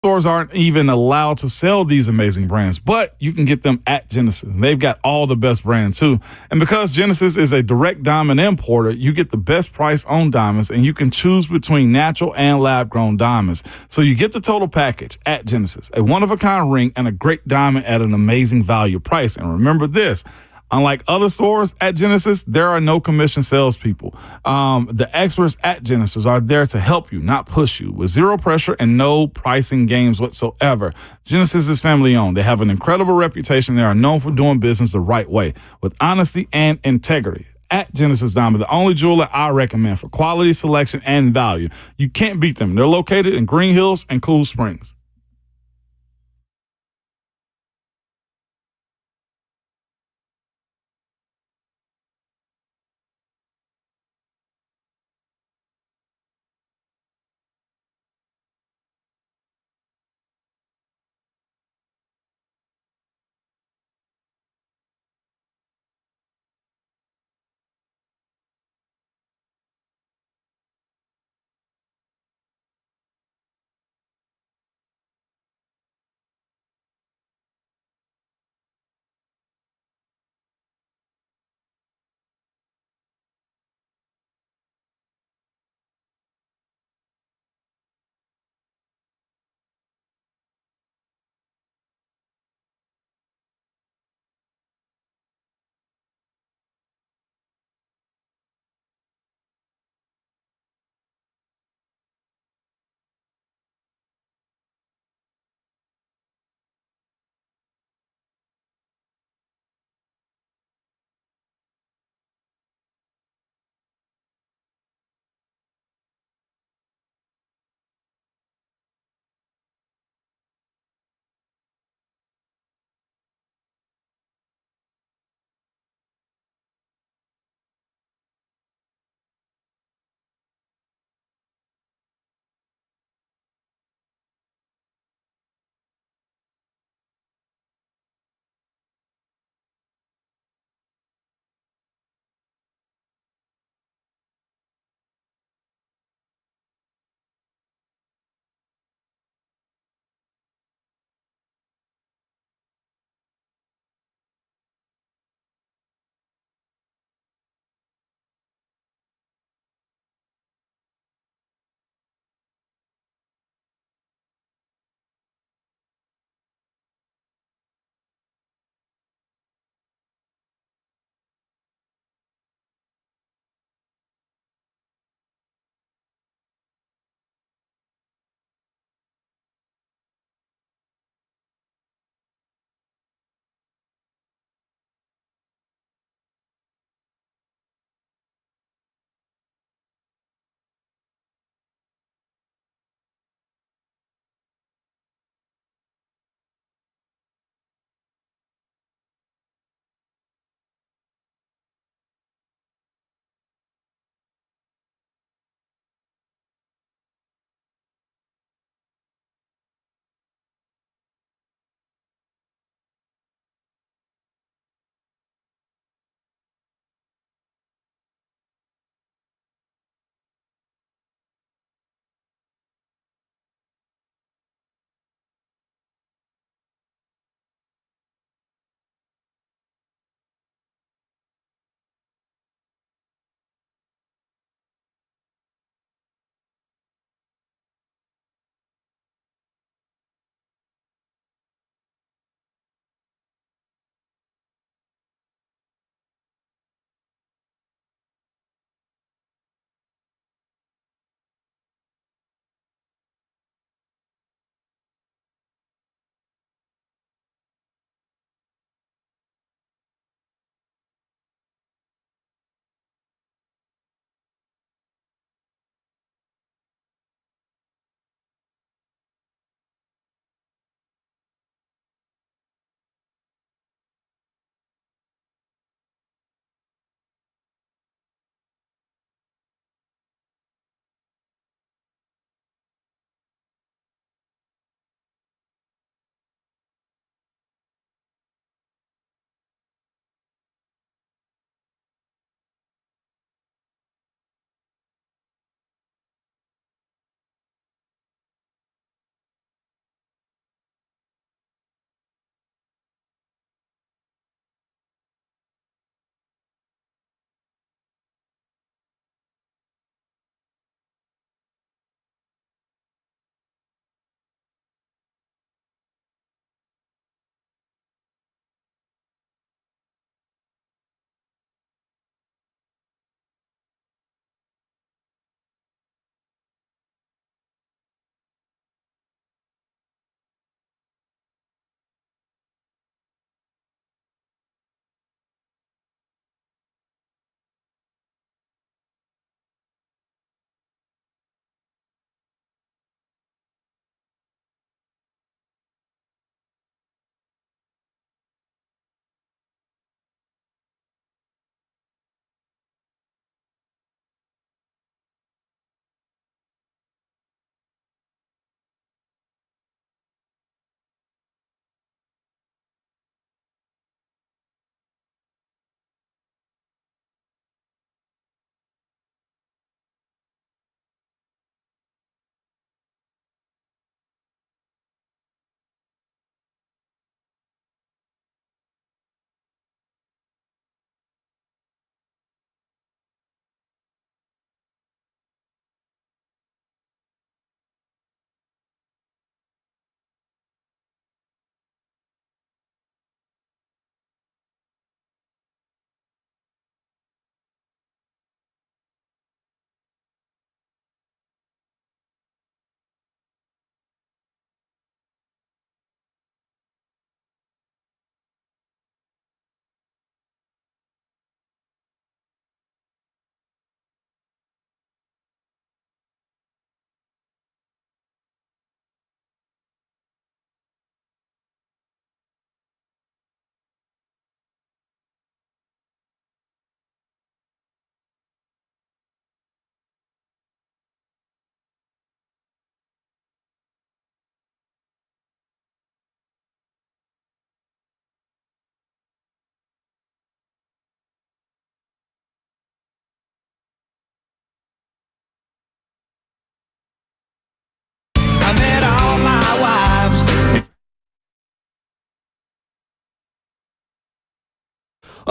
Stores aren't even allowed to sell these amazing brands, but you can get them at Genesis. They've got all the best brands too. And because Genesis is a direct diamond importer, you get the best price on diamonds, and you can choose between natural and lab grown diamonds. So you get the total package at Genesis, a one of a kind ring and a great diamond at an amazing value price. And remember this: unlike other stores at Genesis, there are no commission salespeople. The experts at Genesis are there to help you, not push you, with zero pressure and no pricing games whatsoever. Genesis is family owned. They have an incredible reputation. They are known for doing business the right way, with honesty and integrity. At Genesis Diamond, the only jeweler I recommend for quality, selection, and value. You can't beat them. They're located in Green Hills and Cool Springs.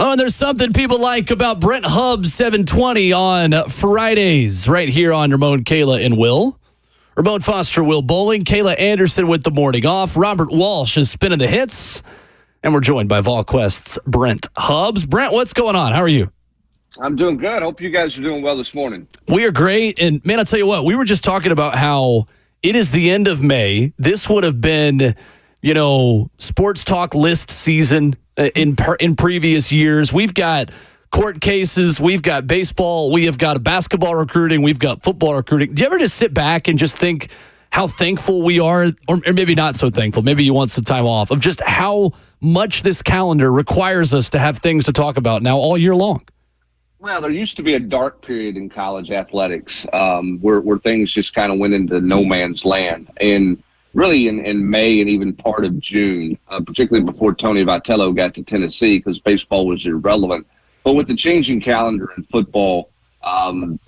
Oh, and there's something people like about Brent Hubbs 720 on Fridays right here on Ramon, Kayla, and Will. Ramon Foster, Will Bowling, Kayla Anderson with the morning off. Robert Walsh is spinning the hits. And we're joined by VolQuest's Brent Hubbs. Brent, what's going on? How are you? I'm doing good. Hope you guys are doing well this morning. We are great. And, man, I'll tell you what, we were just talking about how it is the end of May. This would have been, sports talk list season in previous years. We've got court cases. We've got baseball. We have got basketball recruiting. We've got football recruiting. Do you ever just sit back and just think how thankful we are, or maybe not so thankful, maybe you want some time off, of just how much this calendar requires us to have things to talk about now all year long? Well, there used to be a dark period in college athletics where things just kind of went into no man's land. And really in May and even part of June, particularly before Tony Vitello got to Tennessee, because baseball was irrelevant. But with the changing calendar in football,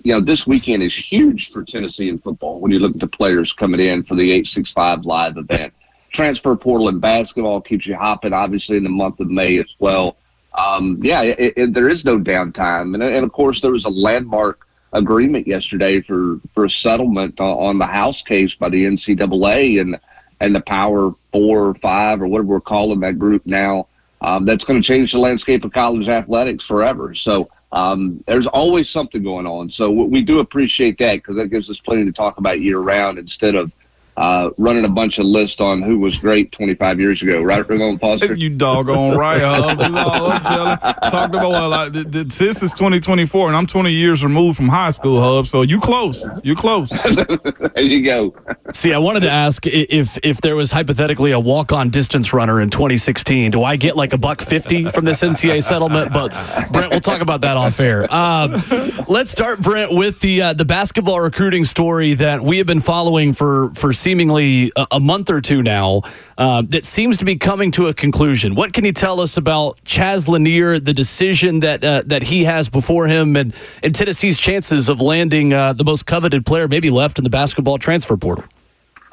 this weekend is huge for Tennessee in football when you look at the players coming in for the 865 live event. Transfer portal in basketball keeps you hopping, obviously, in the month of May as well. There is no downtime. And, of course, there was a landmark agreement yesterday for a settlement on the House case by the NCAA and the Power 4 or 5 or whatever we're calling that group now. That's going to change the landscape of college athletics forever. So there's always something going on. So we do appreciate that, because that gives us plenty to talk about year-round instead of running a bunch of lists on who was great 25 years ago. Right, Ramon Foster? You doggone right, Hub. That's all I'm telling. Talked about this is 2024, and I'm 20 years removed from high school, Hub. So you close. You close. There you go. See, I wanted to ask if there was hypothetically a walk-on distance runner in 2016, do I get like $150 from this NCAA settlement? But Brent, we'll talk about that off air. Let's start, Brent, with the basketball recruiting story that we have been following for seemingly a month or two now, that seems to be coming to a conclusion. What can you tell us about Chaz Lanier, the decision that he has before him, and Tennessee's chances of landing the most coveted player maybe left in the basketball transfer portal?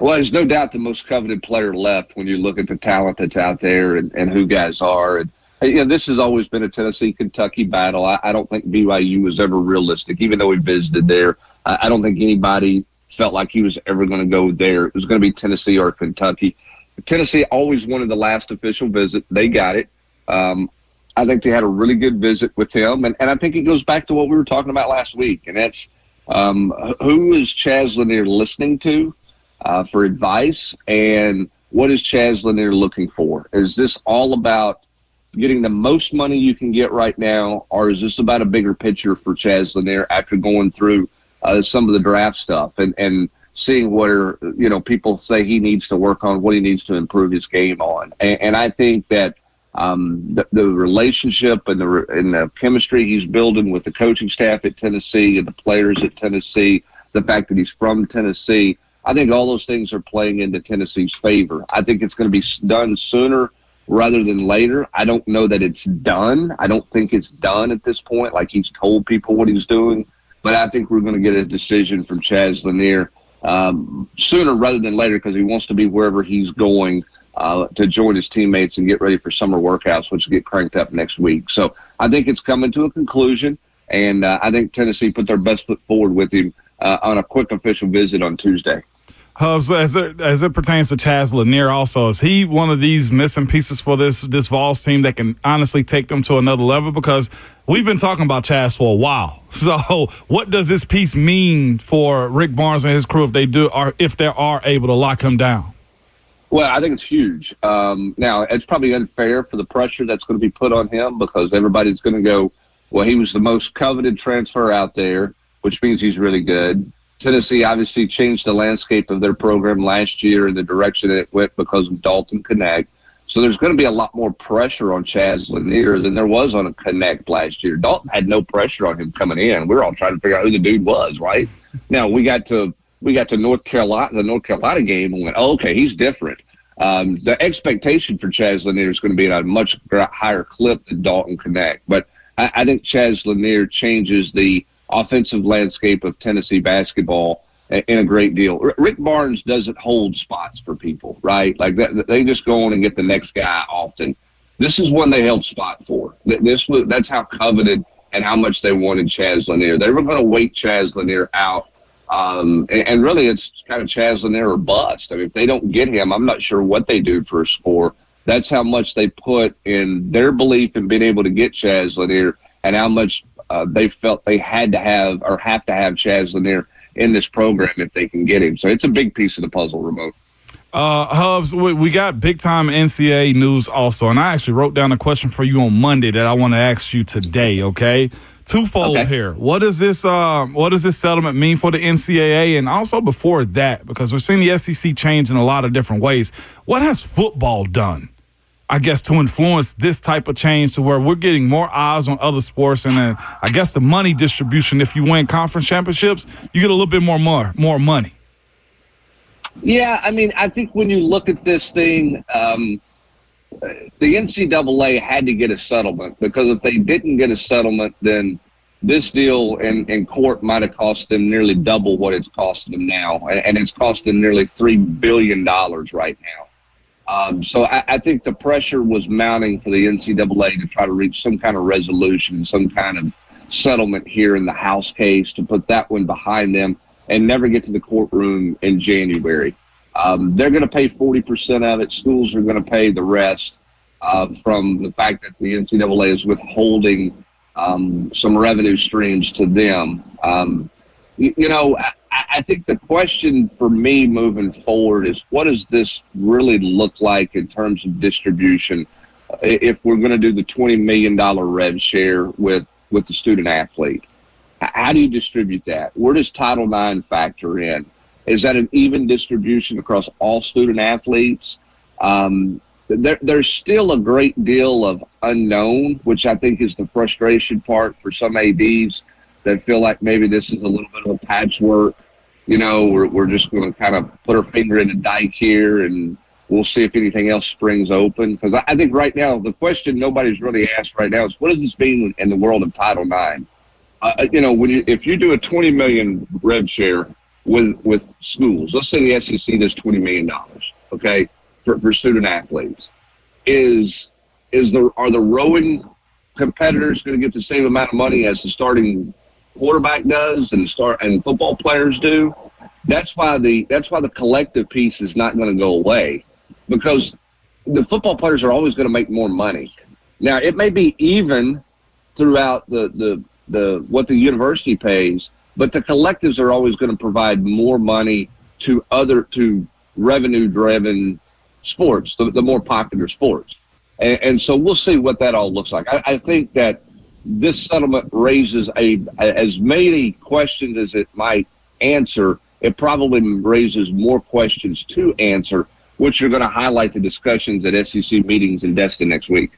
Well, there's no doubt the most coveted player left when you look at the talent that's out there and who guys are. And this has always been a Tennessee-Kentucky battle. I don't think BYU was ever realistic, even though we visited there. I don't think anybody felt like he was ever going to go there. It was going to be Tennessee or Kentucky. Tennessee always wanted the last official visit. They got it. I think they had a really good visit with him. And I think it goes back to what we were talking about last week, and that's who is Chaz Lanier listening to for advice, and what is Chaz Lanier looking for? Is this all about getting the most money you can get right now, or is this about a bigger picture for Chaz Lanier after going through some of the draft stuff and seeing where, people say he needs to work on, what he needs to improve his game on. And I think that the relationship and the chemistry he's building with the coaching staff at Tennessee and the players at Tennessee, the fact that he's from Tennessee, I think all those things are playing into Tennessee's favor. I think it's going to be done sooner rather than later. I don't know that it's done. I don't think it's done at this point, like he's told people what he's doing. But I think we're going to get a decision from Chaz Lanier sooner rather than later, because he wants to be wherever he's going to join his teammates and get ready for summer workouts, which will get cranked up next week. So I think it's coming to a conclusion, and I think Tennessee put their best foot forward with him on a quick official visit on Tuesday. Hubs, as it pertains to Chaz Lanier also, is he one of these missing pieces for this Vols team that can honestly take them to another level? Because we've been talking about Chaz for a while. So what does this piece mean for Rick Barnes and his crew if they are able to lock him down? Well, I think it's huge. Now, it's probably unfair for the pressure that's going to be put on him, because everybody's going to go, well, he was the most coveted transfer out there, which means he's really good. Tennessee obviously changed the landscape of their program last year in the direction it went because of Dalton Connect. So there's going to be a lot more pressure on Chaz Lanier than there was on a Connect last year. Dalton had no pressure on him coming in. We were all trying to figure out who the dude was, right? Now, we got to North Carolina, the North Carolina game, and went, oh, okay, he's different. The expectation for Chaz Lanier is going to be at a much higher clip than Dalton Connect. But I think Chaz Lanier changes the offensive landscape of Tennessee basketball in a great deal. Rick Barnes doesn't hold spots for people, right? Like that, they just go on and get the next guy often. This is one they held spot for. That's how coveted and how much they wanted Chaz Lanier. They were going to wait Chaz Lanier out. And really, it's kind of Chaz Lanier or bust. I mean, if they don't get him, I'm not sure what they do for a score. That's how much they put in their belief in being able to get Chaz Lanier and how much they felt they had to have or have to have Chaz Lanier in this program if they can get him. So it's a big piece of the puzzle, Ramon. Hubs, we got big-time NCAA news also, and I actually wrote down a question for you on Monday that I want to ask you today, okay? Twofold here. What does this settlement mean for the NCAA? And also before that, because we're seeing the SEC change in a lot of different ways, what has football done, I guess, to influence this type of change to where we're getting more eyes on other sports and then I guess the money distribution, if you win conference championships, you get a little bit more money. Yeah, I mean, I think when you look at this thing, the NCAA had to get a settlement because if they didn't get a settlement, then this deal in court might have cost them nearly double what it's costing them now, and it's costing them nearly $3 billion right now. So I think the pressure was mounting for the NCAA to try to reach some kind of resolution, some kind of settlement here in the House case to put that one behind them and never get to the courtroom in January. They're going to pay 40% of it. Schools are going to pay the rest from the fact that the NCAA is withholding some revenue streams to them. I think the question for me moving forward is what does this really look like in terms of distribution if we're going to do the $20 million rev share with the student athlete? How do you distribute that? Where does Title IX factor in? Is that an even distribution across all student athletes? There's still a great deal of unknown, which I think is the frustration part for some ADs that feel like maybe this is a little bit of a patchwork. We're just going to kind of put our finger in the dike here and we'll see if anything else springs open. Because I think right now, the question nobody's really asked right now is what does this mean in the world of Title IX? If you do a $20 million rev share with schools, let's say the SEC does $20 million, okay, for student athletes, are the rowing competitors going to get the same amount of money as the starting quarterback does and football players do? That's why the collective piece is not going to go away, because the football players are always going to make more money. Now it may be even throughout the what the university pays, but the collectives are always going to provide more money to revenue-driven sports, the more popular sports. And so we'll see what that all looks like. I think that this settlement raises as many questions as it might answer. It probably raises more questions to answer, which are going to highlight the discussions at SEC meetings in Destin next week.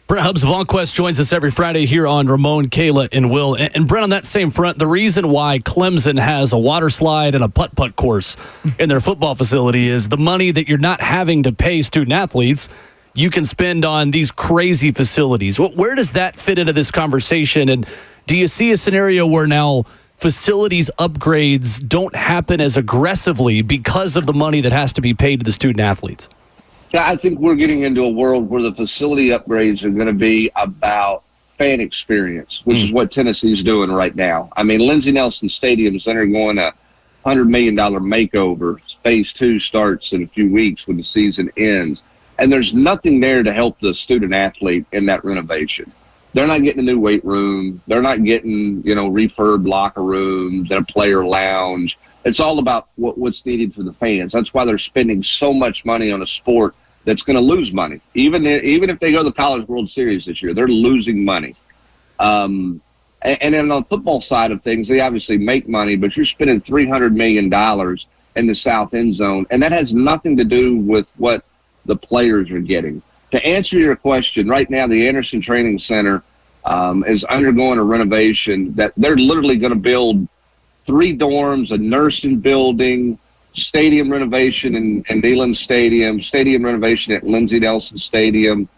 Brent Hubbs of VolQuest joins us every Friday here on Ramon, Kayla, and Will. And Brent, on that same front, the reason why Clemson has a water slide and a putt-putt course in their football facility is the money that you're not having to pay student athletes, you can spend on these crazy facilities. Where does that fit into this conversation? And do you see a scenario where now facilities upgrades don't happen as aggressively because of the money that has to be paid to the student athletes? Yeah, I think we're getting into a world where the facility upgrades are going to be about fan experience, which is what Tennessee's doing right now. I mean, Lindsey Nelson Stadium is undergoing a $100 million makeover. Phase 2 starts in a few weeks when the season ends. And there's nothing there to help the student athlete in that renovation. They're not getting a new weight room. They're not getting, refurb locker rooms and a player lounge. It's all about what's needed for the fans. That's why they're spending so much money on a sport that's going to lose money. Even if they go to the College World Series this year, they're losing money. And then on the football side of things, they obviously make money, but you're spending $300 million in the south end zone, and that has nothing to do with what the players are getting. To answer your question, right now the Anderson Training Center is undergoing a renovation that they're literally going to build 3 dorms, a nursing building, stadium renovation in Neyland Stadium, stadium renovation at Lindsey Nelson Stadium,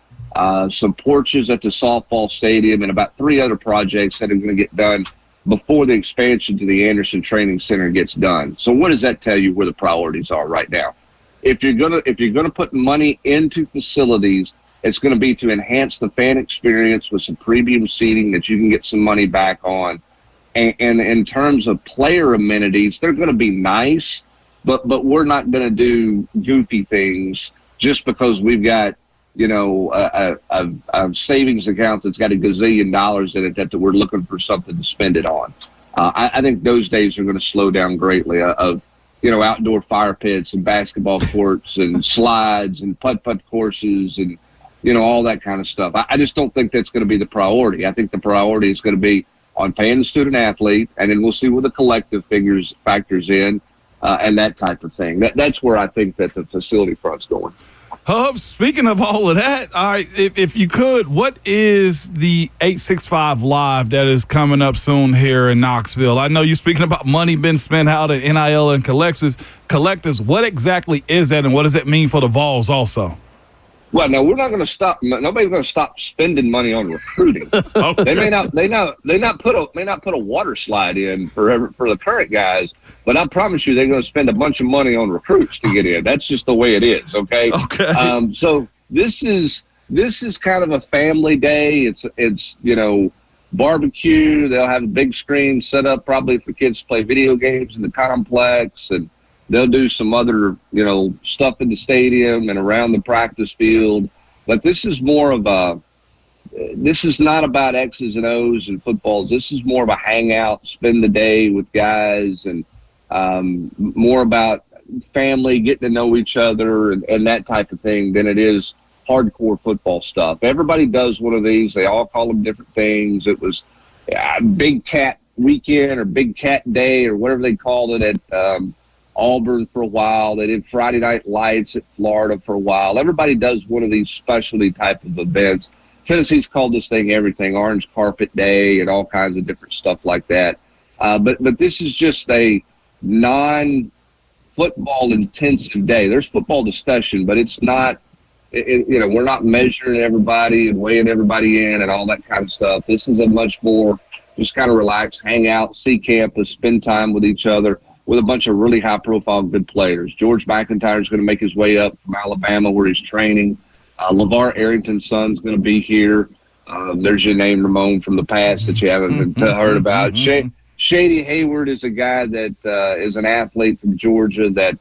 some porches at the softball stadium, and about 3 other projects that are going to get done before the expansion to the Anderson Training Center gets done. So what does that tell you where the priorities are right now? If you're gonna put money into facilities It's going to be to enhance the fan experience with some premium seating that you can get some money back on. And in terms of player amenities, they're going to be nice, but we're not going to do goofy things just because we've got, a savings account that's got $1 gazillion in it that we're looking for something to spend it on. I think those days are going to slow down greatly of outdoor fire pits and basketball courts and slides and putt-putt courses and, all that kind of stuff. I just don't think that's going to be the priority. I think the priority is going to be on paying the student athlete, and then we'll see where the collective factors in and that type of thing. That's where I think that the facility front's going. Hub, speaking of all of that, all right, if you could, what is the 865 Live that is coming up soon here in Knoxville? I know you're speaking about money being spent out at NIL and collectives. What exactly is that, and what does that mean for the Vols also? Well, no, we're not going to stop. Nobody's going to stop spending money on recruiting. Okay. They may not put a water slide in for the current guys, but I promise you, they're going to spend a bunch of money on recruits to get in. That's just the way it is. Okay. Okay. So this is kind of a family day. It's barbecue. They'll have a big screen set up probably for kids to play video games in the complex, and they'll do some other, stuff in the stadium and around the practice field. But this is more of this is not about X's and O's and footballs. This is more of a hangout, spend the day with guys, and more about family, getting to know each other and that type of thing than it is hardcore football stuff. Everybody does one of these. They all call them different things. It was Big Cat Weekend or Big Cat Day or whatever they called it at Auburn for a while. They did Friday Night Lights at Florida for a while. Everybody does one of these specialty type of events. Tennessee's called this thing everything, Orange Carpet Day and all kinds of different stuff like that. But this is just a non-football intensive day. There's football discussion, but it's not, we're not measuring everybody and weighing everybody in and all that kind of stuff. This is a much more just kind of relax, hang out, see campus, spend time with each other, with a bunch of really high-profile good players. George McIntyre is going to make his way up from Alabama where he's training. LeVar Arrington's son's going to be here. There's your name, Ramon, from the past that you haven't heard about. Shady Hayward is a guy that is an athlete from Georgia that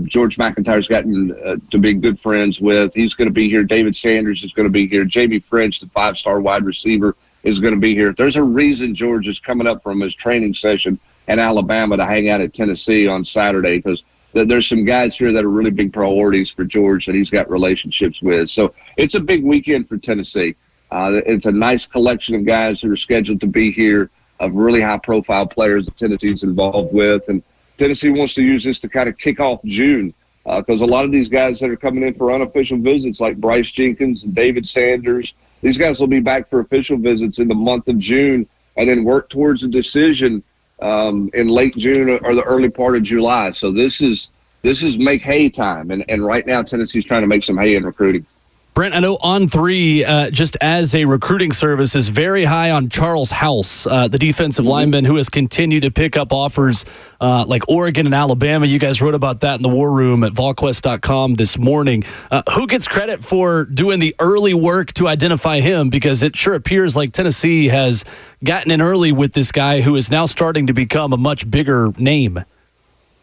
George McIntyre's gotten to be good friends with. He's going to be here. David Sanders is going to be here. Jamie French, the 5-star wide receiver, is going to be here. There's a reason George is coming up from his training session in Alabama to hang out at Tennessee on Saturday, because there's some guys here that are really big priorities for George that he's got relationships with. So it's a big weekend for Tennessee. It's a nice collection of guys who are scheduled to be here, of really high-profile players that Tennessee's involved with. And Tennessee wants to use this to kind of kick off June, because a lot of these guys that are coming in for unofficial visits, like Bryce Jenkins and David Sanders, these guys will be back for official visits in the month of June and then work towards a decision in late June or the early part of July. So this is make hay time, and right now Tennessee's trying to make some hay in recruiting. Brent, I know On3, just as a recruiting service, is very high on Charles House, the defensive lineman who has continued to pick up offers like Oregon and Alabama. You guys wrote about that in the War Room at VolQuest.com this morning. Who gets credit for doing the early work to identify him? Because it sure appears like Tennessee has gotten in early with this guy who is now starting to become a much bigger name.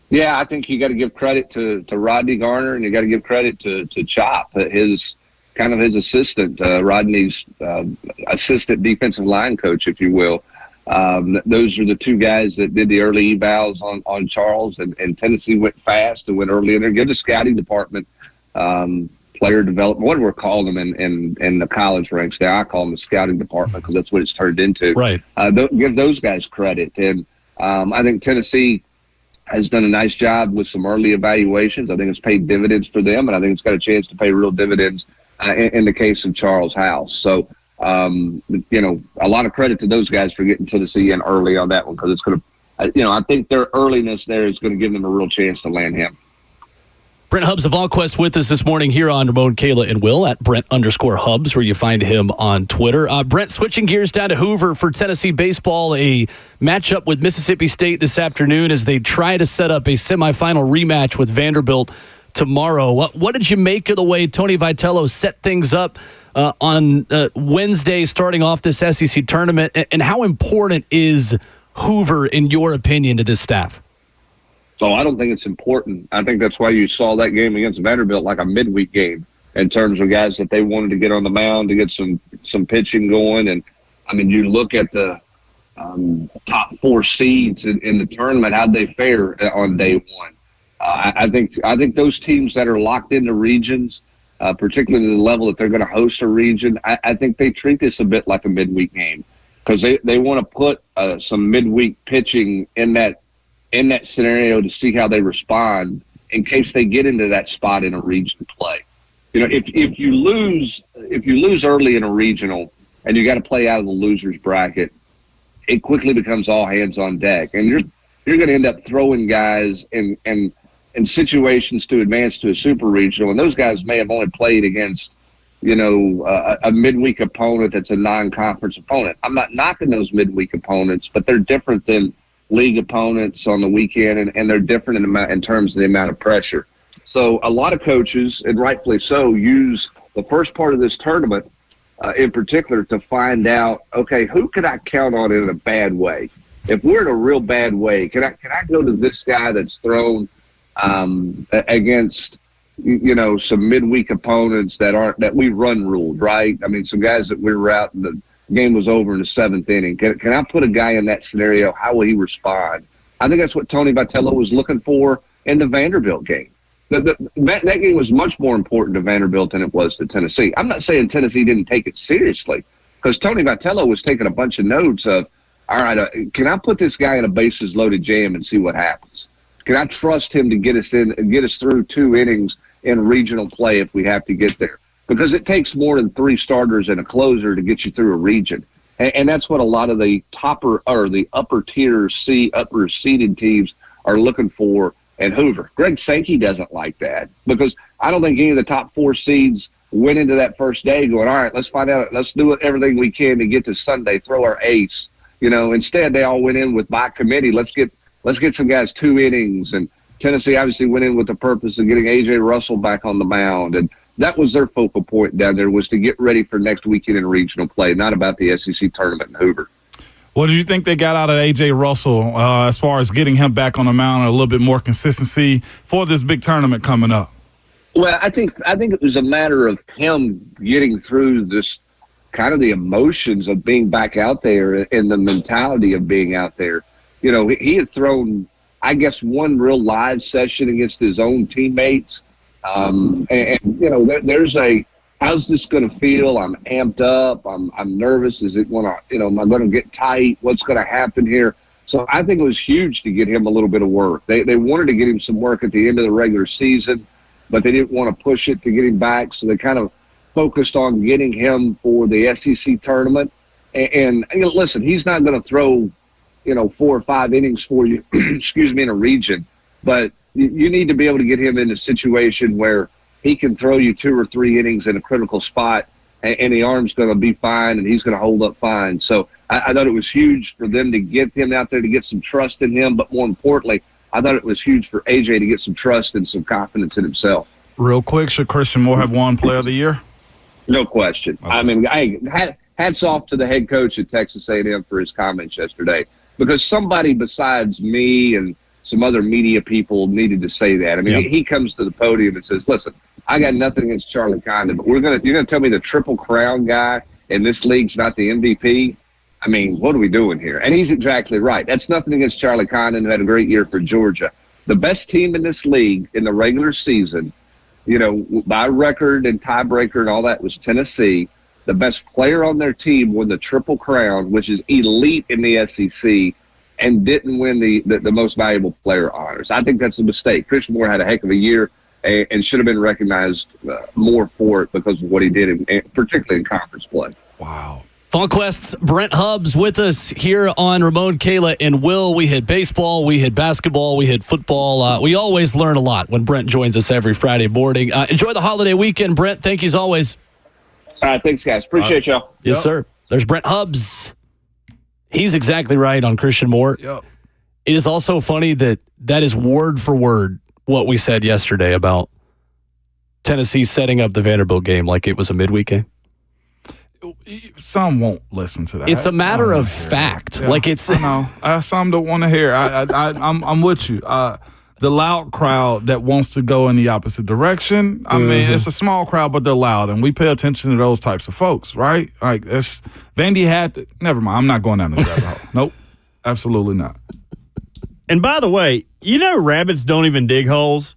Yeah, I think you got to give credit to Rodney Garner, and you got to give credit to Chop, his assistant, Rodney's assistant defensive line coach, if you will. Those are the two guys that did the early evals on Charles, and Tennessee went fast and went early in there. Give the scouting department, player development, what we're calling them in the college ranks now. I call them the scouting department because that's what it's turned into. Right. Give those guys credit. And I think Tennessee has done a nice job with some early evaluations. I think it's paid dividends for them, and I think it's got a chance to pay real dividends in the case of Charles House. So, a lot of credit to those guys for getting Tennessee in early on that one, because it's going to, I think their earliness there is going to give them a real chance to land him. Brent Hubbs of VolQuest with us this morning here on Ramon, Kayla, and Will at Brent_Hubbs, where you find him on Twitter. Brent, switching gears down to Hoover for Tennessee baseball, a matchup with Mississippi State this afternoon as they try to set up a semifinal rematch with Vanderbilt tomorrow. What did you make of the way Tony Vitello set things up on Wednesday, starting off this SEC tournament? And how important is Hoover, in your opinion, to this staff? So I don't think it's important. I think that's why you saw that game against Vanderbilt like a midweek game in terms of guys that they wanted to get on the mound to get some pitching going. And, I mean, you look at the top 4 seeds in the tournament, how'd they fare on day one? I think those teams that are locked into regions, particularly the level that they're going to host a region, I think they treat this a bit like a midweek game because they want to put some midweek pitching in that scenario to see how they respond in case they get into that spot in a region play. You know, if you lose early in a regional and you got to play out of the loser's bracket, it quickly becomes all hands on deck, and you're going to end up throwing guys in situations to advance to a super regional, and those guys may have only played against, you know, a midweek opponent that's a non-conference opponent. I'm not knocking those midweek opponents, but they're different than league opponents on the weekend, and they're different in terms of the amount of pressure. So a lot of coaches, and rightfully so, use the first part of this tournament in particular to find out, okay, who could I count on in a bad way? If we're in a real bad way, can I go to this guy that's thrown against, you know, some midweek opponents that we run ruled, right? I mean, some guys that we were out and the game was over in the 7th inning. Can I put a guy in that scenario? How will he respond? I think that's what Tony Vitello was looking for in the Vanderbilt game. That game was much more important to Vanderbilt than it was to Tennessee. I'm not saying Tennessee didn't take it seriously, because Tony Vitello was taking a bunch of notes of, all right, can I put this guy in a bases loaded jam and see what happens? Can I trust him to get us through 2 innings in regional play if we have to get there? Because it takes more than 3 starters and a closer to get you through a region. And that's what a lot of the upper tier upper seeded teams are looking for in Hoover. Greg Sankey doesn't like that, because I don't think any of the top 4 seeds went into that first day going, all right, let's find out, let's do everything we can to get to Sunday, throw our ace. You know, instead they all went in with by committee, let's get some guys 2 innings. And Tennessee obviously went in with the purpose of getting A.J. Russell back on the mound. And that was their focal point down there, was to get ready for next weekend in regional play, not about the SEC tournament in Hoover. What did you think they got out of A.J. Russell as far as getting him back on the mound and a little bit more consistency for this big tournament coming up? Well, I think it was a matter of him getting through this kind of the emotions of being back out there and the mentality of being out there. You know, he had thrown, I guess, 1 real live session against his own teammates. And you know, there's how's this going to feel? I'm amped up. I'm nervous. Is it going to, you know, am I going to get tight? What's going to happen here? So I think it was huge to get him a little bit of work. They wanted to get him some work at the end of the regular season, but they didn't want to push it to get him back. So they kind of focused on getting him for the SEC tournament. And you know, listen, he's not going to throw, you know, 4 or 5 innings for you, excuse me, in a region, but you need to be able to get him in a situation where he can throw you 2 or 3 innings in a critical spot, and the arm's going to be fine, and he's going to hold up fine. So I thought it was huge for them to get him out there, to get some trust in him. But more importantly, I thought it was huge for AJ to get some trust and some confidence in himself. Real quick, should Christian Moore have won Player of the Year? No question. Okay. I mean, hats off to the head coach at Texas A&M for his comments yesterday, because somebody besides me and some other media people needed to say that. I mean, He comes to the podium and says, listen, I got nothing against Charlie Condon, but you're going to tell me the Triple Crown guy in this league's not the MVP? I mean, what are we doing here? And he's exactly right. That's nothing against Charlie Condon, who had a great year for Georgia. The best team in this league in the regular season, you know, by record and tiebreaker and all that, was Tennessee. The best player on their team won the Triple Crown, which is elite in the SEC, and didn't win the most valuable player honors. I think that's a mistake. Christian Moore had a heck of a year and should have been recognized more for it because of what he did, particularly in conference play. Wow. VolQuest's Brent Hubbs with us here on Ramon, Kayla, and Will. We hit baseball, we hit basketball, we hit football. We always learn a lot when Brent joins us every Friday morning. Enjoy the holiday weekend, Brent. Thank you as always. All right, thanks, guys. Appreciate y'all. Yes, sir. There's Brent Hubbs. He's exactly right on Christian Moore. Yep. It is also funny that is word for word what we said yesterday about Tennessee setting up the Vanderbilt game like it was a midweek game? Some won't listen to that. It's a matter of fact. Yeah, like it's. I know. Some don't want to hear. I'm with you. The loud crowd that wants to go in the opposite direction. I mean, it's a small crowd, but they're loud, and we pay attention to those types of folks, right? Like Vandy had. Never mind. I'm not going down this rabbit hole. Nope. Absolutely not. And by the way, rabbits don't even dig holes.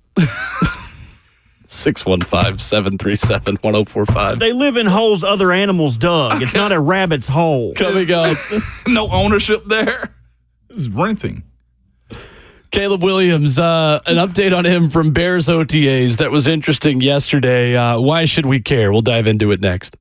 615-737-1045. They live in holes other animals dug. It's not a rabbit's hole. Coming up. No ownership there. It's renting. Caleb Williams, an update on him from Bears OTAs that was interesting yesterday. Why should we care? We'll dive into it next.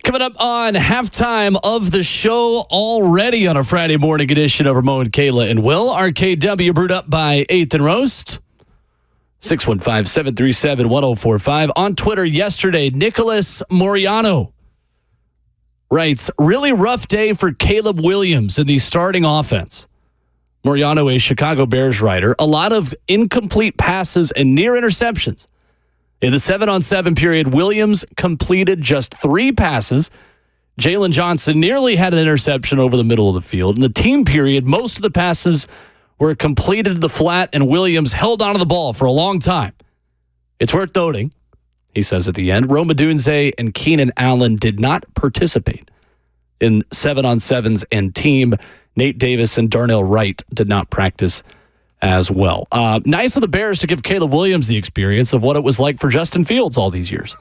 Coming up on halftime of the show already on a Friday morning edition of Ramon, Kayla, and Will. RKW brewed up by 8th and Roast. 615-737-1045. On Twitter yesterday, Nicholas Moriano writes, really rough day for Caleb Williams in the starting offense. Moriano, a Chicago Bears writer, a lot of incomplete passes and near interceptions. In the 7-on-7 period, Williams completed just 3 passes. Jalen Johnson nearly had an interception over the middle of the field. In the team period, most of the passes were completed to the flat, and Williams held onto the ball for a long time. It's worth noting, he says at the end, Rome Odunze and Keenan Allen did not participate in 7-on-7s and team. Nate Davis and Darnell Wright did not practice as well. Nice of the Bears to give Caleb Williams the experience of what it was like for Justin Fields all these years.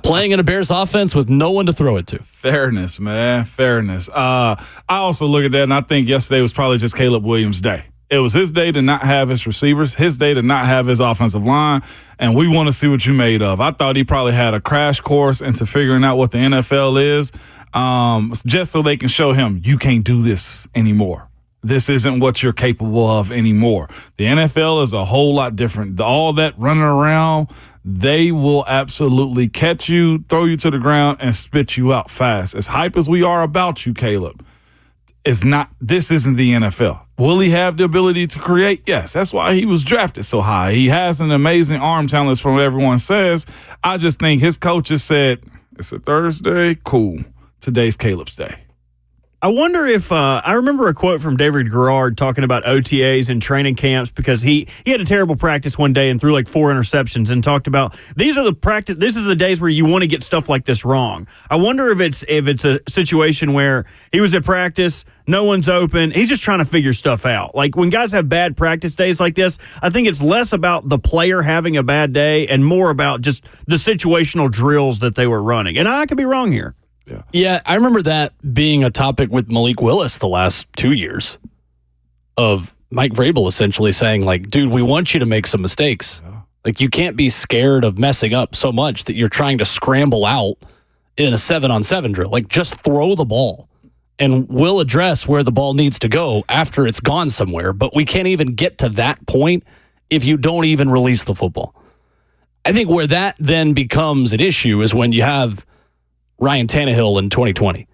Playing in a Bears offense with no one to throw it to. Fairness, man. Fairness. I also look at that, and I think yesterday was probably just Caleb Williams' day. It was his day to not have his receivers, his day to not have his offensive line, and we want to see what you made of. I thought he probably had a crash course into figuring out what the NFL is, just so they can show him, you can't do this anymore. This isn't what you're capable of anymore. The NFL is a whole lot different. All that running around, they will absolutely catch you, throw you to the ground, and spit you out fast. As hype as we are about you, Caleb, this isn't the NFL. Will he have the ability to create? Yes. That's why he was drafted so high. He has an amazing arm talent from what everyone says. I just think his coaches said, it's a Thursday, cool. Today's Caleb's day. I wonder if I remember a quote from David Garrard talking about OTAs and training camps because he had a terrible practice one day and threw like 4 interceptions and talked about these are the days where you want to get stuff like this wrong. I wonder if it's a situation where he was at practice, no one's open, he's just trying to figure stuff out. Like when guys have bad practice days like this, I think it's less about the player having a bad day and more about just the situational drills that they were running. And I could be wrong here. Yeah, I remember that being a topic with Malik Willis the last 2 years of Mike Vrabel essentially saying, like, dude, we want you to make some mistakes. Yeah. Like, you can't be scared of messing up so much that you're trying to scramble out in a 7-on-7 drill. Like, just throw the ball, and we'll address where the ball needs to go after it's gone somewhere. But we can't even get to that point if you don't even release the football. I think where that then becomes an issue is when you have Ryan Tannehill in 2020,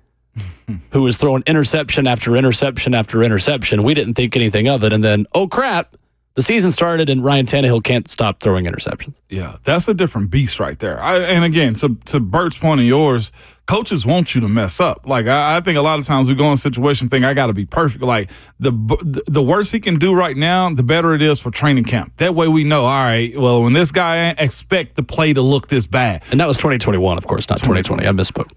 who was throwing interception after interception after interception. We didn't think anything of it. And then, oh, crap, the season started and Ryan Tannehill can't stop throwing interceptions. Yeah, that's a different beast right there. And again, to Bert's point and yours, coaches want you to mess up. Like, I think a lot of times we go in a situation think I got to be perfect. Like, the worse he can do right now, the better it is for training camp. That way we know, all right, well, when this guy expect the play to look this bad. And that was 2021, of course, not 2020. I misspoke.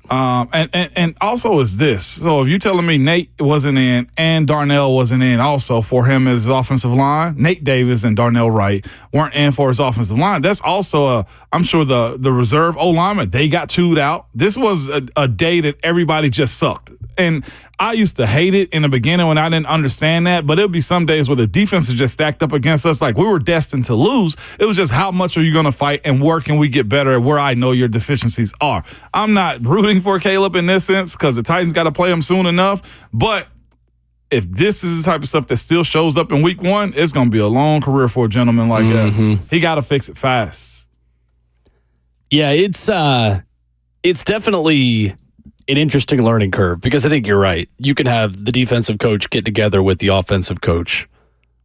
And also is this. So if you're telling me Nate wasn't in and Darnell wasn't in also for him as his offensive line, Nate Davis and Darnell Wright weren't in for his offensive line. That's also, I'm sure the reserve O-lineman, they got chewed out. This was a day that everybody just sucked. And I used to hate it in the beginning when I didn't understand that, but it'll be some days where the defense is just stacked up against us like we were destined to lose. It was just how much are you going to fight and where can we get better at where I know your deficiencies are. I'm not rooting for Caleb in this sense because the Titans got to play him soon enough, but if this is the type of stuff that still shows up in week 1, it's going to be a long career for a gentleman like that. He got to fix it fast. Yeah, it's definitely an interesting learning curve because I think you're right. You can have the defensive coach get together with the offensive coach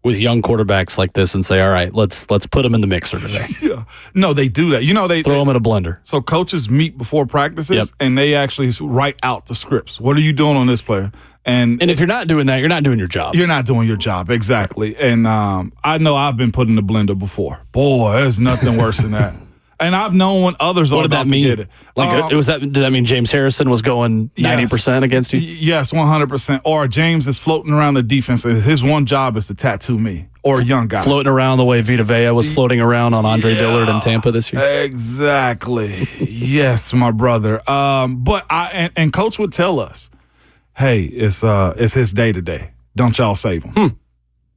with young quarterbacks like this and say, all right, let's put them in the mixer today. Yeah. No, they do that. You know, they throw them in a blender. So coaches meet before practices and they actually write out the scripts. What are you doing on this player? And if you're not doing that, you're not doing your job. You're not doing your job, exactly. And I know I've been put in the blender before. Boy, there's nothing worse than that. And I've known when others are about to get it. Like, did that mean James Harrison was going 90% against you? Yes, 100%. Or James is floating around the defense, and his one job is to tattoo me. Or a young guy. Floating around the way Vita Vea was floating around on Andre Dillard in Tampa this year. Exactly. Yes, my brother. But and Coach would tell us, hey, it's his day today. Don't y'all save him.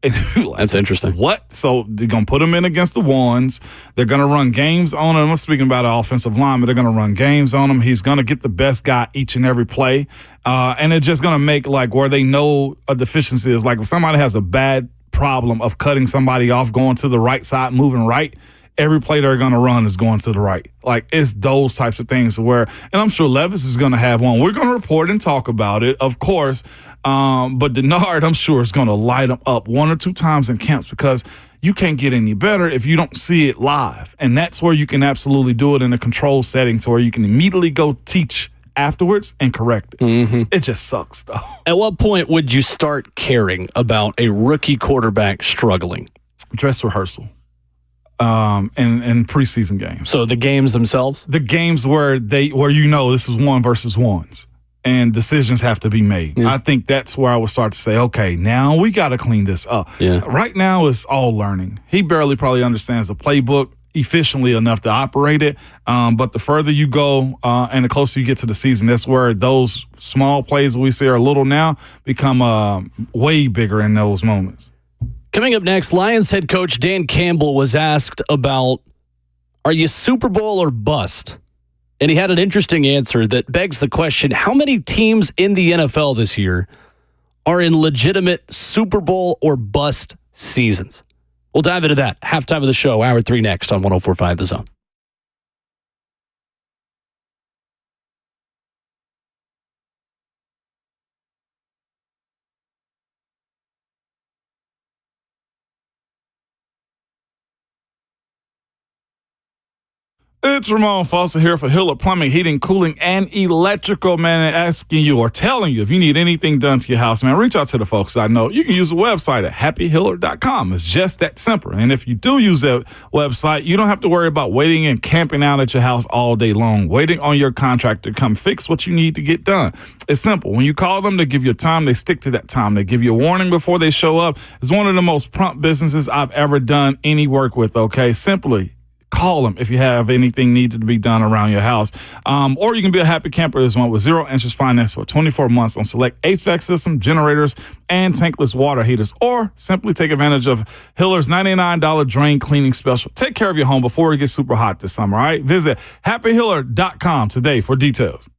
And you're like, That's interesting. What? So they're going to put him in against the ones. They're going to run games on him. I'm speaking about an offensive lineman. They're going to run games on him. He's going to get the best guy each and every play. And it's just going to make like where they know a deficiency is. Like if somebody has a bad problem of cutting somebody off, going to the right side, moving right, every play they're going to run is going to the right. Like, it's those types of things where, and I'm sure Levis is going to have one. We're going to report and talk about it, of course. But Denard, I'm sure, is going to light him up 1 or 2 times in camps because you can't get any better if you don't see it live. And that's where you can absolutely do it in a controlled setting to where you can immediately go teach afterwards and correct it. Mm-hmm. It just sucks, though. At what point would you start caring about a rookie quarterback struggling? Dress rehearsal. In preseason games. So the games themselves? The games where you know this is 1 versus 1s and decisions have to be made. Yeah. I think that's where I would start to say, okay, now we got to clean this up. Yeah. Right now it's all learning. He barely probably understands the playbook efficiently enough to operate it. But the further you go and the closer you get to the season, that's where those small plays that we see are little now become way bigger in those moments. Coming up next, Lions head coach Dan Campbell was asked about, are you Super Bowl or bust? And he had an interesting answer that begs the question, how many teams in the NFL this year are in legitimate Super Bowl or bust seasons? We'll dive into that. Halftime of the show, hour 3 next on 104.5 The Zone. It's Ramon Foster here for Hiller Plumbing, Heating, Cooling, and Electrical, man, asking you or telling you if you need anything done to your house, man, reach out to the folks I know. You can use the website at happyhiller.com. It's just that simple. And if you do use that website, you don't have to worry about waiting and camping out at your house all day long, waiting on your contractor to come fix what you need to get done. It's simple. When you call them, they give you a time, they stick to that time. They give you a warning before they show up. It's one of the most prompt businesses I've ever done any work with, okay? Simply call them if you have anything needed to be done around your house. Or you can be a happy camper this month with 0 interest finance for 24 months on select HVAC system, generators, and tankless water heaters. Or simply take advantage of Hiller's $99 drain cleaning special. Take care of your home before it gets super hot this summer, all right? Visit happyhiller.com today for details.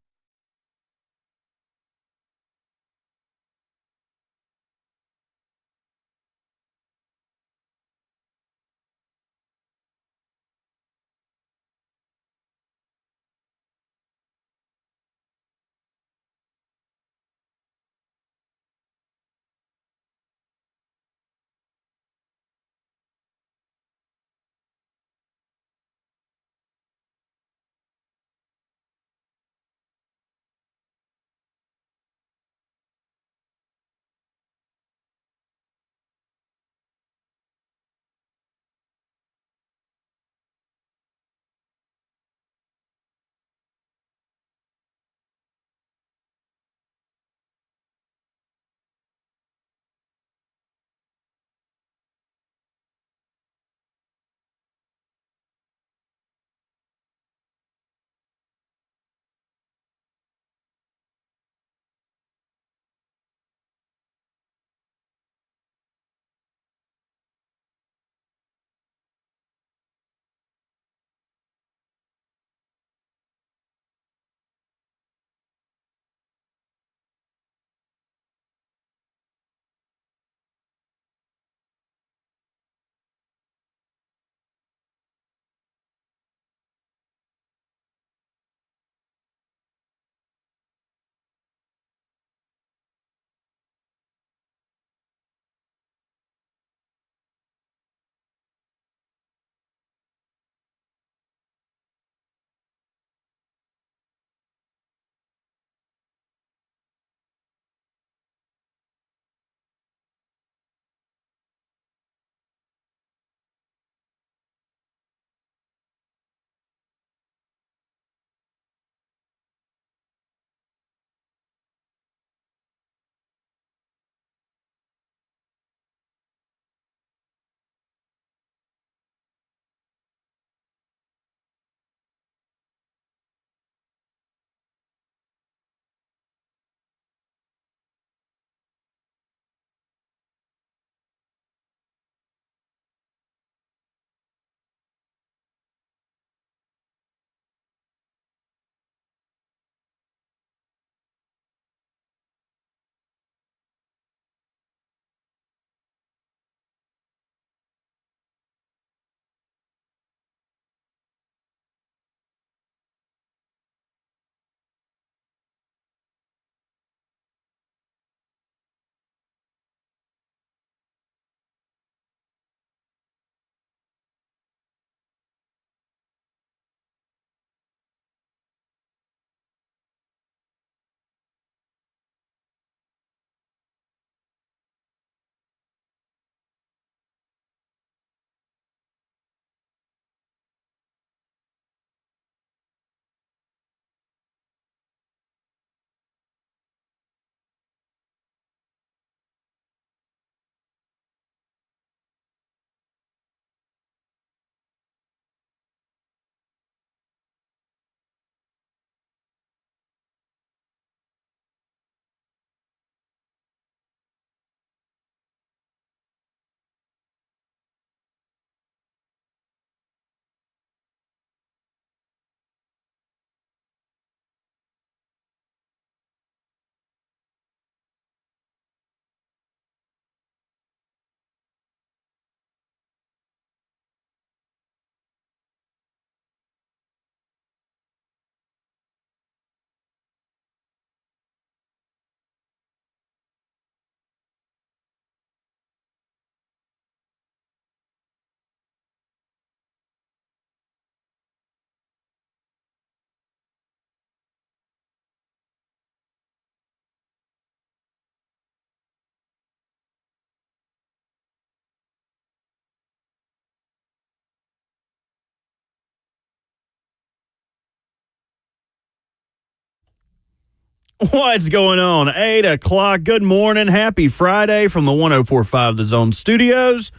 What's going on? 8 o'clock. Good morning. Happy Friday from the 104.5 The Zone Studios.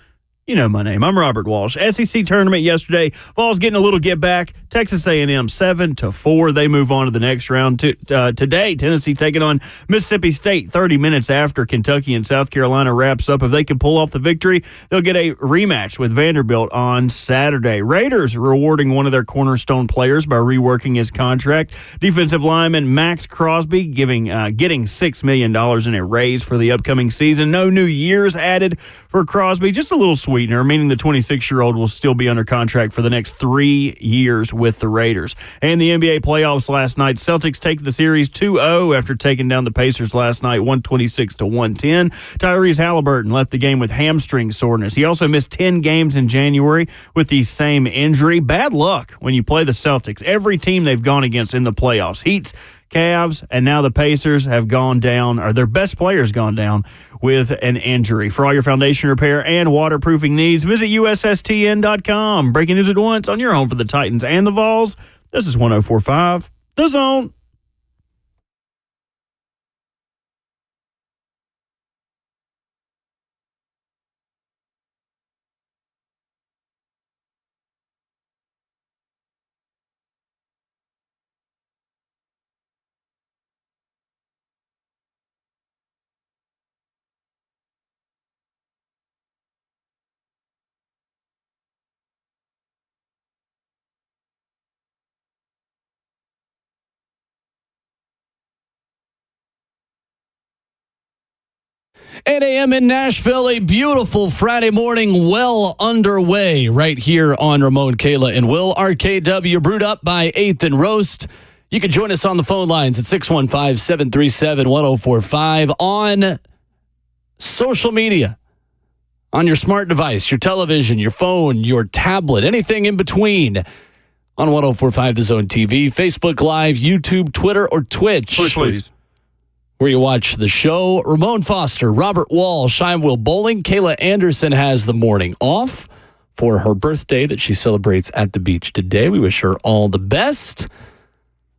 You know my name. I'm Robert Walsh. SEC tournament yesterday. Vols getting a little get back. Texas A&M 7-4. They move on to the next round. Today, Tennessee taking on Mississippi State 30 minutes after Kentucky and South Carolina wraps up. If they can pull off the victory, they'll get a rematch with Vanderbilt on Saturday. Raiders rewarding one of their cornerstone players by reworking his contract. Defensive lineman Max Crosby getting $6 million in a raise for the upcoming season. No new years added for Crosby. Just a little sweetener, meaning the 26-year-old will still be under contract for the next 3 years with the Raiders. And the NBA playoffs last night, Celtics take the series 2-0 after taking down the Pacers last night, 126-110. Tyrese Halliburton left the game with hamstring soreness. He also missed 10 games in January with the same injury. Bad luck when you play the Celtics. Every team they've gone against in the playoffs, Heats, Cavs, and now the Pacers have gone down, or their best players gone down with an injury. For all your foundation repair and waterproofing needs, visit USSTN.com. Breaking news at once on your home for the Titans and the Vols. This is 104.5 The Zone. Eight a.m. in Nashville, a beautiful Friday morning well underway right here on Ramon, Kayla, and Will. RKW brewed up by 8th and Roast. You can join us on the phone lines at 615-737-1045 on social media, on your smart device, your television, your phone, your tablet, anything in between on 1045 The Zone TV, Facebook Live, YouTube, Twitter, or Twitch. Please. Where you watch the show. Ramon Foster, Robert Walsh, I'm Will Bowling. Kayla Anderson has the morning off for her birthday that she celebrates at the beach today. We wish her all the best.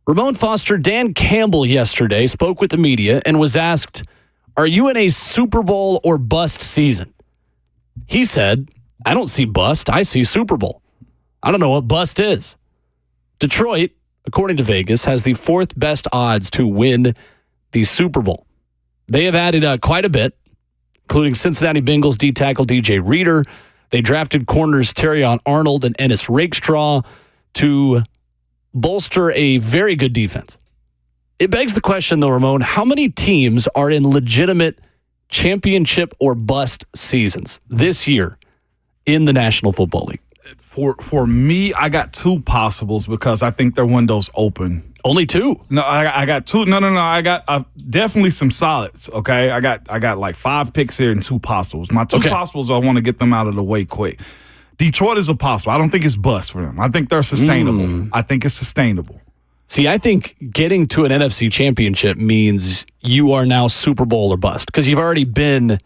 Ramon Foster, Dan Campbell yesterday spoke with the media and was asked, are you in a Super Bowl or bust season? He said, I don't see bust, I see Super Bowl. I don't know what bust is. Detroit, according to Vegas, has the 4th best odds to win the Super Bowl. They have added quite a bit, including Cincinnati Bengals D-tackle DJ Reader. They drafted corners Terrion Arnold and Ennis Rakestraw to bolster a very good defense. It begs the question, though, Ramon, how many teams are in legitimate championship or bust seasons this year in the National Football League? For me, I got 2 possibles because I think their window's open. Only 2? No, I got 2. No. I got definitely some solids. Okay, I got like 5 picks here and 2 possibles. My 2 possibles, I want to get them out of the way quick. Detroit is a possible. I don't think it's bust for them. I think they're sustainable. I think it's sustainable. See, I think getting to an NFC championship means you are now Super Bowl or bust because you've already been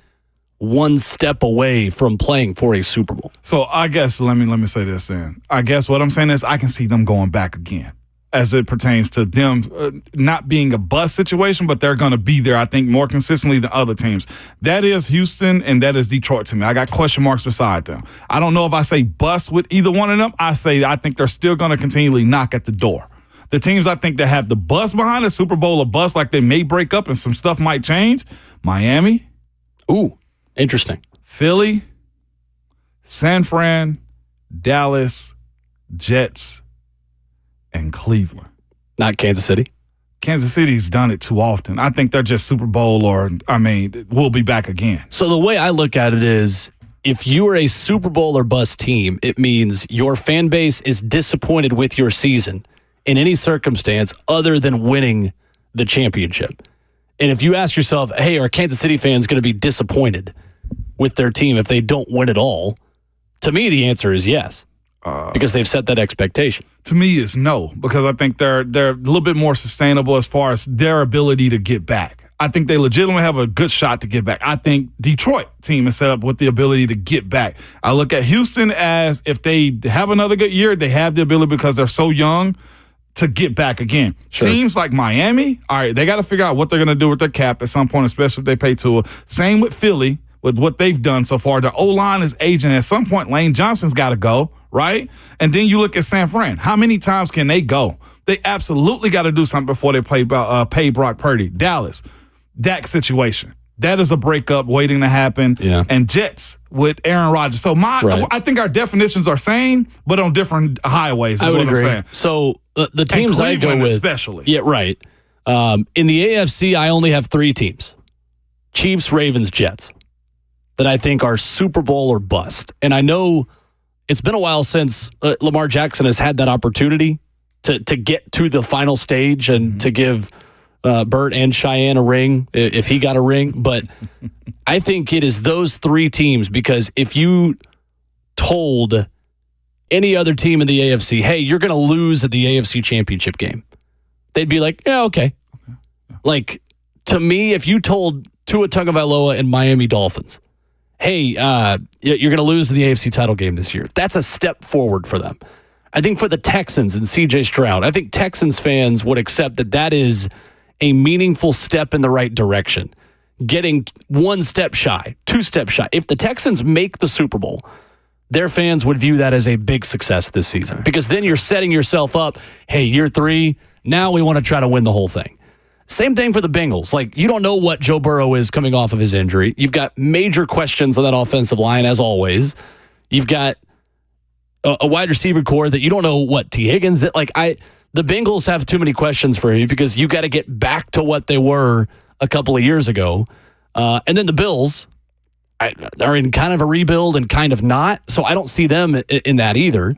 one step away from playing for a Super Bowl. So I guess let me say this then. I guess what I'm saying is I can see them going back again as it pertains to them not being a bust situation, but they're going to be there, I think, more consistently than other teams. That is Houston and that is Detroit to me. I got question marks beside them. I don't know if I say bust with either one of them. I think they're still going to continually knock at the door. The teams I think that have the bust behind the Super Bowl or bust, like they may break up and some stuff might change, Miami. Ooh, interesting. Philly, San Fran, Dallas, Jets, and Cleveland. Not Kansas City. Kansas City's done it too often. I think they're just Super Bowl we'll be back again. So the way I look at it is if you are a Super Bowl or bust team, it means your fan base is disappointed with your season in any circumstance other than winning the championship. And if you ask yourself, hey, are Kansas City fans going to be disappointed with their team if they don't win at all? To me, the answer is yes. Because they've set that expectation. To me, it's no, because I think they're a little bit more sustainable as far as their ability to get back. I think they legitimately have a good shot to get back. I think Detroit team is set up with the ability to get back. I look at Houston as if they have another good year, they have the ability because they're so young to get back again. Sure. Teams like Miami, all right, they got to figure out what they're going to do with their cap at some point, especially if they pay Tua. Same with Philly, with what they've done so far. The O-line is aging. At some point, Lane Johnson's got to go, right? And then you look at San Fran. How many times can they go? They absolutely got to do something before they pay Brock Purdy. Dallas, Dak situation. That is a breakup waiting to happen. Yeah. And Jets with Aaron Rodgers. So I think our definitions are same, but on different highways is I would what agree. I'm saying. So the teams I go with, especially. Yeah, right. In the AFC, I only have 3 teams: Chiefs, Ravens, Jets, that I think are Super Bowl or bust. And I know it's been a while since Lamar Jackson has had that opportunity to get to the final stage and to give Bert and Cheyenne a ring if he got a ring. But I think it is those 3 teams, because if you told any other team in the AFC, hey, you're going to lose at the AFC Championship game, they'd be like, yeah, okay. Like, to me, if you told Tua Tagovailoa and Miami Dolphins, hey, you're going to lose in the AFC title game this year, that's a step forward for them. I think for the Texans and C.J. Stroud, I think Texans fans would accept that is a meaningful step in the right direction. Getting 1 step shy, 2 steps shy. If the Texans make the Super Bowl, their fans would view that as a big success this season, because then you're setting yourself up. Hey, year 3, now we want to try to win the whole thing. Same thing for the Bengals. Like, you don't know what Joe Burrow is coming off of his injury. You've got major questions on that offensive line, as always. You've got a wide receiver core that you don't know what T. Higgins. The Bengals have too many questions for you, because you got to get back to what they were a couple of years ago. And then the Bills are in kind of a rebuild and kind of not. So I don't see them in that either.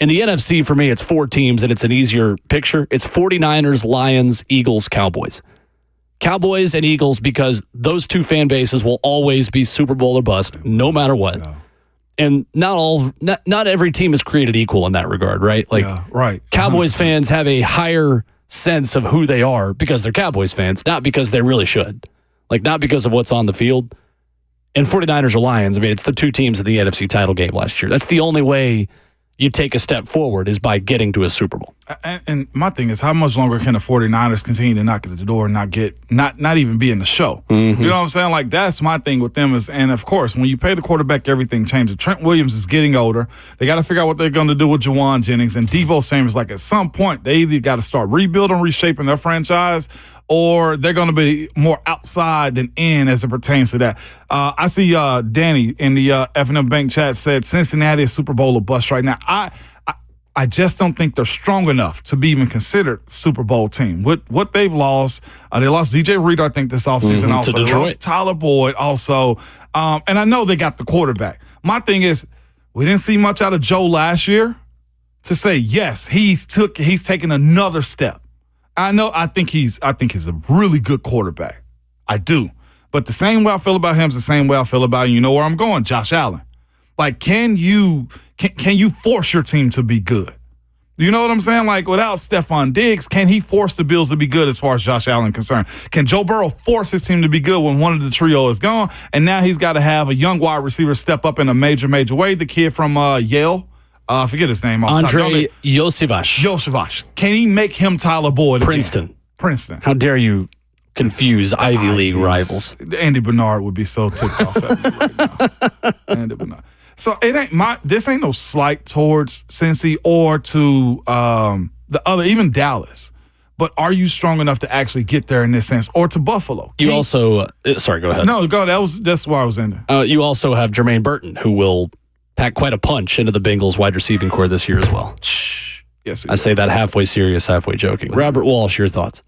In the NFC, for me, it's 4 teams, and it's an easier picture. It's 49ers, Lions, Eagles, Cowboys. Cowboys and Eagles, because those 2 fan bases will always be Super Bowl or bust, no matter what. Yeah. And not every team is created equal in that regard, right? Like, yeah, right. Cowboys fans have a higher sense of who they are because they're Cowboys fans, not because they really should. Like, not because of what's on the field. And 49ers or Lions, I mean, it's the 2 teams in the NFC title game last year. That's the only way you take a step forward, is by getting to a Super Bowl. And my thing is, how much longer can the 49ers continue to knock at the door and not even be in the show? Mm-hmm. You know what I'm saying? Like, that's my thing with them is, and of course, when you pay the quarterback, everything changes. Trent Williams is getting older. They got to figure out what they're going to do with Jawan Jennings. And Deebo Samuel's, like, at some point, they either got to start rebuilding, reshaping their franchise, or they're going to be more outside than in as it pertains to that. I see Danny in the F&M Bank chat said Cincinnati is Super Bowl or bust right now. I just don't think they're strong enough to be even considered Super Bowl team. With what they've lost, they lost DJ Reed, I think, this offseason also. They lost Tyler Boyd also. And I know they got the quarterback. My thing is, we didn't see much out of Joe last year to say, yes, he's taken another step. I think he's a really good quarterback. I do. But the same way I feel about him is the same way I feel about, you know where I'm going, Josh Allen. Like, can you force your team to be good? You know what I'm saying? Like, without Stephon Diggs, can he force the Bills to be good as far as Josh Allen concerned? Can Joe Burrow force his team to be good when one of the trio is gone? And now he's got to have a young wide receiver step up in a major, major way. The kid from Yale, I forget his name. Andre Iosivas. Can he make him Tyler Boyd Princeton. Princeton. How dare you confuse Ivy League rivals? Andy Bernard would be so tipped off at me right now. Andy Bernard. So this ain't no slight towards Cincy or to the other, even Dallas. But are you strong enough to actually get there in this sense, or to Buffalo? You also, sorry, go ahead. No, go. That's where I was in there. You also have Jermaine Burton, who will pack quite a punch into the Bengals wide receiving core this year as well. Yes, I say that halfway serious, halfway joking. Robert Walsh, your thoughts?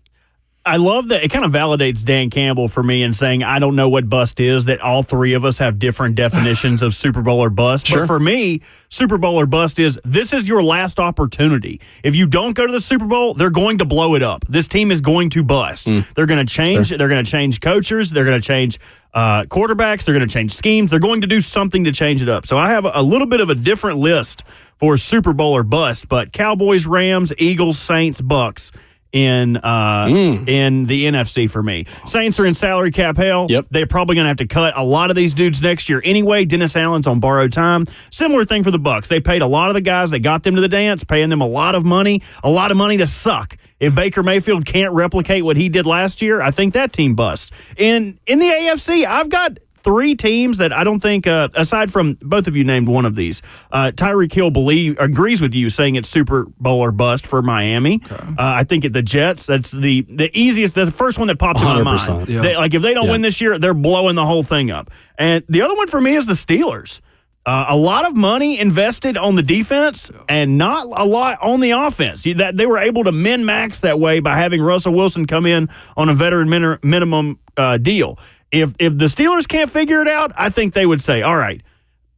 I love that. It kind of validates Dan Campbell for me in saying I don't know what bust is, that all 3 of us have different definitions of Super Bowl or bust. Sure. But for me, Super Bowl or bust is this is your last opportunity. If you don't go to the Super Bowl, they're going to blow it up. This team is going to bust. They're going to change. They're going to change coaches. They're going to change quarterbacks. They're going to change schemes. They're going to do something to change it up. So I have a little bit of a different list for Super Bowl or bust, but Cowboys, Rams, Eagles, Saints, Bucks. in the NFC for me. Saints are in salary cap hell. Yep. They're probably going to have to cut a lot of these dudes next year anyway. Dennis Allen's on borrowed time. Similar thing for the Bucs. They paid a lot of the guys that got them to the dance, paying them a lot of money to suck. If Baker Mayfield can't replicate what he did last year, I think that team busts. And in the AFC, I've got three teams that I don't think, aside from both of you named one of these, Tyreek Hill agrees with you saying it's Super Bowl or bust for Miami. Okay. I think the Jets, that's the easiest, the first one that popped in my mind. Yeah. If they don't win this year, they're blowing the whole thing up. And the other one for me is the Steelers. A lot of money invested on the defense and not a lot on the offense. That they were able to min-max that way by having Russell Wilson come in on a veteran minimum deal. If the Steelers can't figure it out, I think they would say, all right,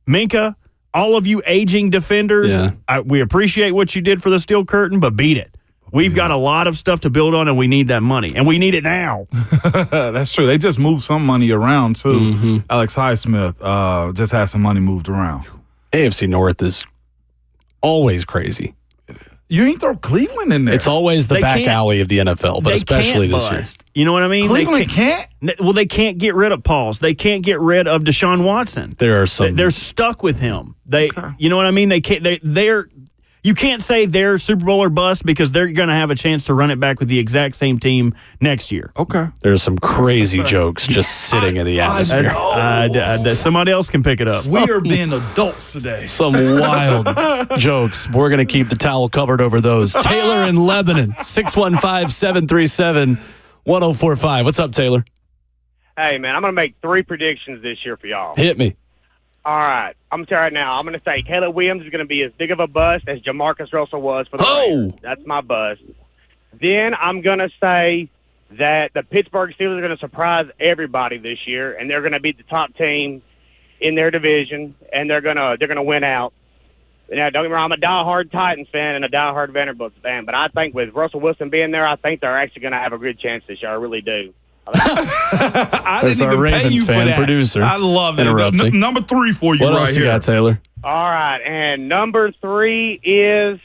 Minka, all of you aging defenders, we appreciate what you did for the Steel Curtain, but beat it. We've got a lot of stuff to build on, and we need that money, and we need it now. That's true. They just moved some money around, too. Mm-hmm. Alex Highsmith just had some money moved around. AFC North is always crazy. You ain't throw Cleveland in there. It's always the back alley of the NFL, but especially this year. You know what I mean? Cleveland can't? Well, they can't get rid of Pauls. They can't get rid of Deshaun Watson. They're stuck with him. You know what I mean? They can't. You can't say they're Super Bowl or bust because they're going to have a chance to run it back with the exact same team next year. Okay. There's some crazy jokes just sitting in the atmosphere. Somebody else can pick it up. We are being adults today. Some wild jokes. We're going to keep the towel covered over those. Taylor in Lebanon, 615-737-1045. What's up, Taylor? Hey, man, I'm going to make 3 predictions this year for y'all. Hit me. All right. I'm going to tell you right now. I'm going to say Caleb Williams is going to be as big of a bust as Jamarcus Russell was for the Raiders. That's my bust. Then I'm going to say that the Pittsburgh Steelers are going to surprise everybody this year, and they're going to be the top team in their division, and they're going to win out. Now, don't get me wrong, I'm a diehard Titans fan and a diehard Vanderbilt fan, but I think with Russell Wilson being there, I think they're actually going to have a good chance this year. I really do. I That's didn't our even pay Ravens you for fan that. producer. I love it. Number 3 for you what right else here. You got, Taylor? All right, and number 3 is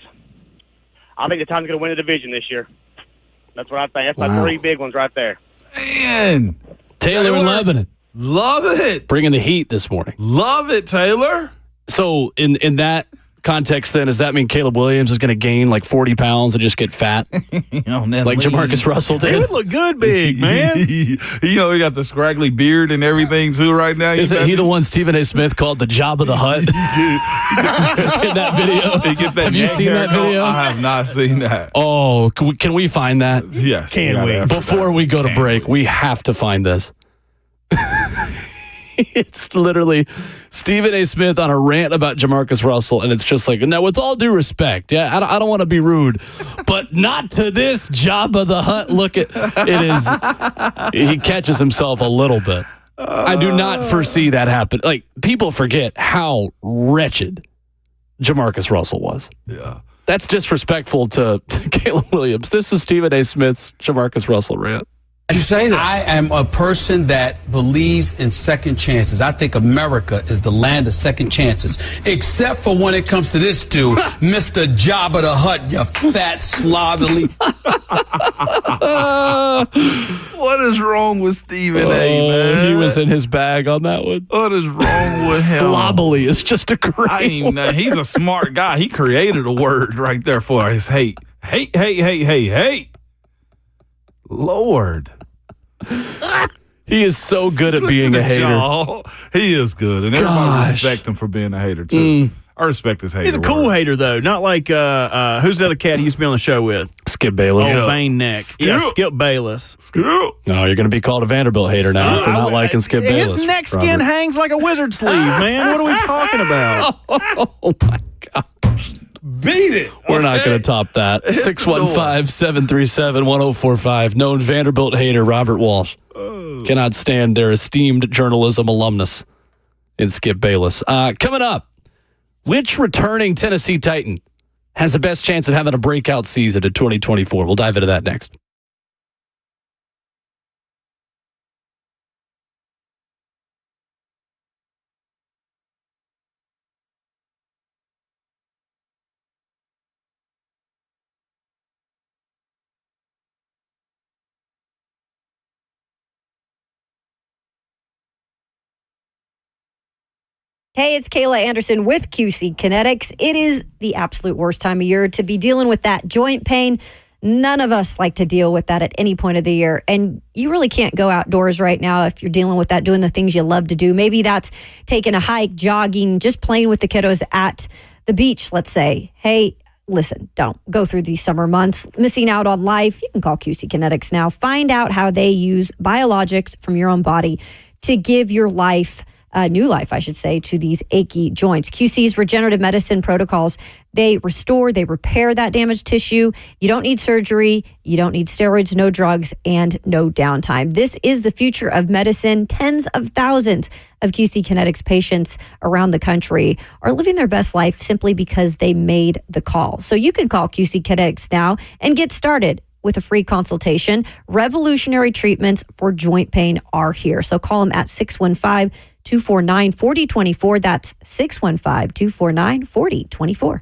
I think the Titans are going to win the division this year. That's what I think. That's my 3 big ones right there. Man. Taylor in Lebanon. Love it. Bringing the heat this morning. Love it, Taylor. So in that context, then, does that mean Caleb Williams is going to gain like 40 pounds and just get fat? Like Jamarcus Russell did? He would look good big, man. He got the scraggly beard and everything, too, right now. Isn't he the one Stephen A. Smith called the Jabba the Hutt? In that video? Have you seen that video? I have not seen that. Oh, can we find that? Yes. Can we? Before we go to break, we have to find this. It's literally Stephen A. Smith on a rant about Jamarcus Russell, and it's just like, now, with all due respect, I don't want to be rude, but not to this Jabba the Hutt look at it is. He catches himself a little bit. I do not foresee that happen. Like, people forget how wretched Jamarcus Russell was. Yeah. That's disrespectful to Caleb Williams. This is Stephen A. Smith's Jamarcus Russell rant. You say that? I am a person that believes in second chances. I think America is the land of second chances, except for when it comes to this dude, Mr. Jabba the Hutt, you fat slovenly. What is wrong with Stephen A., man? He was in his bag on that one. What is wrong with him? Slobbily is just a great word. He's a smart guy. He created a word right there for his hate. Hate. Lord. He is so good at being a hater. Y'all. He is good, and everybody respect him for being a hater too. I respect his hater. He's a cool hater though, not like who's the other cat he used to be on the show with? Skip Bayless. Oh, vein neck. Skip Bayless. No, you're going to be called a Vanderbilt hater now for not liking Skip Bayless. His neck skin hangs like a wizard sleeve, man. What are we talking about? Oh my God. Beat it. We're not going to top that. 615-737-1045. Known Vanderbilt hater Robert Walsh. Cannot stand their esteemed journalism alumnus in Skip Bayless. Coming up, which returning Tennessee Titan has the best chance of having a breakout season in 2024? We'll dive into that next. Hey, it's Kayla Anderson with QC Kinetics. It is the absolute worst time of year to be dealing with that joint pain. None of us like to deal with that at any point of the year. And you really can't go outdoors right now if you're dealing with that, doing the things you love to do. Maybe that's taking a hike, jogging, just playing with the kiddos at the beach, let's say. Hey, listen, don't go through these summer months missing out on life. You can call QC Kinetics now. Find out how they use biologics from your own body to give your life new life, I should say, to these achy joints. QC's regenerative medicine protocols, they restore, they repair that damaged tissue. You don't need surgery, you don't need steroids, no drugs, and no downtime. This is the future of medicine. Tens of thousands of QC Kinetics patients around the country are living their best life simply because they made the call. So you can call QC Kinetics now and get started with a free consultation. Revolutionary treatments for joint pain are here. So call them at 615-249-4024. That's 615-249-4024.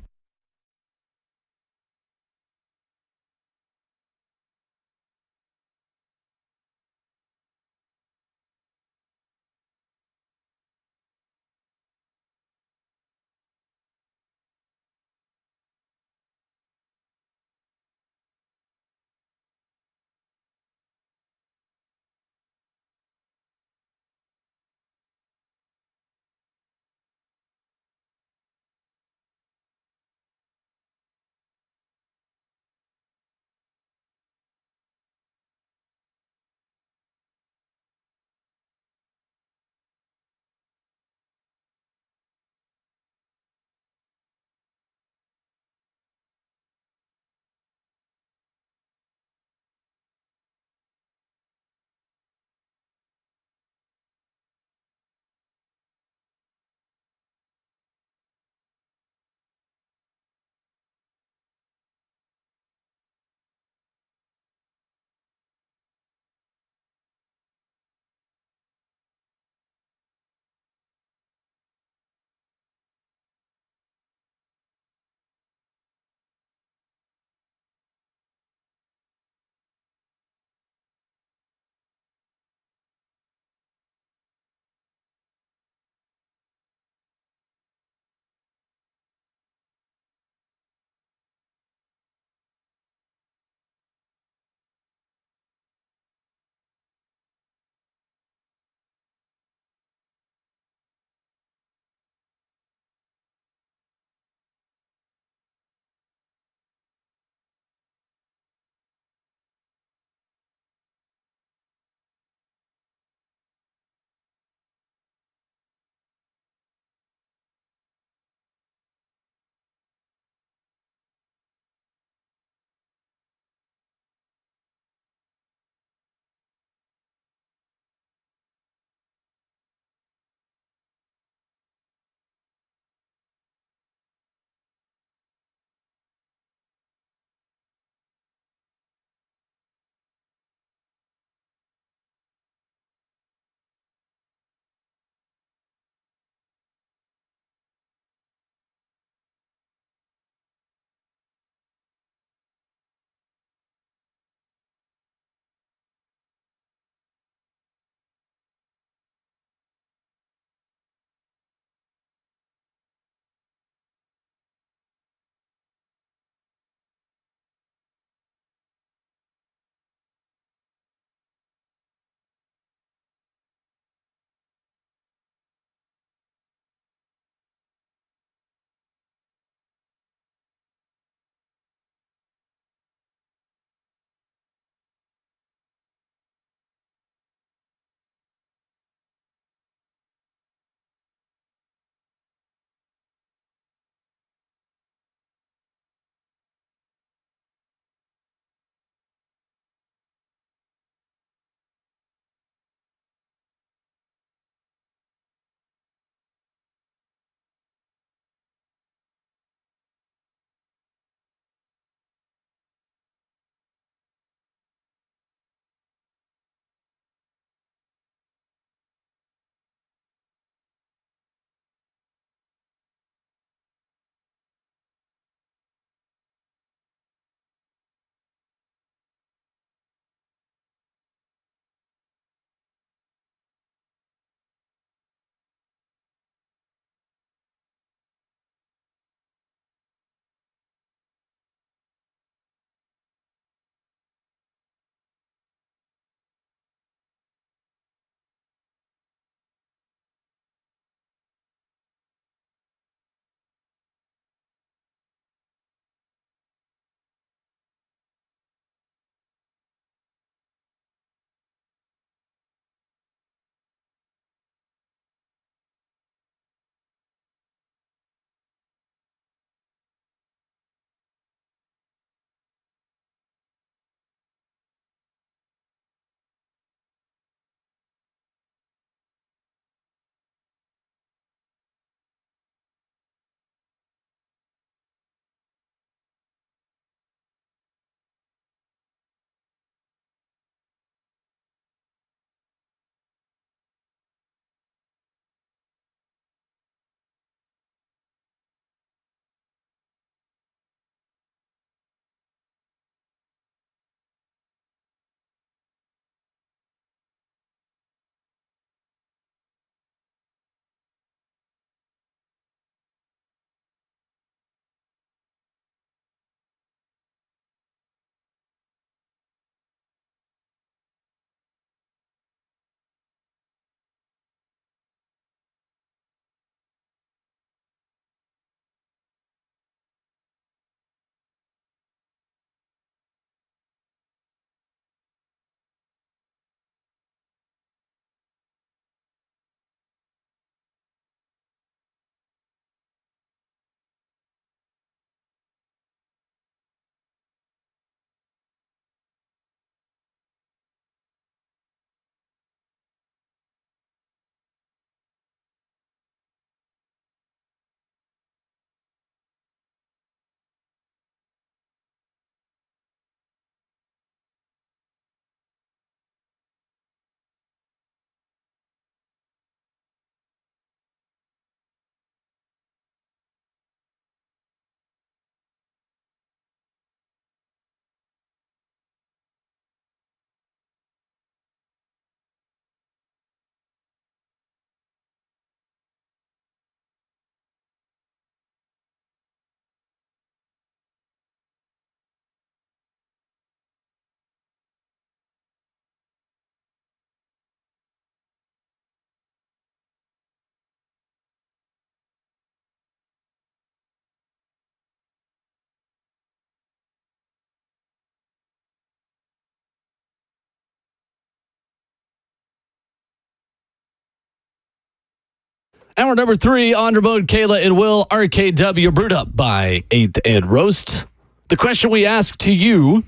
Hour number 3 on Ramon, Kayla, and Will. RKW brewed up by 8th and Roast. The question we ask to you,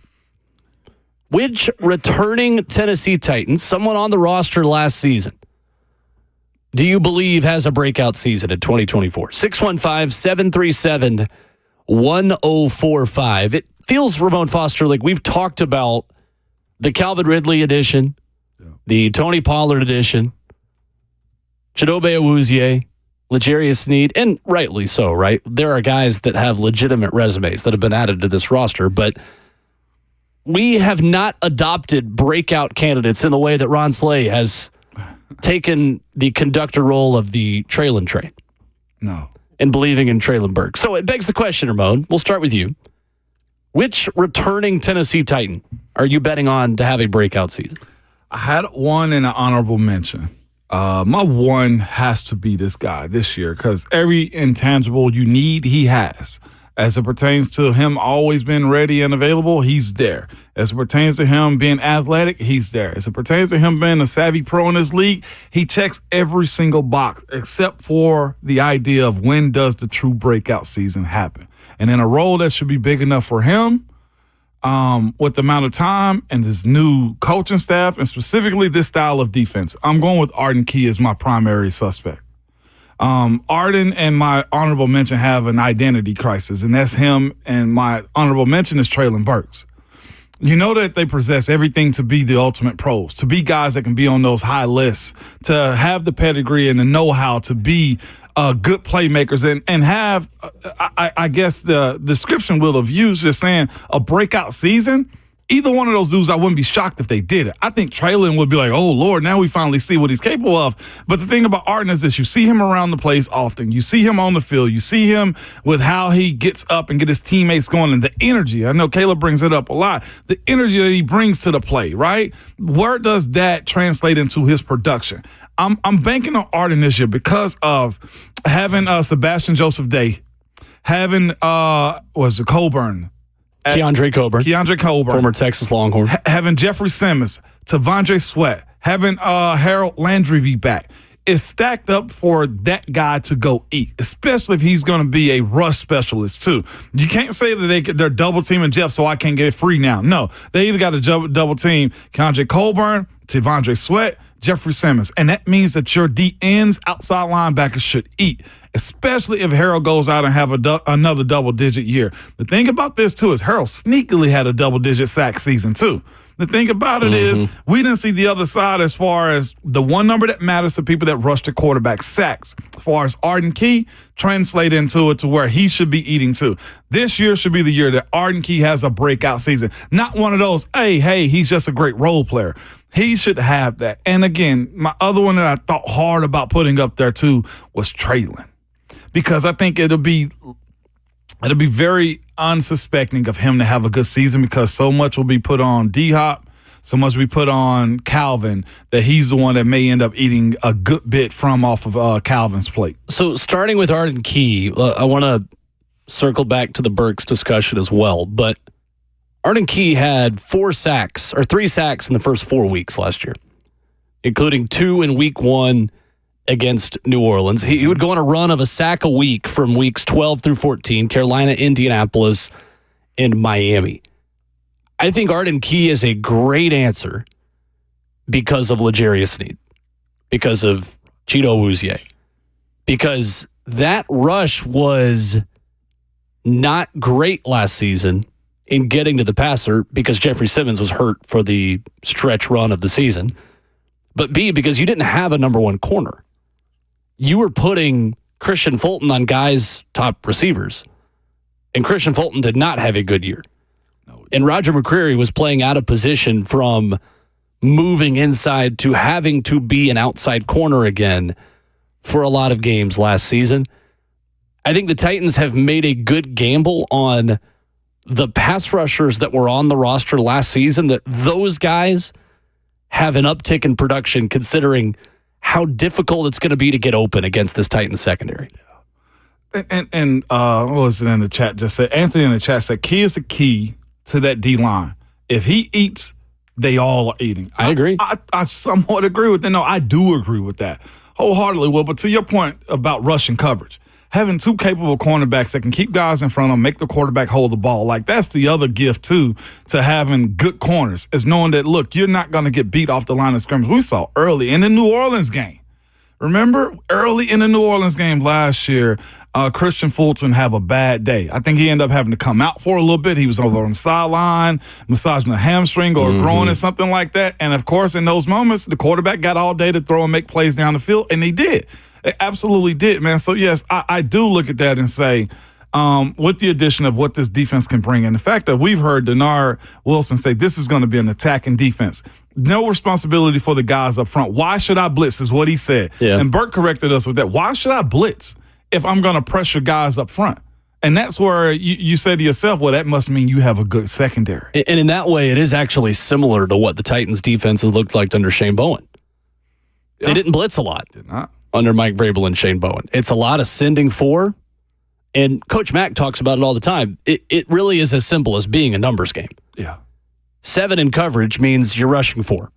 which returning Tennessee Titans, someone on the roster last season, do you believe has a breakout season in 2024? 615-737-1045. It feels, Ramon Foster, like we've talked about the Calvin Ridley edition, the Tony Pollard edition, Chidobe Awuzie, L'Jarius Sneed, and rightly so, right? There are guys that have legitimate resumes that have been added to this roster, but we have not adopted breakout candidates in the way that Ron Slay has taken the conductor role of the Traylon train. No. And believing in Traylon Burks. So it begs the question, Ramon, we'll start with you. Which returning Tennessee Titan are you betting on to have a breakout season? I had one in an honorable mention. My one has to be this guy this year because every intangible you need, he has. As it pertains to him always being ready and available, he's there. As it pertains to him being athletic, he's there. As it pertains to him being a savvy pro in this league, he checks every single box except for the idea of when does the true breakout season happen. And in a role that should be big enough for him, with the amount of time and this new coaching staff and specifically this style of defense, I'm going with Arden Key as my primary suspect. Arden and my honorable mention have an identity crisis, and that's him. And my honorable mention is Traylon Burks. You know that they possess everything to be the ultimate pros, to be guys that can be on those high lists, to have the pedigree and the know-how to be good playmakers and have, I guess the description we'll have used just saying a breakout season. Either one of those dudes, I wouldn't be shocked if they did it. I think Traylon would be like, oh, Lord, now we finally see what he's capable of. But the thing about Arden is this. You see him around the place often. You see him on the field. You see him with how he gets up and get his teammates going and the energy. I know Kayla brings it up a lot. The energy that he brings to the play, right? Where does that translate into his production? I'm banking on Arden this year because of having Sebastian Joseph Day, having Coburn, Keandre Coburn. Former Texas Longhorn. Having Jeffrey Simmons, Tavondre Sweat, having Harold Landry be back. It's stacked up for that guy to go eat, especially if he's going to be a rush specialist too. You can't say that they're double teaming Jeff so I can't get it free now. No, they either got to double team Keandre Coburn, Tavondre Sweat, Jeffrey Simmons. And that means that your D-ends, outside linebackers should eat, especially if Harold goes out and have another double-digit year. The thing about this, too, is Harold sneakily had a double-digit sack season, too. The thing about it is we didn't see the other side as far as the one number that matters to people that rush the quarterback, sacks. As far as Arden Key, translate into it to where he should be eating, too. This year should be the year that Arden Key has a breakout season. Not one of those, hey, he's just a great role player. He should have that. And again, my other one that I thought hard about putting up there too was Traylon, because I think it'll be very unsuspecting of him to have a good season because so much will be put on D-Hop, so much will be put on Calvin that he's the one that may end up eating a good bit from off of Calvin's plate. So starting with Arden Key, I want to circle back to the Burks discussion as well, but Arden Key had 3 sacks in the first 4 weeks last year, including 2 in week 1 against New Orleans. He would go on a run of a sack a week from weeks 12 through 14, Carolina, Indianapolis, and Miami. I think Arden Key is a great answer because of L'Jarius Sneed, because of Chido Awuzie, because that rush was not great last season in getting to the passer because Jeffrey Simmons was hurt for the stretch run of the season, but B, because you didn't have a number 1 corner. You were putting Christian Fulton on guys' top receivers, and Christian Fulton did not have a good year. And Roger McCreary was playing out of position from moving inside to having to be an outside corner again for a lot of games last season. I think the Titans have made a good gamble on the pass rushers that were on the roster last season, that those guys have an uptick in production considering how difficult it's going to be to get open against this Titans secondary. And what was it in the chat just said? Anthony in the chat said, Key is the key to that D-line. If he eats, they all are eating. I agree. I somewhat agree with that. No, I do agree with that Wholeheartedly will. But to your point about rushing coverage, having two capable cornerbacks that can keep guys in front of them, make the quarterback hold the ball, like that's the other gift, too, to having good corners, is knowing that, look, you're not going to get beat off the line of scrimmage. We saw early in the New Orleans game. Remember, early in the New Orleans game last year, Christian Fulton have a bad day. I think he ended up having to come out for a little bit. He was over on the sideline, massaging a hamstring or a groin or something like that. And, of course, in those moments, the quarterback got all day to throw and make plays down the field, and they did. They absolutely did, man. So, yes, I do look at that and say, with the addition of what this defense can bring, and the fact that we've heard Denard Wilson say this is going to be an attacking defense. No responsibility for the guys up front. Why should I blitz is what he said. Yeah. And Burt corrected us with that. Why should I blitz if I'm going to pressure guys up front? And that's where you say to yourself, well, that must mean you have a good secondary. And in that way, it is actually similar to what the Titans' defense has looked like under Shane Bowen. Yeah. They didn't blitz a lot. Did not. Under Mike Vrabel and Shane Bowen. It's a lot of sending for, and Coach Mack talks about it all the time. It really is as simple as being a numbers game. Yeah. 7 in coverage means you're rushing 4.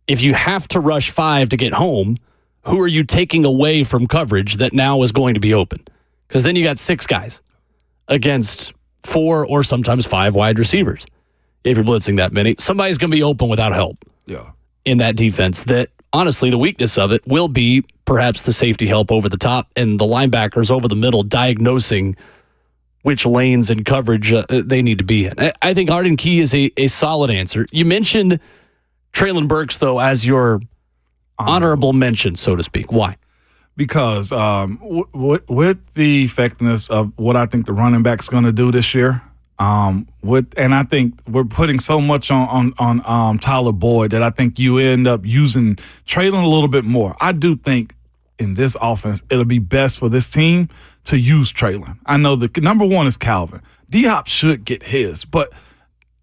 If you have to rush 5 to get home, who are you taking away from coverage that now is going to be open? Because then you got 6 guys against 4 or sometimes 5 wide receivers. If you're blitzing that many, somebody's going to be open without help. Yeah. In that defense, that honestly, the weakness of it will be perhaps the safety help over the top and the linebackers over the middle diagnosing which lanes and coverage they need to be in. I think Arden Key is a solid answer. You mentioned Traylon Burks, though, as your honorable mention, so to speak. Why? Because with the effectiveness of what I think the running back's going to do this year, and I think we're putting so much on Tyler Boyd that I think you end up using Traylon a little bit more. I do think in this offense, it'll be best for this team to use Traylon. I know the number one is Calvin. D-Hop should get his, but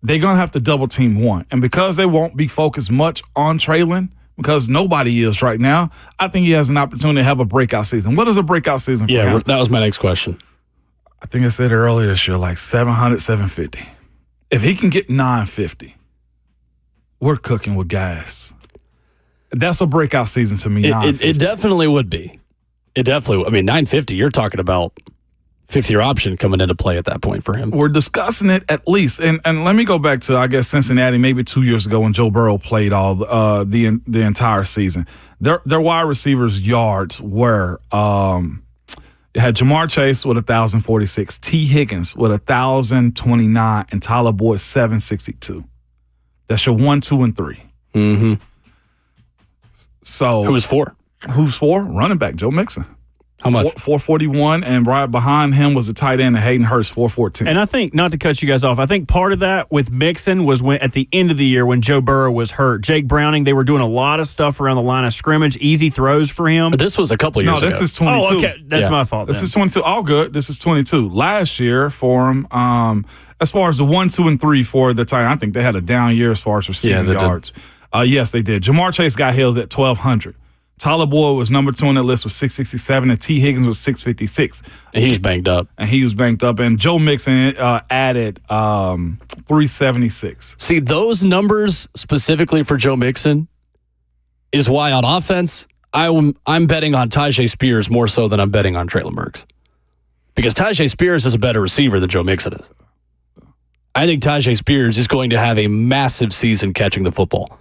they're going to have to double team one. And because they won't be focused much on Traylon, because nobody is right now, I think he has an opportunity to have a breakout season. What is a breakout season for him? Yeah, that was my next question. I think I said earlier this year, like 700, 750. If he can get 950, we're cooking with gas. That's a breakout season to me. It definitely would be. It definitely. I mean, 950. You're talking about 50-year option coming into play at that point for him. We're discussing it at least, and let me go back to I guess Cincinnati maybe 2 years ago when Joe Burrow played all the entire season. Their wide receivers' yards were. You had Jamar Chase with 1,046, T. Higgins with 1,029, and Tyler Boyd 762. That's your 1, 2, and 3. Mm-hmm. So who was 4? Who's 4? Running back Joe Mixon. How much? 441, and right behind him was a tight end, Hayden Hurst, 414. And I think, not to cut you guys off, I think part of that with Mixon was when at the end of the year when Joe Burrow was hurt. Jake Browning, they were doing a lot of stuff around the line of scrimmage, easy throws for him. But this was a couple years ago. No, this is 22. Oh, okay. That's my fault. This is 22. All good. This is 22. Last year for him, as far as the 1, 2, and 3 for the tight end, I think they had a down year as far as receiving yards. Yes, they did. Jamar Chase got his at 1,200. Tyler Boyd was number 2 on the list with 667, and T. Higgins was 656. And he was banged up. And Joe Mixon added 376. See, those numbers specifically for Joe Mixon is why on offense, I'm betting on Tajay Spears more so than I'm betting on Traylon Burks. Because Tajay Spears is a better receiver than Joe Mixon is. I think Tajay Spears is going to have a massive season catching the football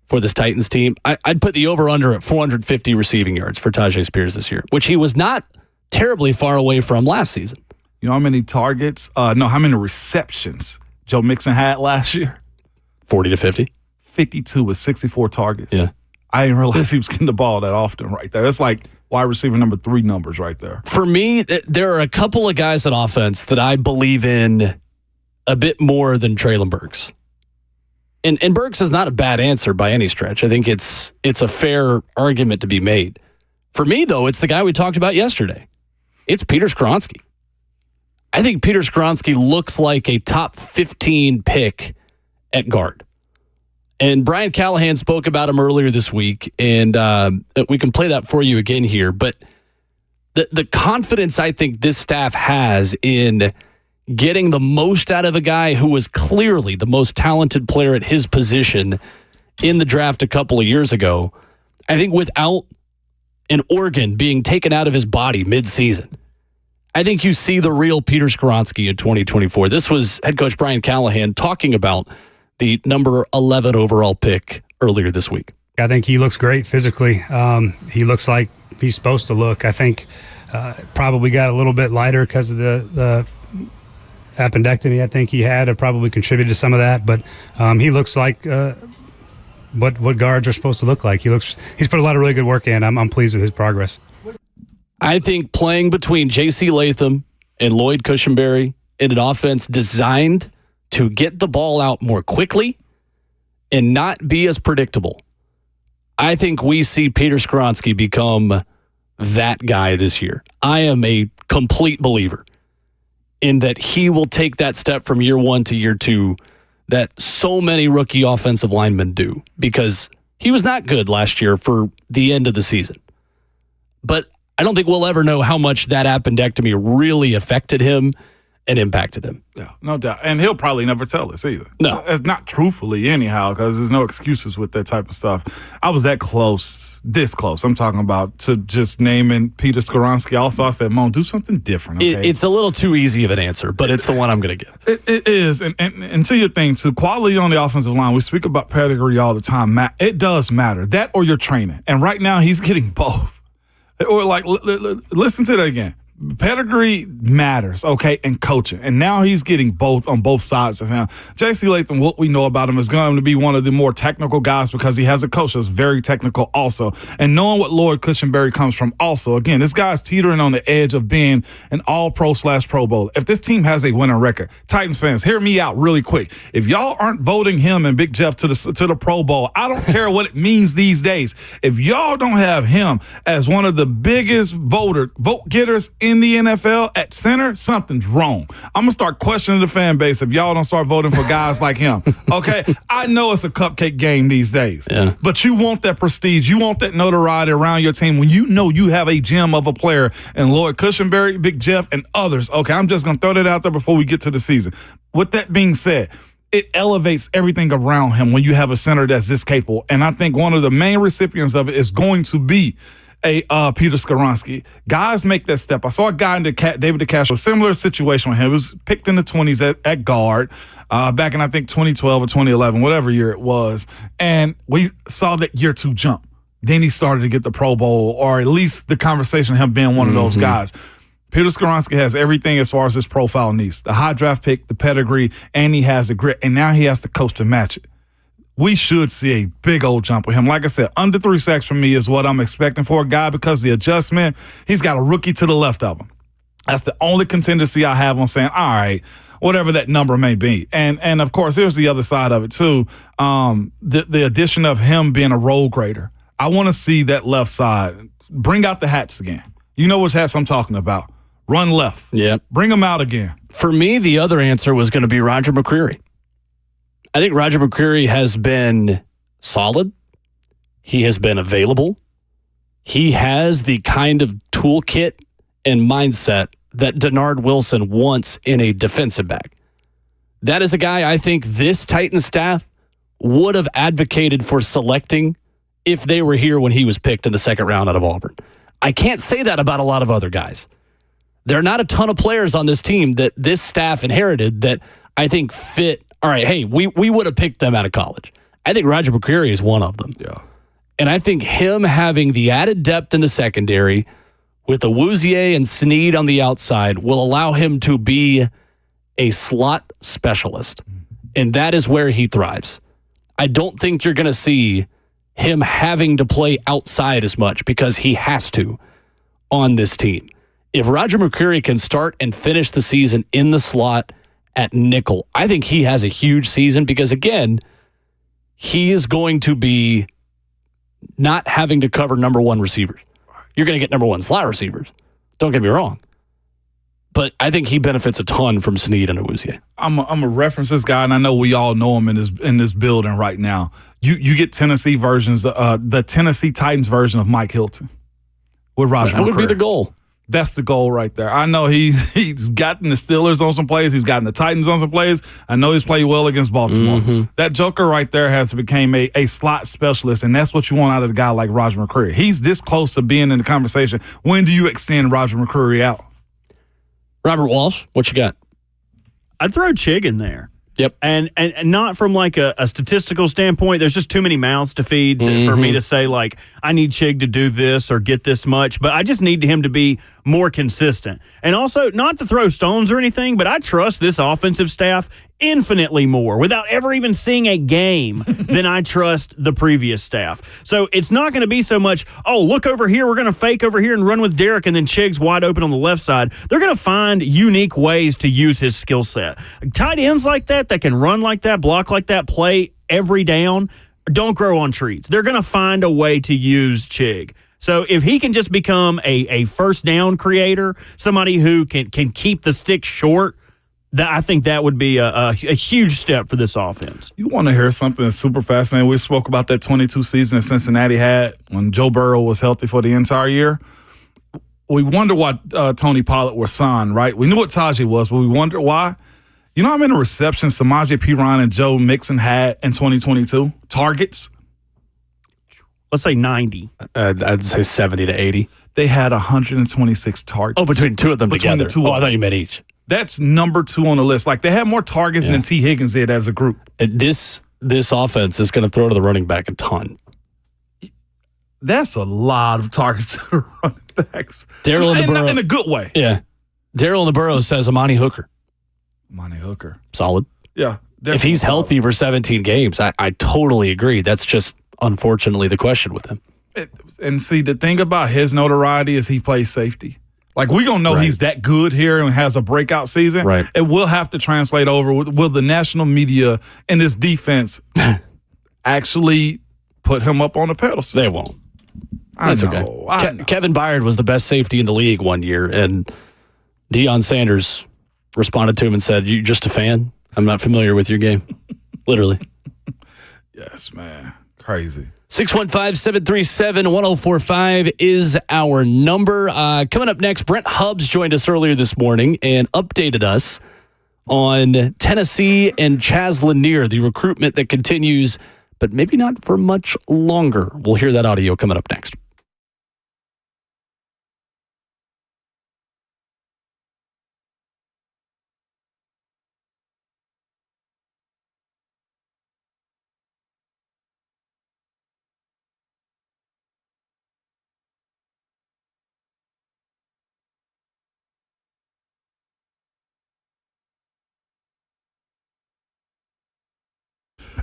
for this Titans team. I'd put the over-under at 450 receiving yards for Tajay Spears this year, which he was not terribly far away from last season. You know how many targets? How many receptions Joe Mixon had last year? 40 to 50. 52 with 64 targets. Yeah. I didn't realize he was getting the ball that often right there. That's like wide receiver number 3 numbers right there. For me, there are a couple of guys on offense that I believe in a bit more than Traylon Burks. And Burks is not a bad answer by any stretch. I think it's a fair argument to be made. For me, though, it's the guy we talked about yesterday. It's Peter Skoronski. I think Peter Skoronski looks like a top 15 pick at guard. And Brian Callahan spoke about him earlier this week, and we can play that for you again here. But the confidence I think this staff has in getting the most out of a guy who was clearly the most talented player at his position in the draft a couple of years ago, I think without and Oregon being taken out of his body midseason. I think you see the real Peter Skoronski in 2024. This was head coach Brian Callahan talking about the number 11 overall pick earlier this week. I think he looks great physically. He looks like he's supposed to look. I think probably got a little bit lighter because of the appendectomy I think he had. It probably contributed to some of that, but he looks like what guards are supposed to look like. He's put a lot of really good work in. I'm pleased with his progress. I think playing between J.C. Latham and Lloyd Cushenberry in an offense designed to get the ball out more quickly and not be as predictable, I think we see Peter Skoronski become that guy this year. I am a complete believer in that he will take that step from year one to year two that so many rookie offensive linemen do, because he was not good last year for the end of the season. But I don't think we'll ever know how much that appendectomy really affected him and impacted him. Yeah, no doubt. And he'll probably never tell us either. No. It's not truthfully anyhow, because there's no excuses with that type of stuff. I was this close. I'm talking about to just naming Peter Skoronski. Also, I said, Mon, do something different. Okay? It's a little too easy of an answer, but it's the one I'm going to give. It is. And to your thing, to quality on the offensive line, we speak about pedigree all the time. It does matter. That or your training. And right now, he's getting both. Or listen to that again. Pedigree matters, okay, and coaching. And now he's getting both on both sides of him. J.C. Latham, what we know about him is going to be one of the more technical guys because he has a coach that's very technical also. And knowing what Lloyd Cushenberry comes from also. Again, this guy's teetering on the edge of being an all-pro/Pro Bowler. If this team has a winning record, Titans fans, hear me out really quick. If y'all aren't voting him and Big Jeff to the Pro Bowl, I don't care what it means these days. If y'all don't have him as one of the biggest vote getters in the NFL at center, something's wrong. I'm going to start questioning the fan base if y'all don't start voting for guys like him. Okay? I know it's a cupcake game these days, but you want that prestige. You want that notoriety around your team when you know you have a gem of a player in Lloyd Cushenberry, Big Jeff, and others. Okay, I'm just going to throw that out there before we get to the season. With that being said, it elevates everything around him when you have a center that's this capable. And I think one of the main recipients of it is going to be Peter Skoronski. Guys make that step. I saw a guy in David DeCastro, a similar situation with him. He was picked in the 20s at guard back in, I think, 2012 or 2011, whatever year it was. And we saw that year two jump. Then he started to get the Pro Bowl, or at least the conversation of him being one of those guys. Peter Skoronski has everything as far as his profile needs. The high draft pick, the pedigree, and he has the grit. And now he has the coach to match it. We should see a big old jump with him. Like I said, under 3 sacks for me is what I'm expecting for a guy because the adjustment, he's got a rookie to the left of him. That's the only contingency I have on saying, all right, whatever that number may be. And of course, here's the other side of it too. The addition of him being a role grader. I want to see that left side. Bring out the hats again. You know which hats I'm talking about. Run left. Yeah. Bring them out again. For me, the other answer was going to be Roger McCreary. I think Roger McCreary has been solid. He has been available. He has the kind of toolkit and mindset that Denard Wilson wants in a defensive back. That is a guy I think this Titans staff would have advocated for selecting if they were here when he was picked in the second round out of Auburn. I can't say that about a lot of other guys. There are not a ton of players on this team that this staff inherited that I think fit. All right, hey, we would have picked them out of college. I think Roger McCreary is one of them. Yeah. And I think him having the added depth in the secondary with the Awuzie and Snead on the outside will allow him to be a slot specialist. And that is where he thrives. I don't think you're going to see him having to play outside as much because he has to on this team. If Roger McCreary can start and finish the season in the slot at nickel, I think he has a huge season because, again, he is going to be not having to cover number one receivers. You're going to get number one slot receivers. Don't get me wrong. But I think he benefits a ton from Snead and Awuzie. I'm a reference this guy, and I know we all know him in this building right now. You get Tennessee versions, the Tennessee Titans version of Mike Hilton with Roger McCreary. That would be the goal. That's the goal right there. I know he's gotten the Steelers on some plays. He's gotten the Titans on some plays. I know he's played well against Baltimore. Mm-hmm. That joker right there has become a slot specialist, and that's what you want out of a guy like Roger McCreary. He's this close to being in the conversation. When do you extend Roger McCreary out? Robert Walsh, what you got? I'd throw Chig in there. Yep. And not from like a statistical standpoint. There's just too many mouths to feed for me to say, like, I need Chig to do this or get this much. But I just need him to be more consistent. And also, not to throw stones or anything, but I trust this offensive staff infinitely more without ever even seeing a game than I trust the previous staff. So it's not going to be so much, oh, look over here, we're going to fake over here and run with Derek, and then Chig's wide open on the left side. They're going to find unique ways to use his skill set. Tight ends like that can run like that, block like that, play every down, don't grow on trees. They're going to find a way to use Chig. So if he can just become a first down creator, somebody who can keep the stick short, I think that would be a huge step for this offense. You want to hear something that's super fascinating? We spoke about that 22 season that Cincinnati had when Joe Burrow was healthy for the entire year. We wonder why Tony Pollard was signed, right? We knew what Tajay was, but we wonder why. You know how many receptions Samaje Perine and Joe Mixon had in 2022? Targets? Let's say 90. I'd say 70 to 80. They had 126 targets. Oh, between two of them Between together. the two of I them. thought you meant each. That's number 2 on the list. Like, they had more targets than T. Higgins did as a group. This offense is going to throw to the running back a ton. That's a lot of targets to the running backs. Daryl in the Burrow. In a good way. Yeah. Daryl in the Burrow says Amani Hooker. Money Hooker. Solid. Yeah. If he's healthy for 17 games, I totally agree. That's just, unfortunately, the question with him. And see, the thing about his notoriety is he plays safety. Like, we going to know he's that good here and has a breakout season. Right. It will have to translate over. Will the national media and this defense actually put him up on a pedestal? They won't. That's okay. Kevin Byard was the best safety in the league one year, and Deion Sanders responded to him and said, "You just a fan? I'm not familiar with your game." Literally. Yes, man. Crazy. 615-737-1045 is our number. Coming up next, Brent Hubbs joined us earlier this morning and updated us on Tennessee and Chaz Lanier, the recruitment that continues, but maybe not for much longer. We'll hear that audio coming up next.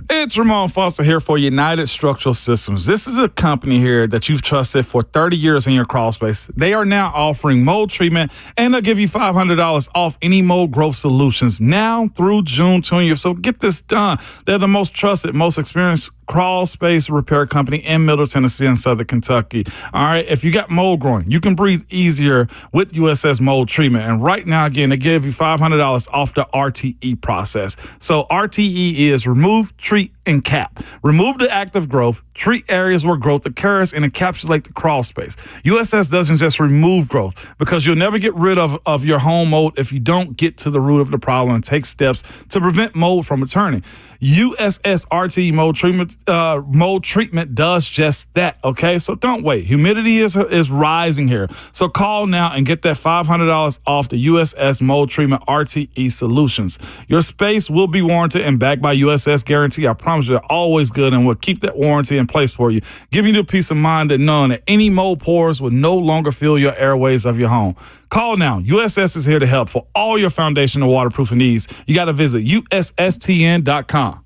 It's Ramon Foster here for United Structural Systems. This is a company here that you've trusted for 30 years in your crawl space. They are now offering mold treatment, and they'll give you $500 off any mold growth solutions now through June 20th. So get this done. They're the most trusted, most experienced crawl space repair company in Middle Tennessee and Southern Kentucky. All right, if you got mold growing, you can breathe easier with USS mold treatment. And right now, again, they give you $500 off the RTE process. So RTE is remove, treat, and cap. Remove the active growth, treat areas where growth occurs, and encapsulate the crawl space. USS doesn't just remove growth, because you'll never get rid of your home mold if you don't get to the root of the problem and take steps to prevent mold from returning. USS RTE mold treatment does just that, okay? So don't wait. Humidity is rising here. So call now and get that $500 off the USS mold treatment RTE solutions. Your space will be warranted and backed by USS Guarantee. I promise you, they're always good, and we'll keep that warranty in place for you, giving you the peace of mind that knowing that any mold pores will no longer fill your airways of your home. Call now. USS is here to help for all your foundational waterproofing needs. You got to visit USSTN.com.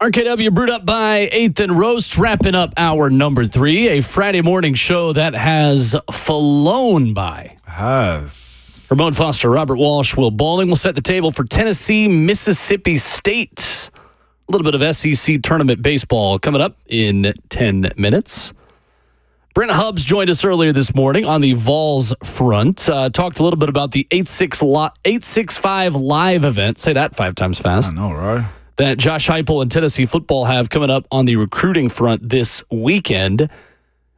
RKW brewed up by 8th and Roast, wrapping up hour number 3, a Friday morning show that has flown by. Ramon Foster, Robert Walsh, Will Bowling will set the table for Tennessee, Mississippi State. A little bit of SEC tournament baseball coming up in 10 minutes. Brent Hubbs joined us earlier this morning on the Vols front. Talked a little bit about the 865 live event. Say that 5 times fast. I know, right? That Josh Heupel and Tennessee football have coming up on the recruiting front this weekend.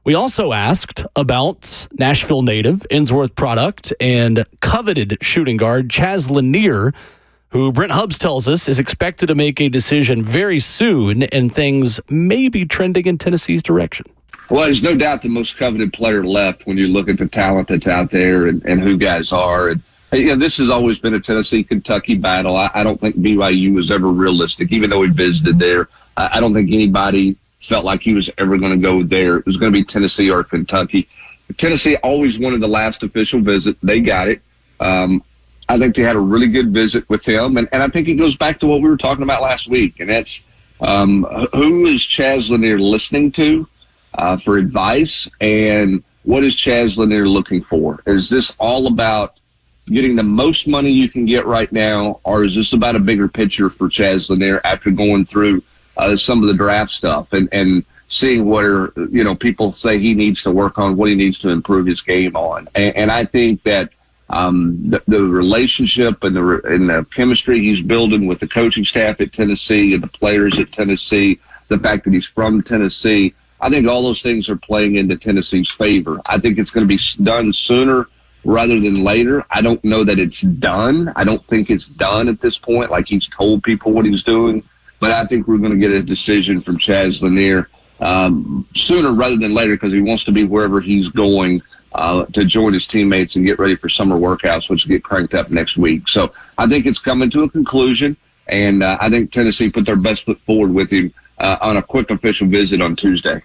We also asked about Nashville native, Innsworth product, and coveted shooting guard Chaz Lanier, who Brent Hubbs tells us is expected to make a decision very soon, and things may be trending in Tennessee's direction. Well, there's no doubt the most coveted player left when you look at the talent that's out there and who guys are. And this has always been a Tennessee-Kentucky battle. I don't think BYU was ever realistic, even though we visited there. I don't think anybody felt like he was ever going to go there. It was going to be Tennessee or Kentucky. Tennessee always wanted the last official visit. They got it. I think they had a really good visit with him. And I think it goes back to what we were talking about last week, and that's who is Chaz Lanier listening to for advice, and what is Chaz Lanier looking for? Is this all about getting the most money you can get right now, or is this about a bigger picture for Chaz Lanier after going through some of the draft stuff and seeing where, people say he needs to work on, what he needs to improve his game on? And I think that the relationship and the chemistry he's building with the coaching staff at Tennessee and the players at Tennessee, the fact that he's from Tennessee, I think all those things are playing into Tennessee's favor. I think it's going to be done sooner rather than later. I don't know that it's done. I don't think it's done at this point, like he's told people what he's doing. But I think we're going to get a decision from Chaz Lanier sooner rather than later, because he wants to be wherever he's going to join his teammates and get ready for summer workouts, which get cranked up next week. So I think it's coming to a conclusion, and I think Tennessee put their best foot forward with him on a quick official visit on Tuesday.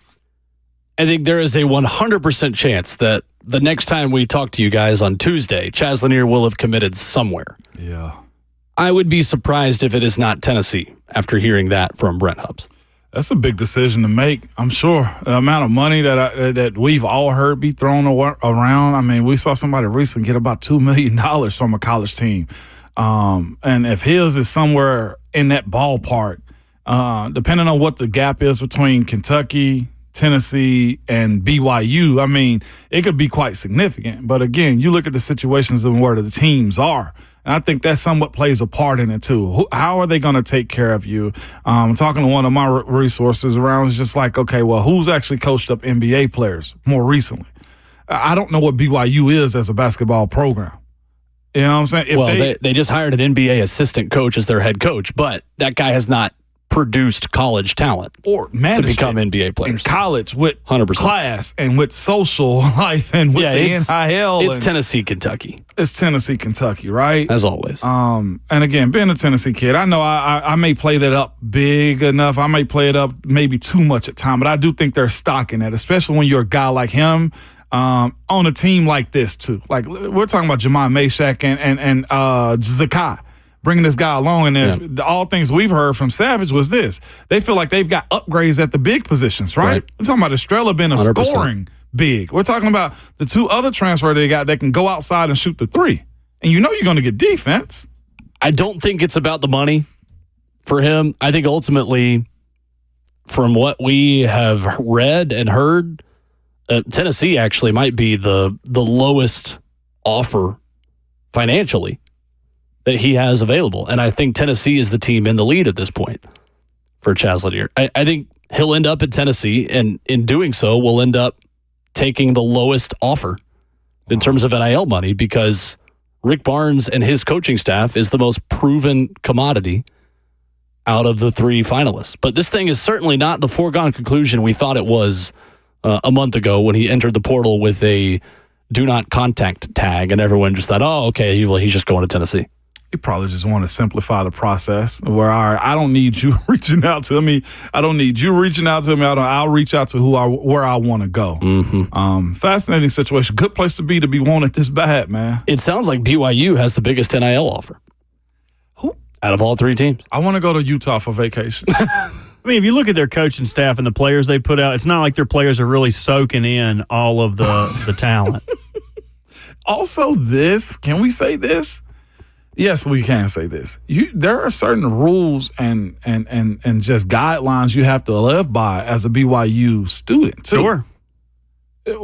I think there is a 100% chance that the next time we talk to you guys on Tuesday, Chaz Lanier will have committed somewhere. Yeah. I would be surprised if it is not Tennessee after hearing that from Brent Hubbs. That's a big decision to make, I'm sure. The amount of money that we've all heard be thrown around. I mean, we saw somebody recently get about $2 million from a college team. And if his is somewhere in that ballpark, depending on what the gap is between Kentucky, Tennessee, and BYU, I mean, it could be quite significant. But again, you look at the situations and where the teams are, and I think that somewhat plays a part in it too. How are they going to take care of you? I'm talking to one of my resources around. It's just like, okay, well, who's actually coached up NBA players more recently? I don't know what BYU is as a basketball program. You know what I'm saying? They just hired an NBA assistant coach as their head coach, but that guy has not produced college talent or managed to become NBA players. In college with 100%. Class and with social life and with the NIL. It's Tennessee, Kentucky. It's Tennessee, Kentucky, right? As always. And again, being a Tennessee kid, I know I may play that up big enough. I may play it up maybe too much at time, but I do think they're stocking that, especially when you're a guy like him on a team like this too. Like we're talking about Jamon Meshack and Zakai. Bringing this guy along, and if all things we've heard from Savage was this, they feel like they've got upgrades at the big positions, right? We're talking about Estrella being a 100%. Scoring big. We're talking about the 2 other transfer they got that can go outside and shoot the 3. And you know you're going to get defense. I don't think it's about the money for him. I think ultimately, from what we have read and heard, Tennessee actually might be the lowest offer financially that he has available. And I think Tennessee is the team in the lead at this point for Chaz Lanier. I think he'll end up at Tennessee, and in doing so, will end up taking the lowest offer in terms of NIL money, because Rick Barnes and his coaching staff is the most proven commodity out of the 3 finalists. But this thing is certainly not the foregone conclusion we thought it was a month ago when he entered the portal with a do not contact tag, and everyone just thought, oh, okay, well, he's just going to Tennessee. You probably just want to simplify the process where, all right, I don't need you reaching out to me. I don't need you reaching out to me. I'll reach out to where I want to go. Mm-hmm. Fascinating situation. Good place to be wanted this bad, man. It sounds like BYU has the biggest NIL offer. Who? Out of all 3 teams. I want to go to Utah for vacation. I mean, if you look at their coaching staff and the players they put out, it's not like their players are really soaking in all of the talent. Also, can we say this? Yes, we can say this. There are certain rules and just guidelines you have to live by as a BYU student, too. Sure.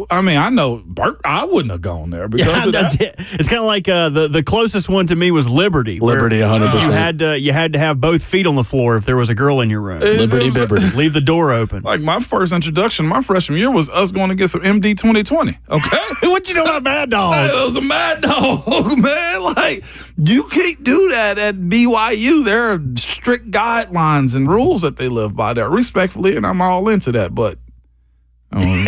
I mean, I know Bert, I wouldn't have gone there because of that. It's kind of like the closest one to me was Liberty. Liberty, 100%. You had to have both feet on the floor if there was a girl in your room. Liberty. Leave the door open. Like my first introduction, my freshman year was us going to get some MD 2020. Okay, What you know about Mad Dog? it was a Mad Dog, man. Like you can't do that at BYU. There are strict guidelines and rules that they live by there, respectfully, and I'm all into that, but. I'm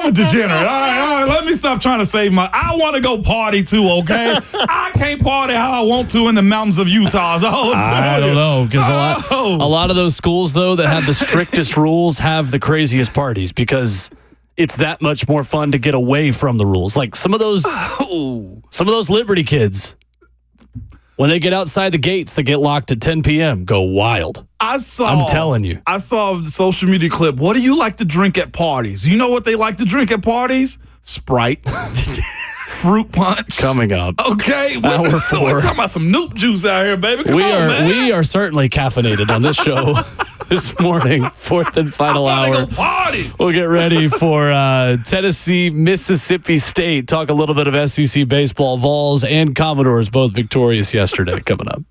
a degenerate. All right. Let me stop trying to save I want to go party too, okay? I can't party how I want to in the mountains of Utah. I don't know, because a lot of those schools, though, that have the strictest rules have the craziest parties because it's that much more fun to get away from the rules. Like some of those Liberty kids, when they get outside the gates, they get locked at 10 p.m., go wild. I'm telling you. I saw the social media clip. What do you like to drink at parties? You know what they like to drink at parties? Sprite. Fruit punch. Coming up. Okay. Hour 4. We're talking about some Noop juice out here, baby. Come on, man. We are certainly caffeinated on this show this morning. Fourth and final hour. Go party. We'll get ready for Tennessee, Mississippi State. Talk a little bit of SEC baseball. Vols and Commodores both victorious yesterday. Coming up.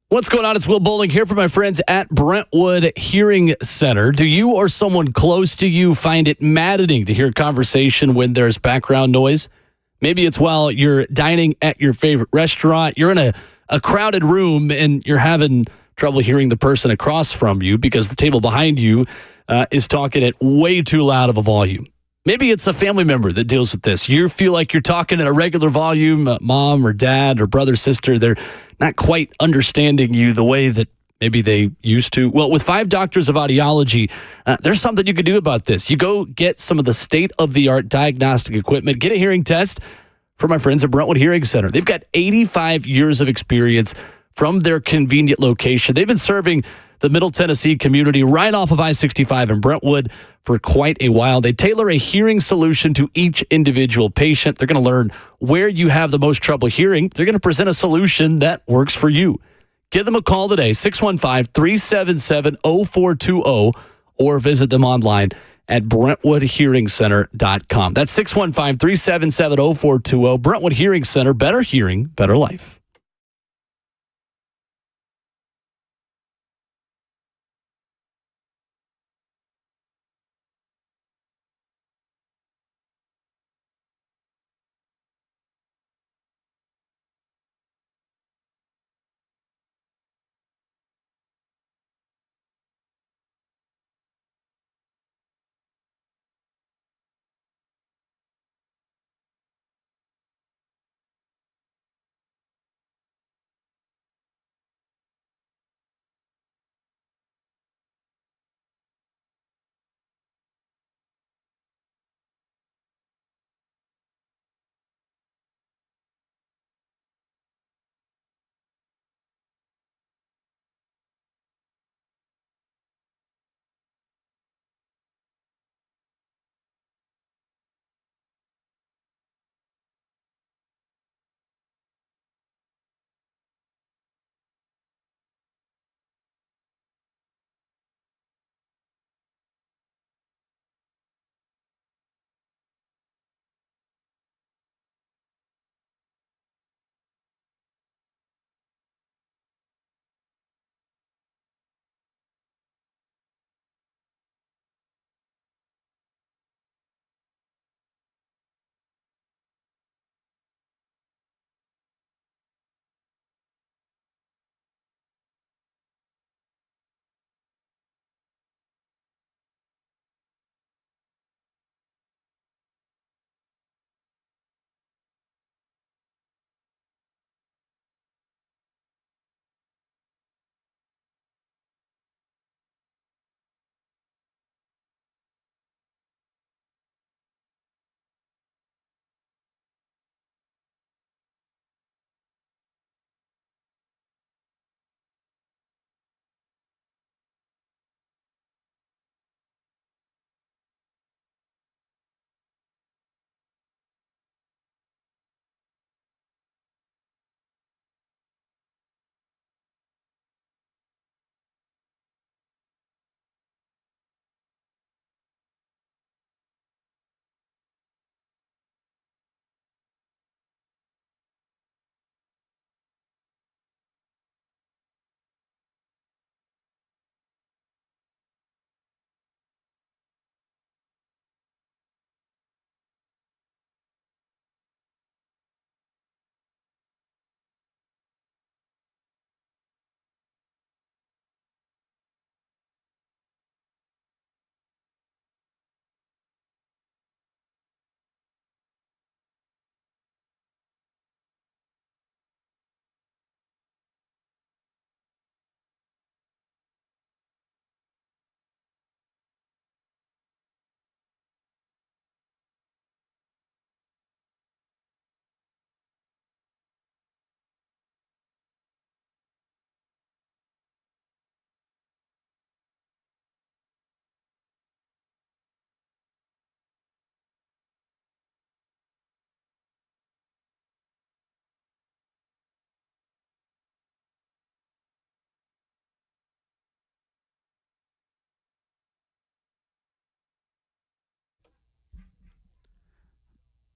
What's going on? It's Will Bowling here for my friends at Brentwood Hearing Center. Do you or someone close to you find it maddening to hear a conversation when there's background noise? Maybe it's while you're dining at your favorite restaurant. You're in a crowded room and you're having trouble hearing the person across from you because the table behind you is talking at way too loud of a volume. Maybe it's a family member that deals with this. You feel like you're talking at a regular volume, mom or dad or brother, sister. They're not quite understanding you the way that maybe they used to. Well, with 5 doctors of audiology, there's something you can do about this. You go get some of the state-of-the-art diagnostic equipment, get a hearing test from my friends at Brentwood Hearing Center. They've got 85 years of experience from their convenient location. They've been serving the Middle Tennessee community right off of I-65 in Brentwood for quite a while. They tailor a hearing solution to each individual patient. They're going to learn where you have the most trouble hearing. They're going to present a solution that works for you. Give them a call today, 615-377-0420, or visit them online at BrentwoodHearingCenter.com. That's 615-377-0420. Brentwood Hearing Center, better hearing, better life.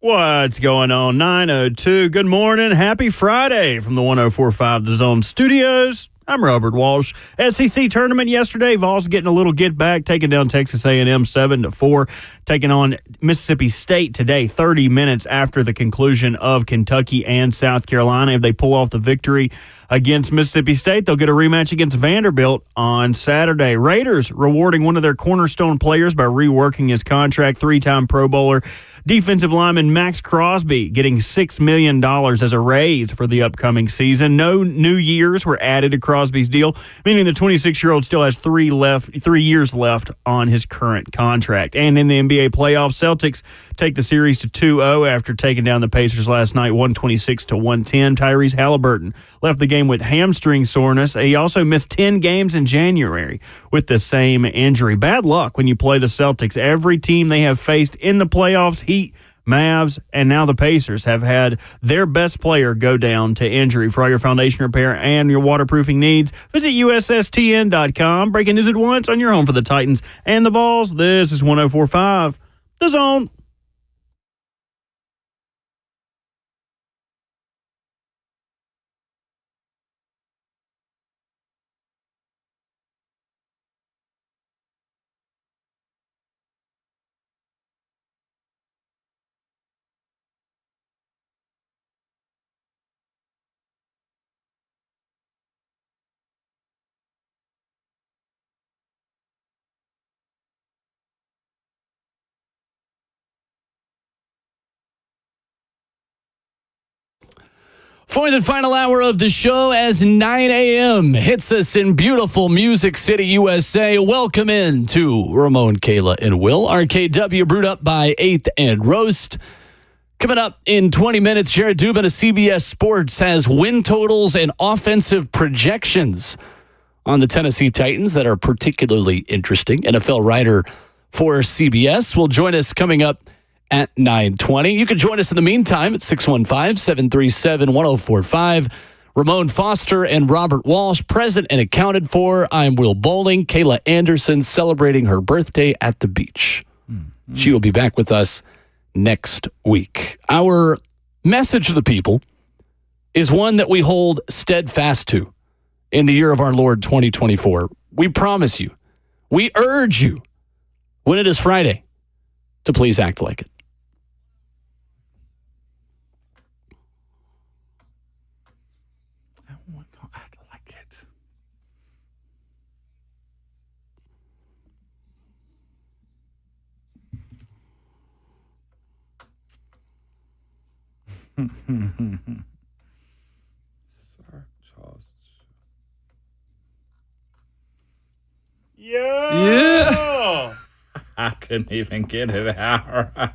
What's going on? 9:02. Good morning. Happy Friday from the 104.5 The Zone Studios. I'm Robert Walsh. SEC tournament yesterday. Vols getting a little get back, taking down Texas A&M 7-4, taking on Mississippi State today, 30 minutes after the conclusion of Kentucky and South Carolina. If they pull off the victory against Mississippi State, they'll get a rematch against Vanderbilt on Saturday. Raiders rewarding one of their cornerstone players by reworking his contract, three-time Pro Bowler defensive lineman Max Crosby getting $6 million as a raise for the upcoming season. No new years were added to Crosby's deal, meaning the 26-year-old still has 3 years left on his current contract. And in the NBA playoffs, Celtics take the series to 2-0 after taking down the Pacers last night, 126-110. Tyrese Halliburton left the game with hamstring soreness. He also missed 10 games in January with the same injury. Bad luck when you play the Celtics. Every team they have faced in the playoffs, Heat, Mavs, and now the Pacers have had their best player go down to injury. For all your foundation repair and your waterproofing needs, visit USSTN.com. Breaking news at once on your home for the Titans and the Vols. This is 104.5 The Zone. Fourth and final hour of the show as 9 a.m. hits us in beautiful Music City, USA. Welcome in to Ramon, Kayla, and Will. RKW brewed up by 8th and Roast. Coming up in 20 minutes, Jared Dubin of CBS Sports has win totals and offensive projections on the Tennessee Titans that are particularly interesting. NFL writer for CBS will join us coming up at 9:20. You can join us in the meantime at 615-737-1045. Ramon Foster and Robert Walsh, present and accounted for. I'm Will Bowling. Kayla Anderson celebrating her birthday at the beach. She will be back with us next week. Our message to the people is one that we hold steadfast to in the year of our Lord 2024. We promise you, we urge you, when it is Friday, to please act like it. Yeah. I couldn't even get it out right.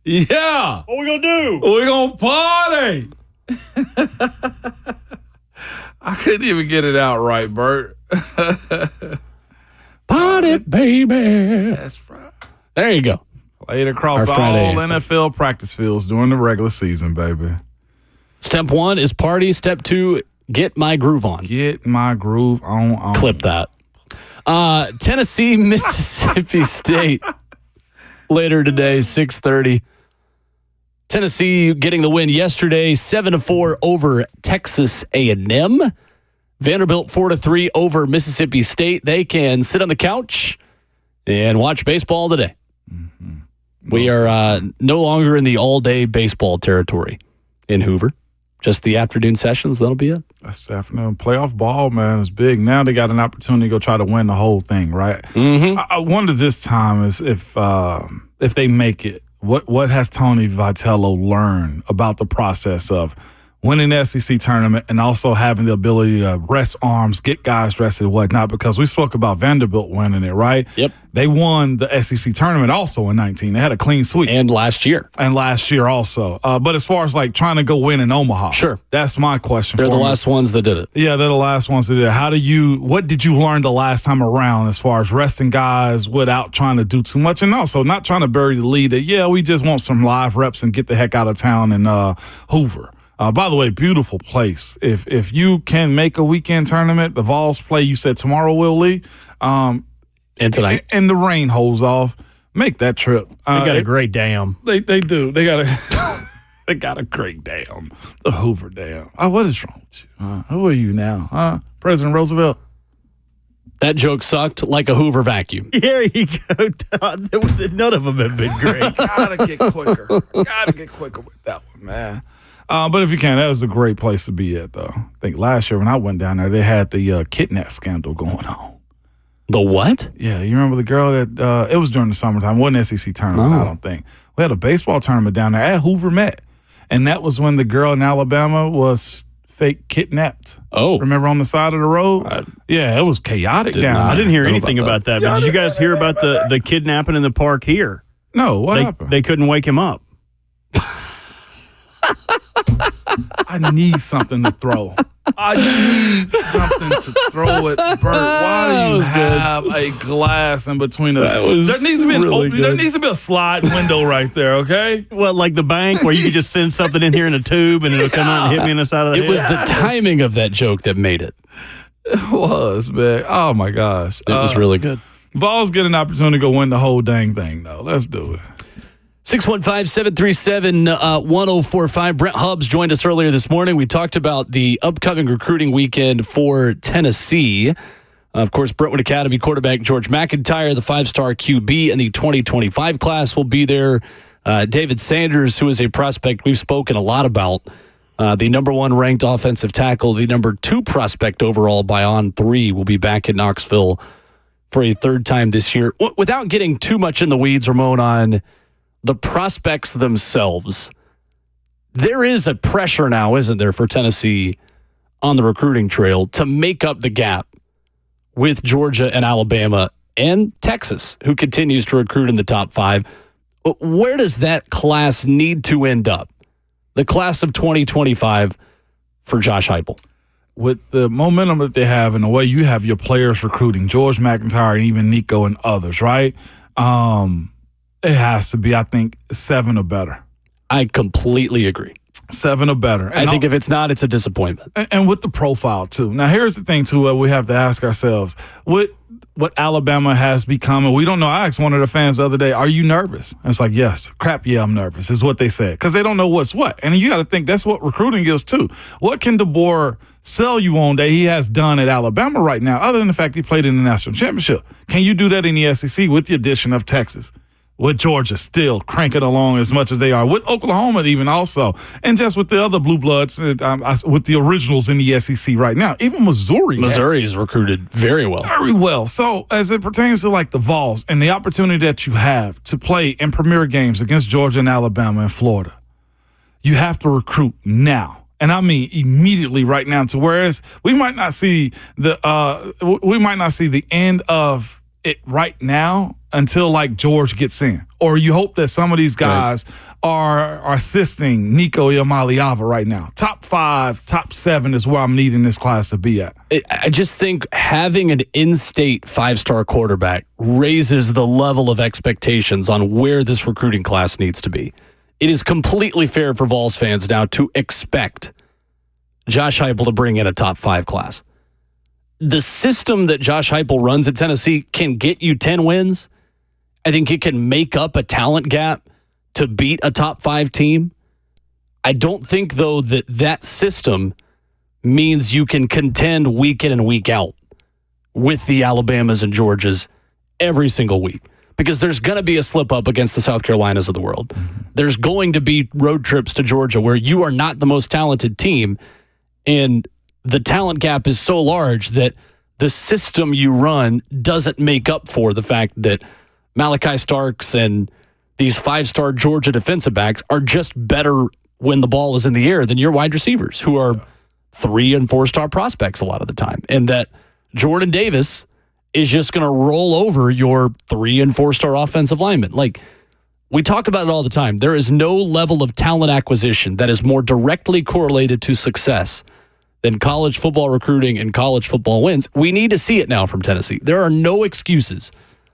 Yeah. What we gonna do? We're gonna party. I couldn't even get it out right, Bert. Party, baby. That's right. There you go. Played across all NFL practice fields during the regular season, baby. Step 1 is party. Step 2, get my groove on. Get my groove on. Clip that. Tennessee, Mississippi State. Later today, 6:30. Tennessee getting the win yesterday, 7-4 over Texas A&M. Vanderbilt 4-3 over Mississippi State. They can sit on the couch and watch baseball today. Mm-hmm. We are no longer in the all-day baseball territory in Hoover. Just the afternoon sessions, that'll be it. That's the afternoon. Playoff ball, man, is big. Now they got an opportunity to go try to win the whole thing, right? Mm-hmm. I wonder this time is if they make it, what has Tony Vitello learned about the process of winning the SEC tournament and also having the ability to rest arms, get guys rested and whatnot, because we spoke about Vanderbilt winning it, right? Yep. They won the SEC tournament also in 19. They had a clean sweep. And last year also. But as far as like trying to go win in Omaha, sure, that's my question. They're the last ones that did it. Yeah, they're the last ones that did it. What did you learn the last time around as far as resting guys without trying to do too much, and also not trying to bury the lead that, we just want some live reps and get the heck out of town in Hoover. By the way, beautiful place. If you can make a weekend tournament, the Vols play, you said tomorrow, Will Lee, and tonight. And the rain holds off. Make that trip. They got a great dam. They do. They got a they got a great dam. The Hoover Dam. Oh, what is wrong with you? Who are you now? President Roosevelt? That joke sucked like a Hoover vacuum. There you go, Todd. None of them have been great. Gotta get quicker. Gotta get quicker with that one, man. But if you can, that was a great place to be at, though. I think last year when I went down there, they had the kidnap scandal going on. The what? Yeah, you remember the girl that, it was during the summertime. It wasn't an SEC tournament, I don't think. We had a baseball tournament down there at Hoover Met. And that was when the girl in Alabama was fake kidnapped. Oh. Remember on the side of the road? Yeah, it was chaotic down there. I didn't hear anything about that. But did you guys hear about the kidnapping in the park here? No, what happened? They couldn't wake him up. I need something to throw. I need something to throw at Bert. Why do you have a glass in between us? There needs to be an open, there needs to be a slide window right there, okay? Well, like the bank where you could just send something in here in a tube and it'll come out and hit me in the side of the head. It was the timing of that joke that made it. It was, man. Oh, my gosh. It was really good. Vols get an opportunity to go win the whole dang thing, though. Let's do it. 615-737-1045. Brent Hubbs joined us earlier this morning. We talked about the upcoming recruiting weekend for Tennessee. Of course, Brentwood Academy quarterback George McIntyre, the 5-star QB in the 2025 class, will be there. David Sanders, who is a prospect we've spoken a lot about, the number 1 ranked offensive tackle, the number 2 prospect overall by On3, will be back in Knoxville for a 3rd time this year. Without getting too much in the weeds, Ramon, on the prospects themselves, there is a pressure now, isn't there, for Tennessee on the recruiting trail to make up the gap with Georgia and Alabama and Texas, who continues to recruit in the top 5. Where does that class need to end up? The class of 2025 for Josh Heupel. With the momentum that they have and the way you have your players recruiting, George McIntyre and even Nico and others, right? It has to be, I think, 7 or better. I completely agree. 7 or better. And I think if it's not, it's a disappointment. And with the profile, too. Now, here's the thing, too, we have to ask ourselves. What Alabama has become, and we don't know. I asked one of the fans the other day, are you nervous? And it's like, yes. Crap, yeah, I'm nervous, is what they said. Because they don't know what's what. And you got to think that's what recruiting is, too. What can DeBoer sell you on that he has done at Alabama right now, other than the fact he played in the national championship? Can you do that in the SEC with the addition of Texas? With Georgia still cranking along as much as they are, with Oklahoma even also, and just with the other blue bloods, with the originals in the SEC right now. Even Missouri's recruited very well. Very well. So as it pertains to like the Vols and the opportunity that you have to play in premier games against Georgia and Alabama and Florida, you have to recruit now. And I mean immediately right now. To whereas we might not see the end of it right now until like George gets in, or you hope that some of these guys are assisting Nico Iamaleava right now. Top 5, top 7 is where I'm needing this class to be at. I just think having an in-state 5-star quarterback raises the level of expectations on where this recruiting class needs to be. It is completely fair for Vols fans now to expect Josh Heupel to bring in a top 5 class. The system that Josh Heupel runs at Tennessee can get you 10 wins. I think it can make up a talent gap to beat a top 5 team. I don't think, though, that system means you can contend week in and week out with the Alabamas and Georgias every single week, because there's going to be a slip up against the South Carolinas of the world. There's going to be road trips to Georgia where you are not the most talented team, and the talent gap is so large that the system you run doesn't make up for the fact that Malachi Starks and these 5-star Georgia defensive backs are just better when the ball is in the air than your wide receivers, who are 3- and 4-star prospects a lot of the time. And that Jordan Davis is just going to roll over your 3- and 4-star offensive linemen. Like, we talk about it all the time. There is no level of talent acquisition that is more directly correlated to success than college football recruiting and college football wins. We need to see it now from Tennessee. There are no excuses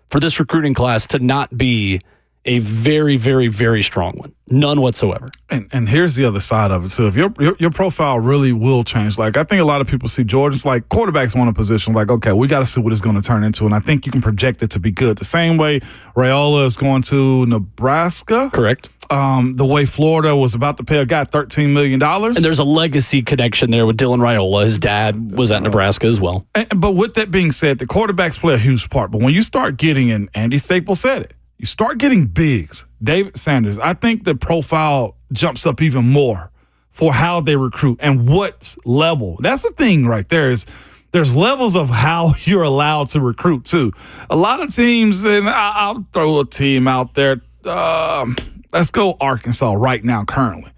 for this recruiting class to not be a very, very, very strong one. None whatsoever. And here's the other side of it. So if your profile really will change. Like, I think a lot of people see Georgia's like quarterbacks want a position like, okay, we got to see what it's going to turn into. And I think you can project it to be good. The same way Raiola is going to Nebraska. Correct. The way Florida was about to pay a guy $13 million. And there's a legacy connection there with Dylan Raiola. His dad was at Nebraska as well. But with that being said, the quarterbacks play a huge part. But when you start getting, and Andy Staples said it, you start getting bigs, David Sanders, I think the profile jumps up even more for how they recruit and what level. That's the thing right there is there's levels of how you're allowed to recruit too. A lot of teams, and I'll throw a team out there. Let's go Arkansas right now currently.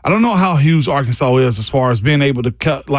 I don't know how huge Arkansas is as far as being able to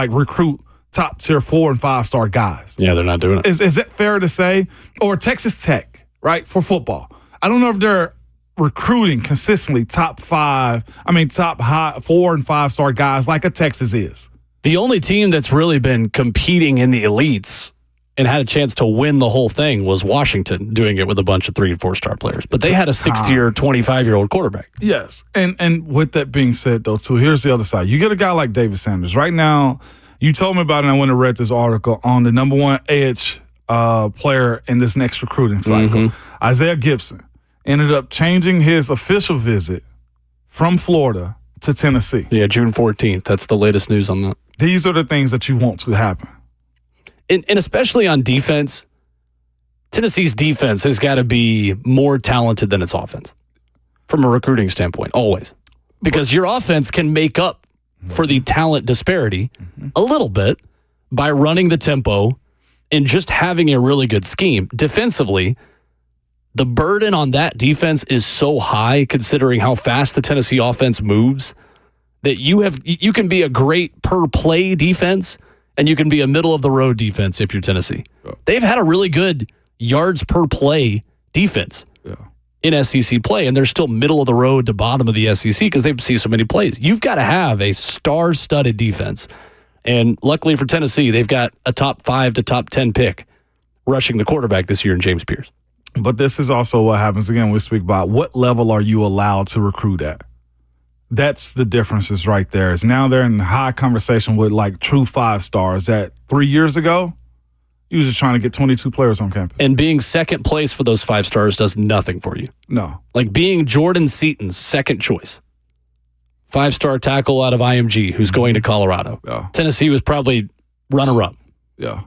recruit top tier 4 and 5 star guys. Yeah, they're not doing it. Is that fair to say? Or Texas Tech, right, for football. I don't know if they're recruiting consistently top 4 and 5 star guys like a Texas is. The only team that's really been competing in the elites and had a chance to win the whole thing was Washington, doing it with a bunch of 3 and 4 star players. But they had a 60-year, 25-year-old quarterback. Yes. And with that being said, though, too, here's the other side. You get a guy like David Sanders. Right now, you told me about it, and I went and read this article on the number 1 edge player in this next recruiting cycle. Isaiah Gibson ended up changing his official visit from Florida to Tennessee. Yeah, June 14th. That's the latest news on that. These are the things that you want to happen. And especially on defense, Tennessee's defense has got to be more talented than its offense from a recruiting standpoint, always. Because your offense can make up for the talent disparity a little bit by running the tempo and just having a really good scheme. Defensively, the burden on that defense is so high considering how fast the Tennessee offense moves that you can be a great per play defense and you can be a middle of the road defense if you're Tennessee. They've had a really good yards per play defense in SEC play, and they're still middle of the road to bottom of the SEC because they see so many plays. You've got to have a star-studded defense. And luckily for Tennessee, they've got a top 5 to top 10 pick rushing the quarterback this year in James Pierce. But this is also what happens, again, we speak about what level are you allowed to recruit at? That's the differences right there. Is now they're in high conversation with like true 5 stars that 3 years ago, you was just trying to get 22 players on campus. And being second place for those 5 stars does nothing for you. No. Like being Jordan Seaton's second choice. 5-star tackle out of IMG who's going to Colorado. Yeah. Tennessee was probably runner-up. Yeah.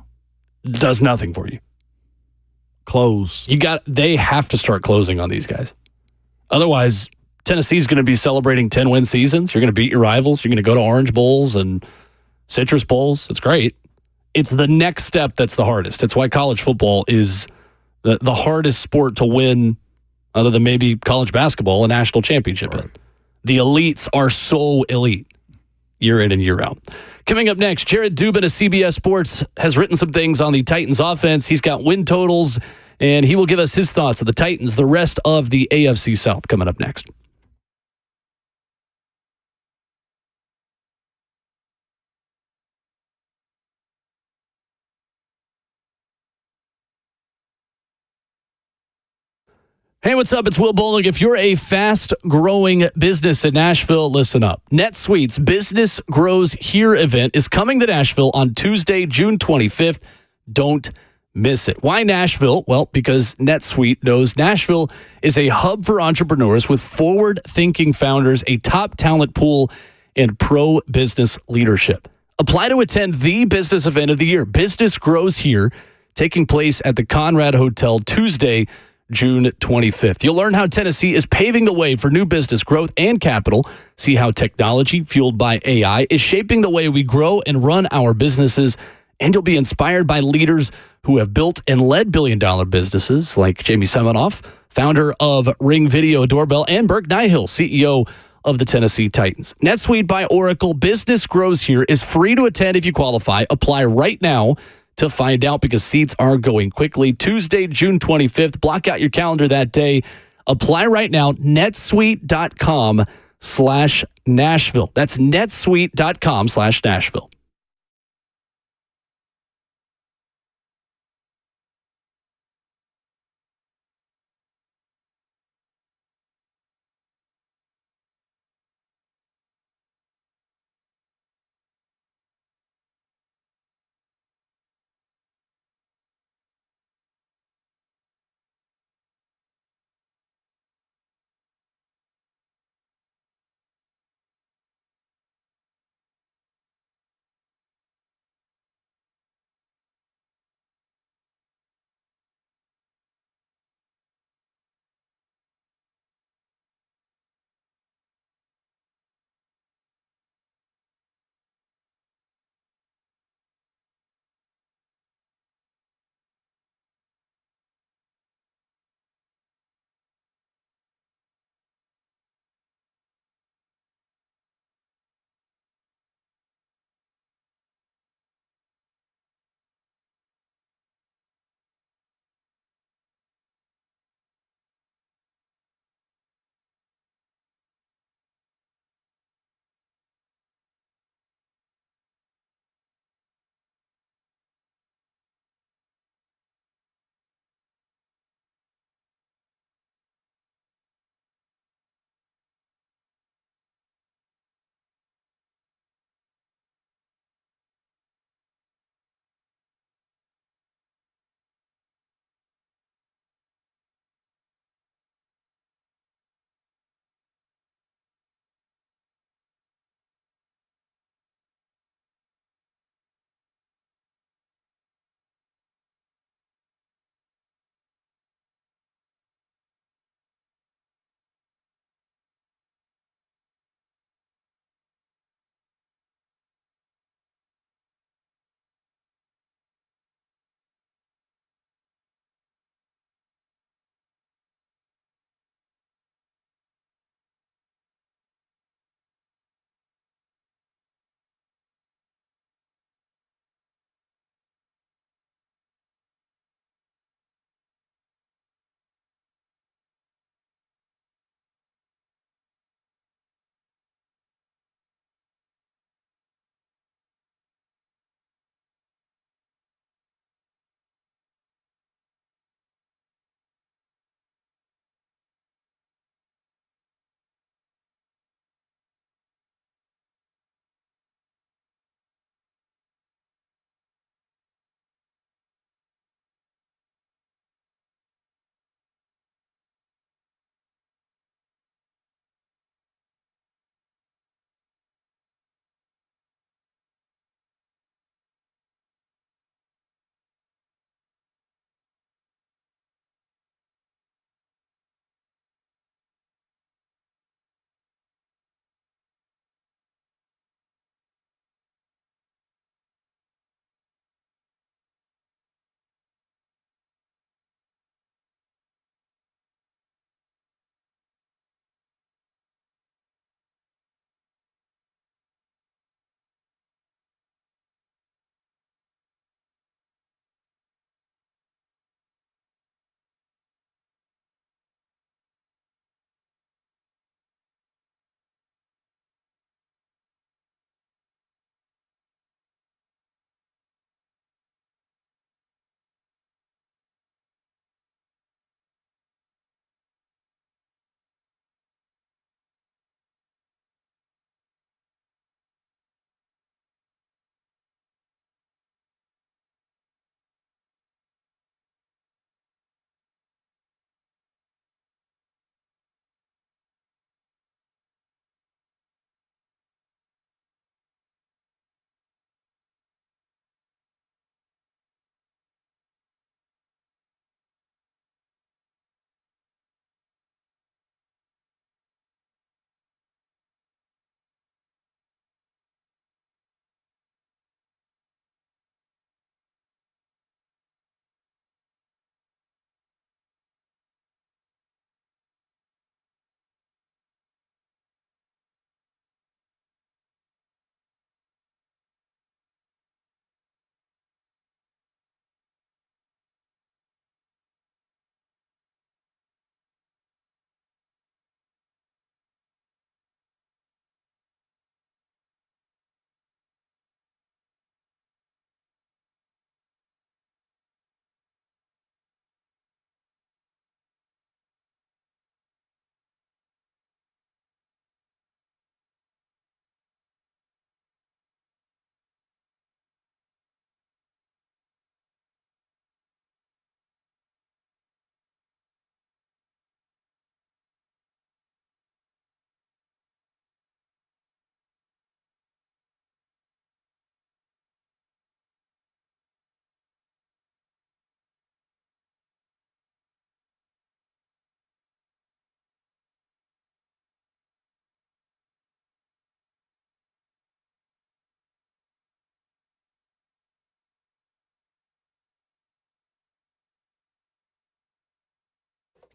Does nothing for you. Close. They have to start closing on these guys. Otherwise, Tennessee's going to be celebrating 10-win seasons. You're going to beat your rivals. You're going to go to Orange Bowls and Citrus Bowls. It's great. It's the next step that's the hardest. It's why college football is the hardest sport to win, other than maybe college basketball, a national championship in. The elites are so elite year in and year out. Coming up next, Jared Dubin of CBS Sports has written some things on the Titans offense. He's got win totals, and he will give us his thoughts of the Titans, the rest of the AFC South, coming up next. Hey, what's up? It's Will Bowling. If you're a fast-growing business in Nashville, listen up. NetSuite's Business Grows Here event is coming to Nashville on Tuesday, June 25th. Don't miss it. Why Nashville? Well, because NetSuite knows Nashville is a hub for entrepreneurs with forward-thinking founders, a top talent pool, and pro-business leadership. Apply to attend the business event of the year, Business Grows Here, taking place at the Conrad Hotel Tuesday, June 25th. You'll learn how Tennessee is paving the way for new business growth and capital. See how technology fueled by AI is shaping the way we grow and run our businesses. And you'll be inspired by leaders who have built and led billion-dollar businesses like Jamie Seminoff, founder of Ring Video Doorbell, and Burke Nihill, CEO of the Tennessee Titans. NetSuite by Oracle Business Grows Here is free to attend if you qualify. Apply right now to find out because seats are going quickly. Tuesday, June 25th. Block out your calendar that day. Apply right now. netsuite.com/Nashville. That's netsuite.com/Nashville.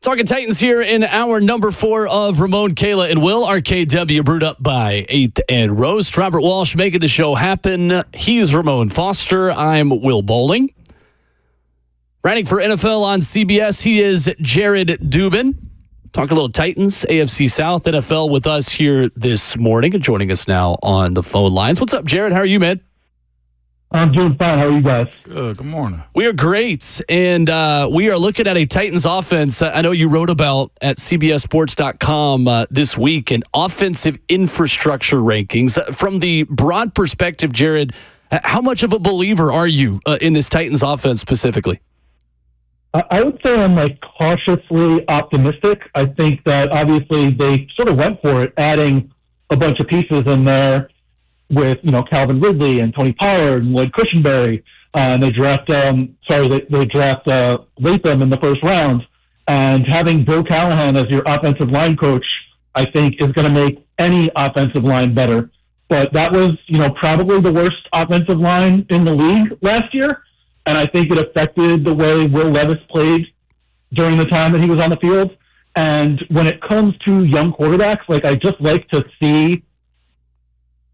Talking Titans here in hour number 4 of Ramon, Kayla, and Will. RKW brewed up by 8th and Roast. Robert Walsh making the show happen. He's Ramon Foster. I'm Will Bowling. Writing for NFL on CBS, he is Jared Dubin. Talk a little Titans, AFC South, NFL with us here this morning and joining us now on the phone lines. What's up, Jared? How are you, man? I'm doing fine. How are you guys? Good morning. We are great, and we are looking at a Titans offense. I know you wrote about at CBSSports.com this week an offensive infrastructure rankings. From the broad perspective, Jared, how much of a believer are you in this Titans offense specifically? I would say I'm cautiously optimistic. I think that obviously they sort of went for it, adding a bunch of pieces in there with, Calvin Ridley and Tony Pollard and Lloyd Cushenberry. And they draft, they draft Latham in the first round. And having Bill Callahan as your offensive line coach, I think is going to make any offensive line better. But that was, probably the worst offensive line in the league last year. And I think it affected the way Will Levis played during the time that he was on the field. And when it comes to young quarterbacks, I just like to see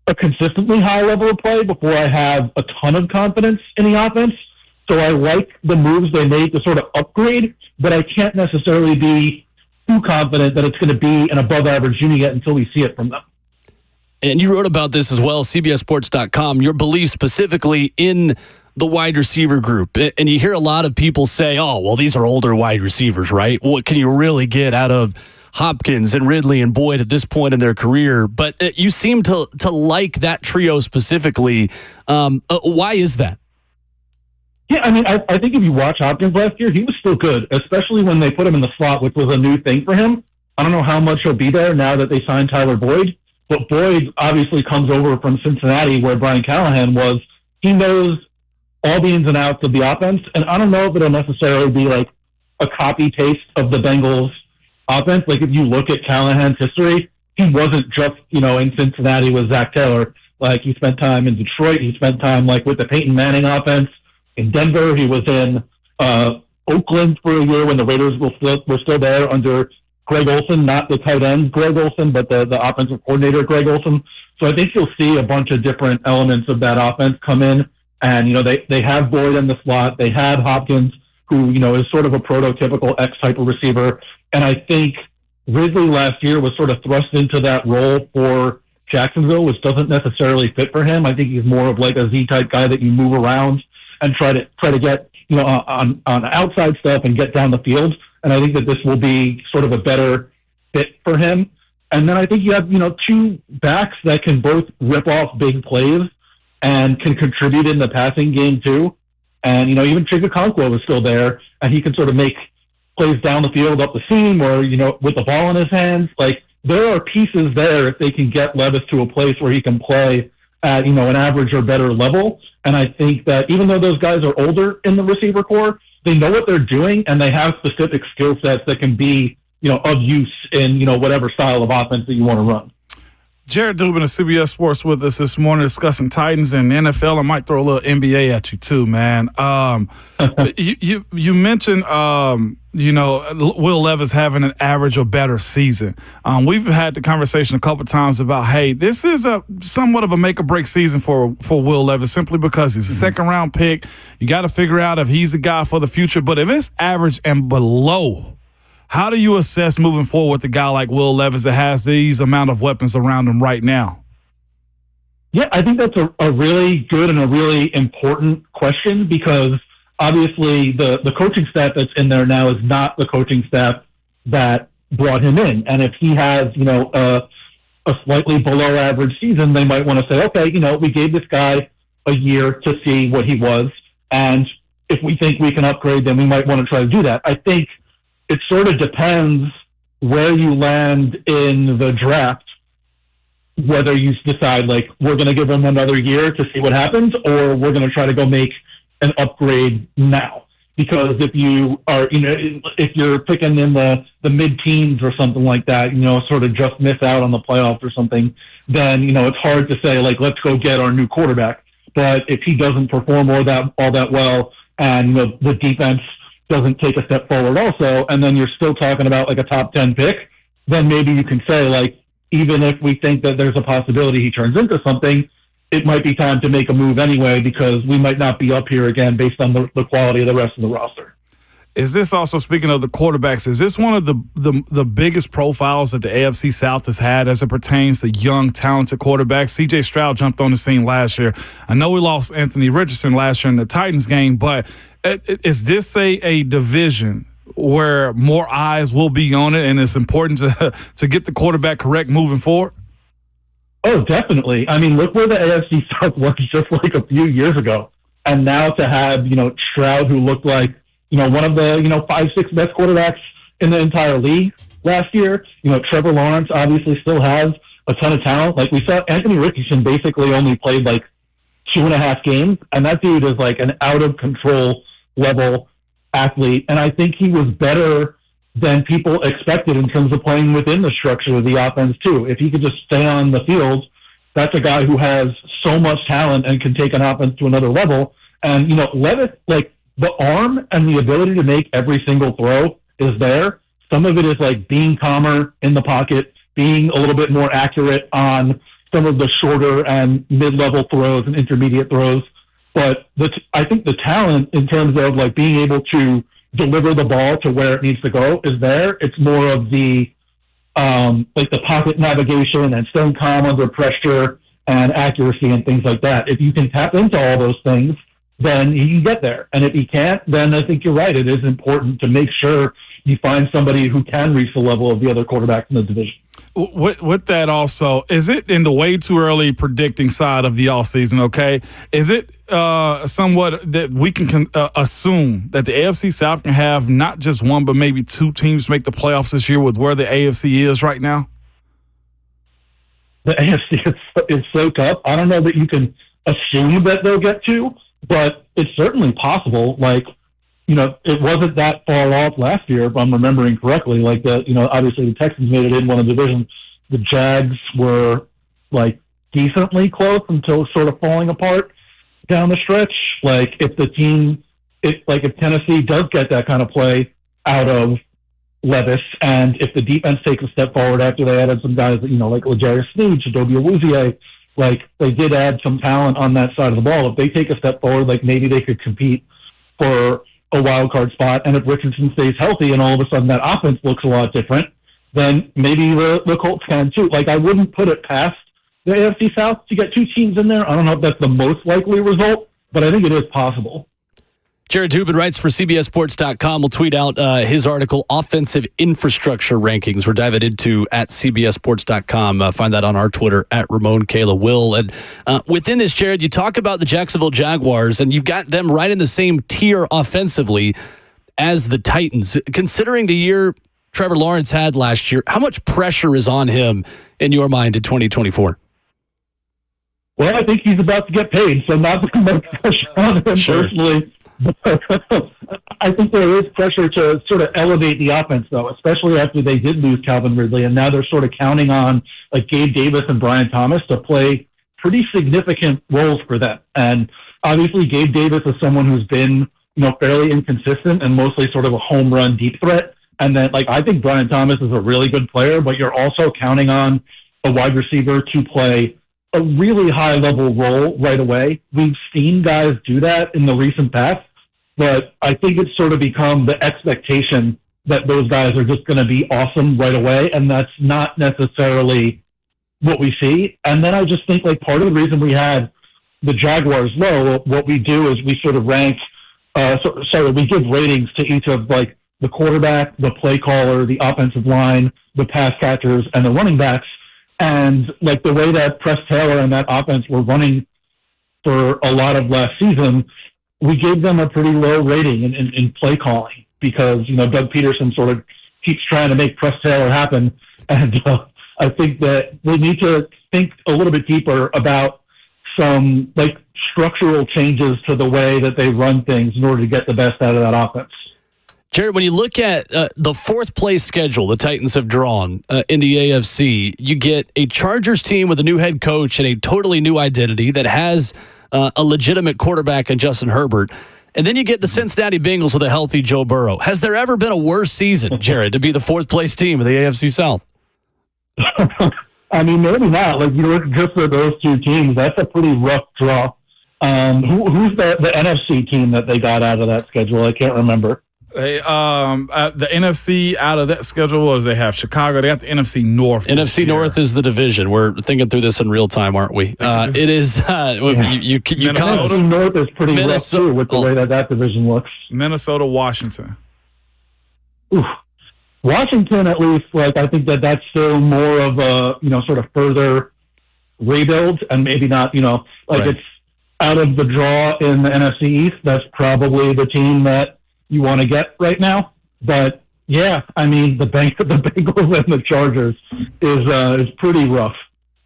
a consistently high level of play before I have a ton of confidence in the offense. So I like the moves they made to sort of upgrade, but I can't necessarily be too confident that it's going to be an above average unit yet until we see it from them. And you wrote about this as well, CBSSports.com, your belief specifically in the wide receiver group. And you hear a lot of people say, oh, well, these are older wide receivers, right? What can you really get out of Hopkins and Ridley and Boyd at this point in their career? But you seem to like that trio specifically. Why is that? Yeah, I think if you watch Hopkins last year, he was still good, especially when they put him in the slot, which was a new thing for him. I don't know how much he'll be there now that they signed Tyler Boyd, but Boyd obviously comes over from Cincinnati where Brian Callahan was. He knows all the ins and outs of the offense, and I don't know if it'll necessarily be a copy-paste of the Bengals offense. If you look at Callahan's history, he wasn't just, in Cincinnati with Zach Taylor. He spent time in Detroit. He spent time, with the Peyton Manning offense. In Denver, he was in Oakland for a year when the Raiders were still there under Greg Olsen, not the tight end Greg Olsen, but the offensive coordinator Greg Olsen. So I think you'll see a bunch of different elements of that offense come in. And, they have Boyd in the slot. They had Hopkins, who, is sort of a prototypical X-type of receiver. And I think Ridley last year was sort of thrust into that role for Jacksonville, which doesn't necessarily fit for him. I think he's more of a Z-type guy that you move around and try to get, on outside stuff and get down the field. And I think that this will be sort of a better fit for him. And then I think you have, two backs that can both rip off big plays and can contribute in the passing game too. And, even Chigakonkwo was still there, and he can sort of make plays down the field up the seam or, with the ball in his hands. There are pieces there if they can get Levis to a place where he can play at, an average or better level. And I think that even though those guys are older in the receiver corps, they know what they're doing, and they have specific skill sets that can be, of use in, whatever style of offense that you want to run. Jared Dubin of CBS Sports with us this morning discussing Titans and NFL. I might throw a little NBA at you too, man. You mentioned, Will Levis having an average or better season. We've had the conversation a couple times about, hey, this is a somewhat of a make or break season for Will Levis simply because he's a second round pick. You got to figure out if he's the guy for the future. But if it's average and below, how do you assess moving forward with a guy like Will Levis that has these amount of weapons around him right now? Yeah, I think that's a really good and a really important question because obviously the coaching staff that's in there now is not the coaching staff that brought him in. And if he has, a slightly below average season, they might want to say, okay, we gave this guy a year to see what he was. And if we think we can upgrade, then we might want to try to do that. I think it sort of depends where you land in the draft, whether you decide we're going to give him another year to see what happens, or we're going to try to go make an upgrade now. Because if you are, if you're picking in the mid-teens or something like that, sort of just miss out on the playoffs or something, then, it's hard to say let's go get our new quarterback. But if he doesn't perform all that well and the defense doesn't take a step forward also, and then you're still talking about like a top 10 pick, then maybe you can say, like, even if we think that there's a possibility he turns into something, it might be time to make a move anyway, because we might not be up here again based on the quality of the rest of the roster. Is this also, speaking of the quarterbacks, is this one of the biggest profiles that the AFC South has had as it pertains to young, talented quarterbacks? C.J. Stroud jumped on the scene last year. I know we lost Anthony Richardson last year in the Titans game, but is this a division where more eyes will be on it, and it's important to get the quarterback correct moving forward? Oh, definitely. I mean, look where the AFC South was just like a few years ago. And now to have, Stroud, who looked like, one of the, 5-6 best quarterbacks in the entire league last year. Trevor Lawrence obviously still has a ton of talent. Like, we saw Anthony Richardson basically only played like 2.5 games, and that dude is like an out of control level athlete. And I think he was better than people expected in terms of playing within the structure of the offense too. If he could just stay on the field, that's a guy who has so much talent and can take an offense to another level. And, Levis, like, the arm and the ability to make every single throw is there. Some of it is like being calmer in the pocket, being a little bit more accurate on some of the shorter and mid-level throws and intermediate throws. But I think the talent in terms of like being able to deliver the ball to where it needs to go is there. It's more of the like the pocket navigation and staying calm under pressure and accuracy and things like that. If you can tap into all those things, then he can get there. And if he can't, then I think you're right. It is important to make sure you find somebody who can reach the level of the other quarterbacks in the division. With that also, is it in the way too early predicting side of the offseason, okay? Is it somewhat that we can assume that the AFC South can have not just one but maybe two teams make the playoffs this year with where the AFC is right now? The AFC is so tough. I don't know that you can assume that they'll get two, but it's certainly possible. Like, it wasn't that far off last year, if I'm remembering correctly. Like, obviously the Texans made it in one of the divisions. The Jags were, like, decently close until sort of falling apart down the stretch. Like, if Tennessee does get that kind of play out of Levis, and if the defense takes a step forward after they added some guys, like L'Jarius Sneed, Chidobe Awuzie, like, they did add some talent on that side of the ball. If they take a step forward, like, maybe they could compete for a wild card spot. And if Richardson stays healthy and all of a sudden that offense looks a lot different, then maybe the Colts can too. Like, I wouldn't put it past the AFC South to get two teams in there. I don't know if that's the most likely result, but I think it is possible. Jared Dubin writes for CBSSports.com. We'll tweet out his article, Offensive Infrastructure Rankings. We're diving into at CBSSports.com. Find that on our Twitter, at Ramon Kayla Will. And within this, Jared, you talk about the Jacksonville Jaguars, and you've got them right in the same tier offensively as the Titans. Considering the year Trevor Lawrence had last year, how much pressure is on him in your mind in 2024? Well, I think he's about to get paid, so not much pressure on him personally. I think there is pressure to sort of elevate the offense, though, especially after they did lose Calvin Ridley, and now they're sort of counting on like Gabe Davis and Brian Thomas to play pretty significant roles for them. And obviously, Gabe Davis is someone who's been, fairly inconsistent and mostly sort of a home run deep threat. And then, I think Brian Thomas is a really good player, but you're also counting on a wide receiver to play a really high level role right away. We've seen guys do that in the recent past, but I think it's sort of become the expectation that those guys are just going to be awesome right away. And that's not necessarily what we see. And then I just think part of the reason we had the Jaguars low, what we do is we sort of rank, we give ratings to each of the quarterback, the play caller, the offensive line, the pass catchers, and the running backs. And the way that Press Taylor and that offense were running for a lot of last season, we gave them a pretty low rating in play calling because, Doug Peterson sort of keeps trying to make Press Taylor happen. And I think that we need to think a little bit deeper about some structural changes to the way that they run things in order to get the best out of that offense. Jared, when you look at the fourth place schedule the Titans have drawn in the AFC, you get a Chargers team with a new head coach and a totally new identity that has a legitimate quarterback in Justin Herbert. And then you get the Cincinnati Bengals with a healthy Joe Burrow. Has there ever been a worse season, Jared, to be the fourth-place team of the AFC South? I mean, maybe not. Like, you look just at those two teams, that's a pretty rough draw. Who's the NFC team that they got out of that schedule? I can't remember. They, the NFC out of that schedule was they have Chicago. They got the NFC North. NFC North is the division. We're thinking through this in real time, aren't we? It is. You Minnesota North is pretty rough too with the way that division looks. Minnesota, Washington. Oof. Washington, at least, like, I think that's still more of a, sort of further rebuild, and maybe not, it's out of the draw in the NFC East. That's probably the team that you want to get right now. But yeah, I mean, the Bengals and the Chargers is pretty rough.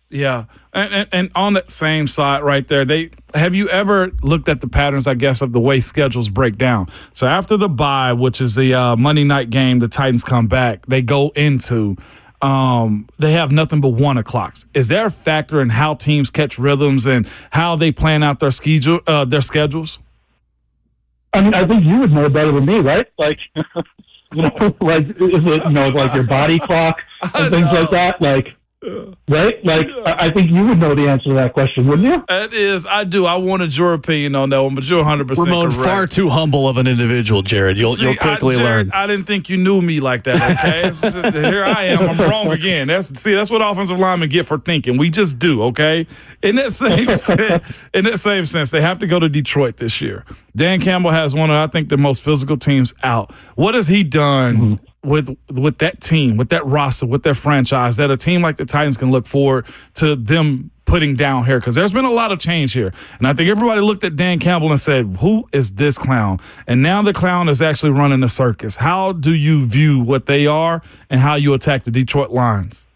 Yeah, and on that same side right there, have you ever looked at the patterns, I guess, of the way schedules break down? So after the bye, which is the Monday night game, the Titans come back. They go into they have nothing but 1 o'clocks. Is there a factor in how teams catch rhythms and how they plan out their schedules? I mean, I think you would know better than me, right? Like, like, is it, like your body clock and things like that? Like, right? Like, I think you would know the answer to that question, wouldn't you? It is. I do. I wanted your opinion on that one, but you're 100% Ramon, correct. far too humble of an individual, Jared. You'll quickly learn. I didn't think you knew me like that, okay? Here I am. I'm wrong again. That's what offensive linemen get for thinking. We just do, okay? In that same sense, they have to go to Detroit this year. Dan Campbell has one of, I think, the most physical teams out. What has he done with that team, with that roster, with their franchise, that a team like the Titans can look forward to them putting down here? Because there's been a lot of change here. And I think everybody looked at Dan Campbell and said, who is this clown? And now the clown is actually running the circus. How do you view what they are and how you attack the Detroit Lions?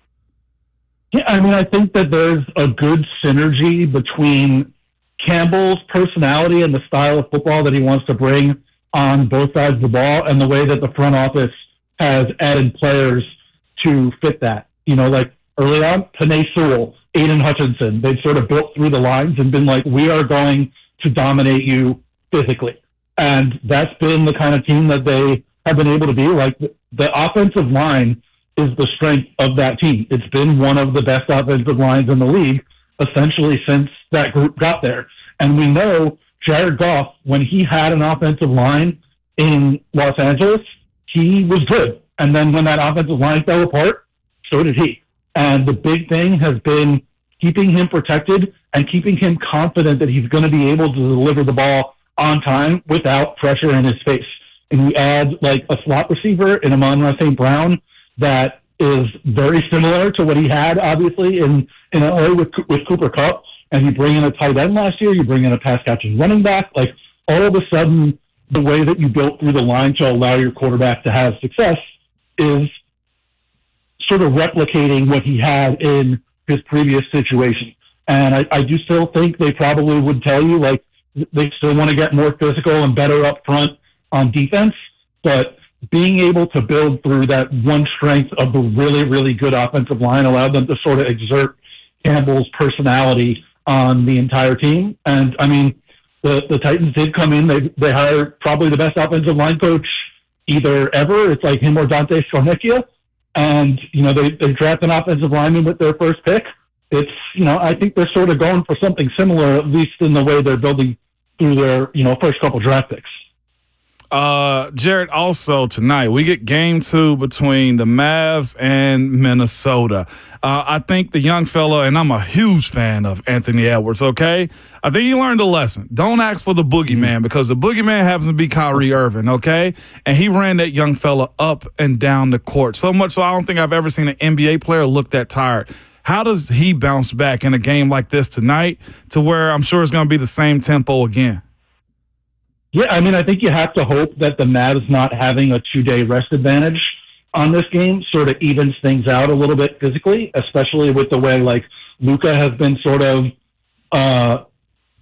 Yeah, I mean, I think that there's a good synergy between Campbell's personality and the style of football that he wants to bring on both sides of the ball and the way that the front office has added players to fit that. Like early on, Penei Sewell, Aiden Hutchinson, they've sort of built through the lines and been like, we are going to dominate you physically. And that's been the kind of team that they have been able to be. Like, the offensive line is the strength of that team. It's been one of the best offensive lines in the league, essentially, since that group got there. And we know Jared Goff, when he had an offensive line in Los Angeles, he was good. And then when that offensive line fell apart, so did he. And the big thing has been keeping him protected and keeping him confident that he's going to be able to deliver the ball on time without pressure in his face. And we add like a slot receiver in Amon-Ra St. Brown that is very similar to what he had, obviously, in LA with Cooper Kupp. And you bring in a tight end last year, you bring in a pass catching running back. Like, all of a sudden, the way that you built through the line to allow your quarterback to have success is sort of replicating what he had in his previous situation. And I do still think they probably would tell you, like, they still want to get more physical and better up front on defense, but being able to build through that one strength of the really, really good offensive line allowed them to sort of exert Campbell's personality on the entire team. And I mean, the Titans did come in. They hired probably the best offensive line coach either ever. It's like him or Dante Scarnecchia. And, they draft an offensive lineman with their first pick. It's, I think they're sort of going for something similar, at least in the way they're building through their, first couple draft picks. Jared, also tonight, we get game 2 between the Mavs and Minnesota. I think the young fella, and I'm a huge fan of Anthony Edwards, okay? I think he learned a lesson. Don't ask for the boogeyman, because the boogeyman happens to be Kyrie Irving, okay? And he ran that young fella up and down the court, so much so I don't think I've ever seen an NBA player look that tired. How does he bounce back in a game like this tonight to where I'm sure it's going to be the same tempo again? Yeah, I mean, I think you have to hope that the Mavs not having a 2-day rest advantage on this game sort of evens things out a little bit physically, especially with the way, like, Luka has been sort of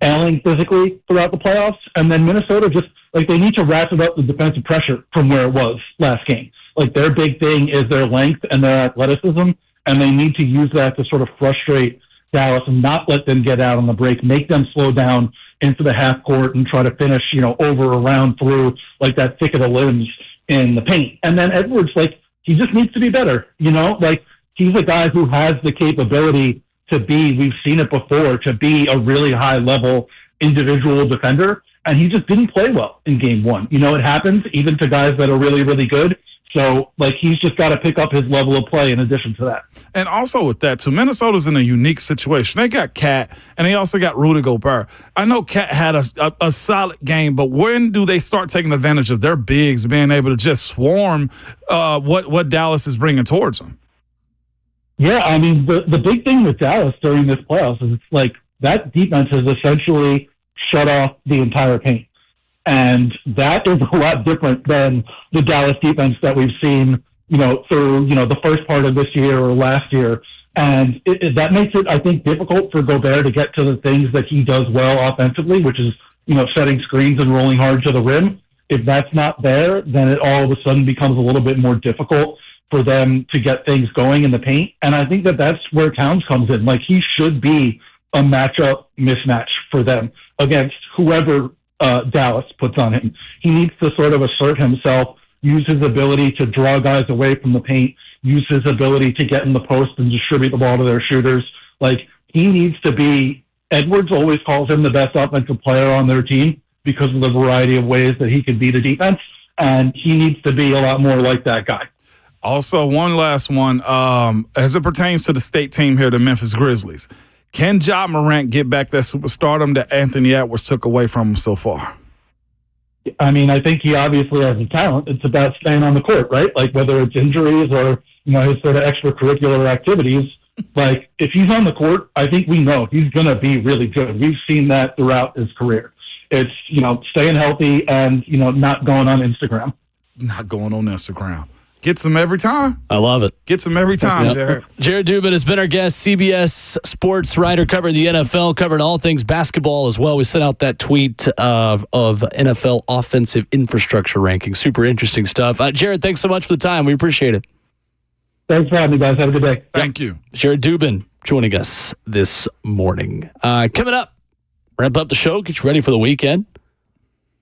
ailing physically throughout the playoffs. And then Minnesota just, like, they need to ratchet up the defensive pressure from where it was last game. Like, their big thing is their length and their athleticism, and they need to use that to sort of frustrate Dallas and not let them get out on the break, make them slow down into the half court and try to finish, over, around, through like that thick of the limbs in the paint. And then Edwards, like, he just needs to be better, like he's a guy who has the capability to be, we've seen it before, to be a really high level individual defender. And he just didn't play well in game one. It happens even to guys that are really, really good. So, like, he's just got to pick up his level of play in addition to that. And also with that, too, Minnesota's in a unique situation. They got Cat, and they also got Rudy Gobert. I know Cat had a solid game, but when do they start taking advantage of their bigs being able to just swarm what Dallas is bringing towards them? Yeah, I mean, the big thing with Dallas during this playoffs is it's like that defense has essentially shut off the entire paint. And that is a lot different than the Dallas defense that we've seen, through, the first part of this year or last year. And that makes it, I think, difficult for Gobert to get to the things that he does well offensively, which is, setting screens and rolling hard to the rim. If that's not there, then it all of a sudden becomes a little bit more difficult for them to get things going in the paint. And I think that that's where Towns comes in. Like, he should be a matchup mismatch for them against whoever Dallas puts on him. He needs to sort of assert himself, use his ability to draw guys away from the paint, use his ability to get in the post and distribute the ball to their shooters. Like, he needs to be, Edwards always calls him the best offensive player on their team because of the variety of ways that he can beat a defense. And he needs to be a lot more like that guy. Also, one last one, as it pertains to the state team here, the Memphis Grizzlies. Can Ja Morant get back that superstardom that Anthony Edwards took away from him so far? I mean, I think he obviously has the talent. It's about staying on the court, right? Like, whether it's injuries or, his sort of extracurricular activities. Like, if he's on the court, I think we know he's going to be really good. We've seen that throughout his career. It's, staying healthy and, not going on Instagram. Not going on Instagram. Gets them every time. I love it. Gets them every time, Yep. Jared. Jared Dubin has been our guest, CBS sports writer, covering the NFL, covering all things basketball as well. We sent out that tweet of NFL offensive infrastructure ranking. Super interesting stuff. Jared, thanks so much for the time. We appreciate it. Thanks for having me, guys. Have a good day. Thank you. Jared Dubin joining us this morning. Coming up, wrap up the show, get you ready for the weekend,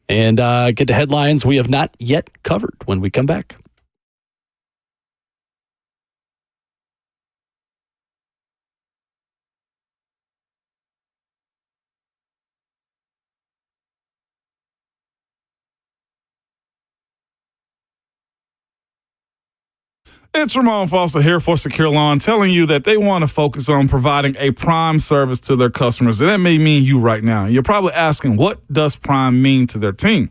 and get to headlines we have not yet covered when we come back. It's Ramon Foster here for Secure Lawn, telling you that they want to focus on providing a prime service to their customers. And that may mean you right now. You're probably asking, what does prime mean to their team?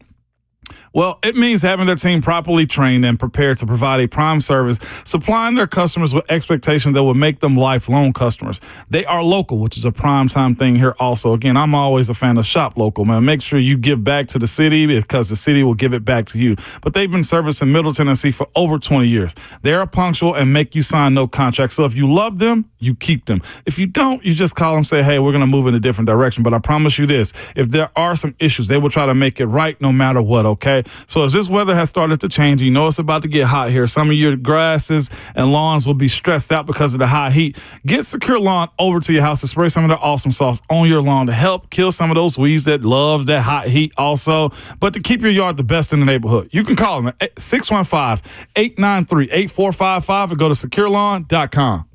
Well, it means having their team properly trained and prepared to provide a prime service, supplying their customers with expectations that will make them lifelong customers. They are local, which is a prime time thing here also. Again, I'm always a fan of shop local, man. Make sure you give back to the city because the city will give it back to you. But they've been servicing Middle Tennessee for over 20 years. They are punctual and make you sign no contract. So if you love them, you keep them. If you don't, you just call them and say, hey, we're going to move in a different direction. But I promise you this, if there are some issues, they will try to make it right no matter what, okay? So as this weather has started to change, you know it's about to get hot here. Some of your grasses and lawns will be stressed out because of the high heat. Get Secure Lawn over to your house to spray some of their awesome sauce on your lawn to help kill some of those weeds that love that hot heat also, but to keep your yard the best in the neighborhood. You can call them at 615-893-8455 or go to securelawn.com.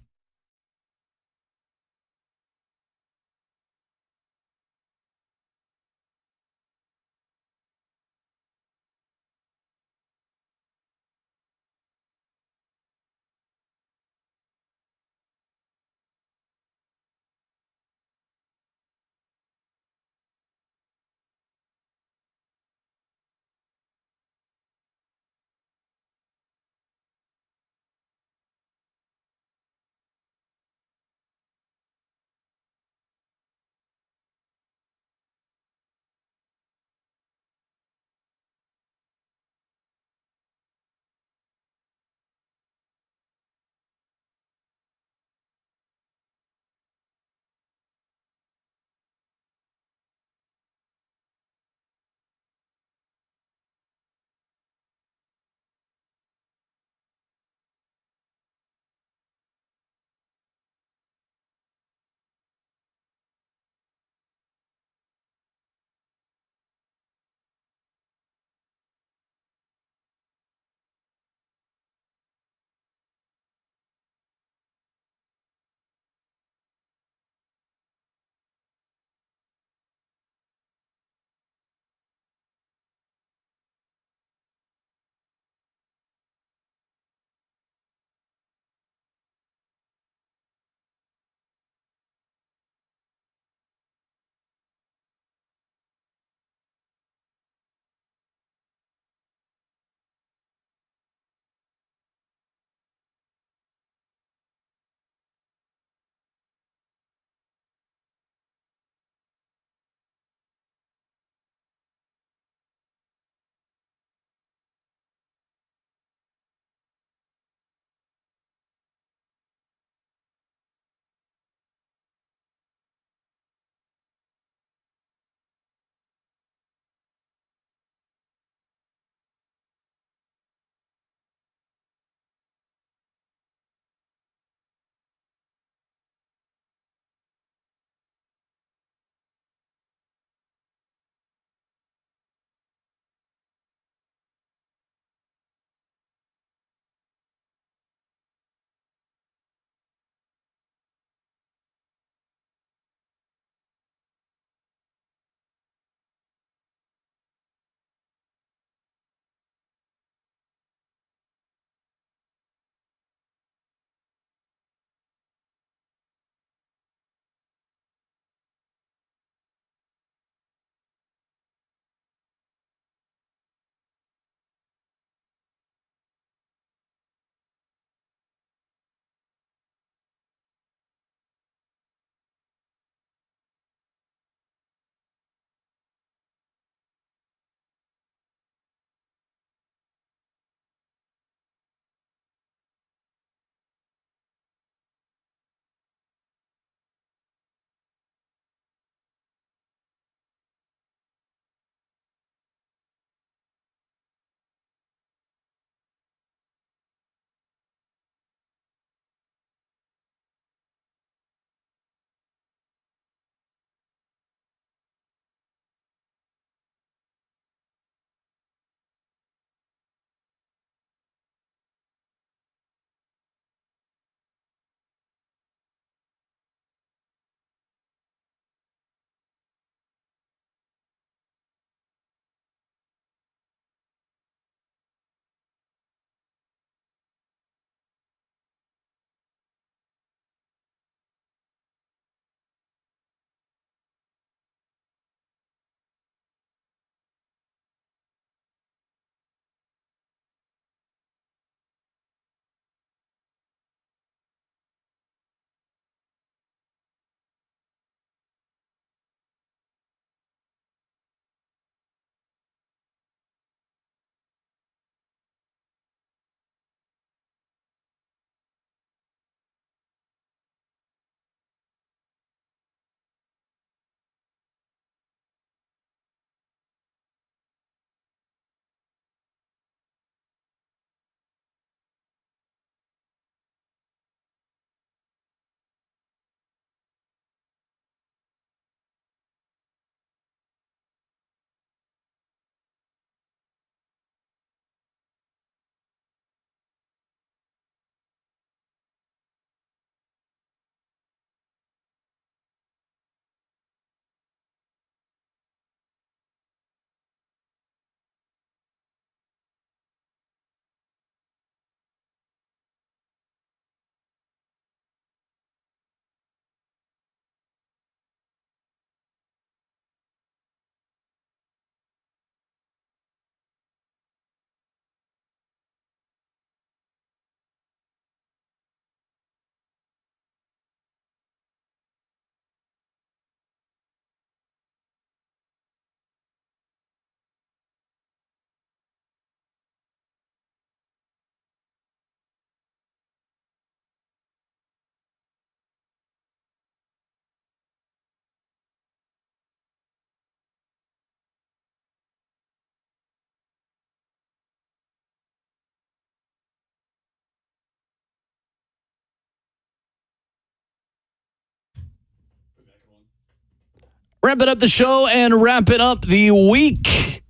Wrapping up the show and wrapping up the week.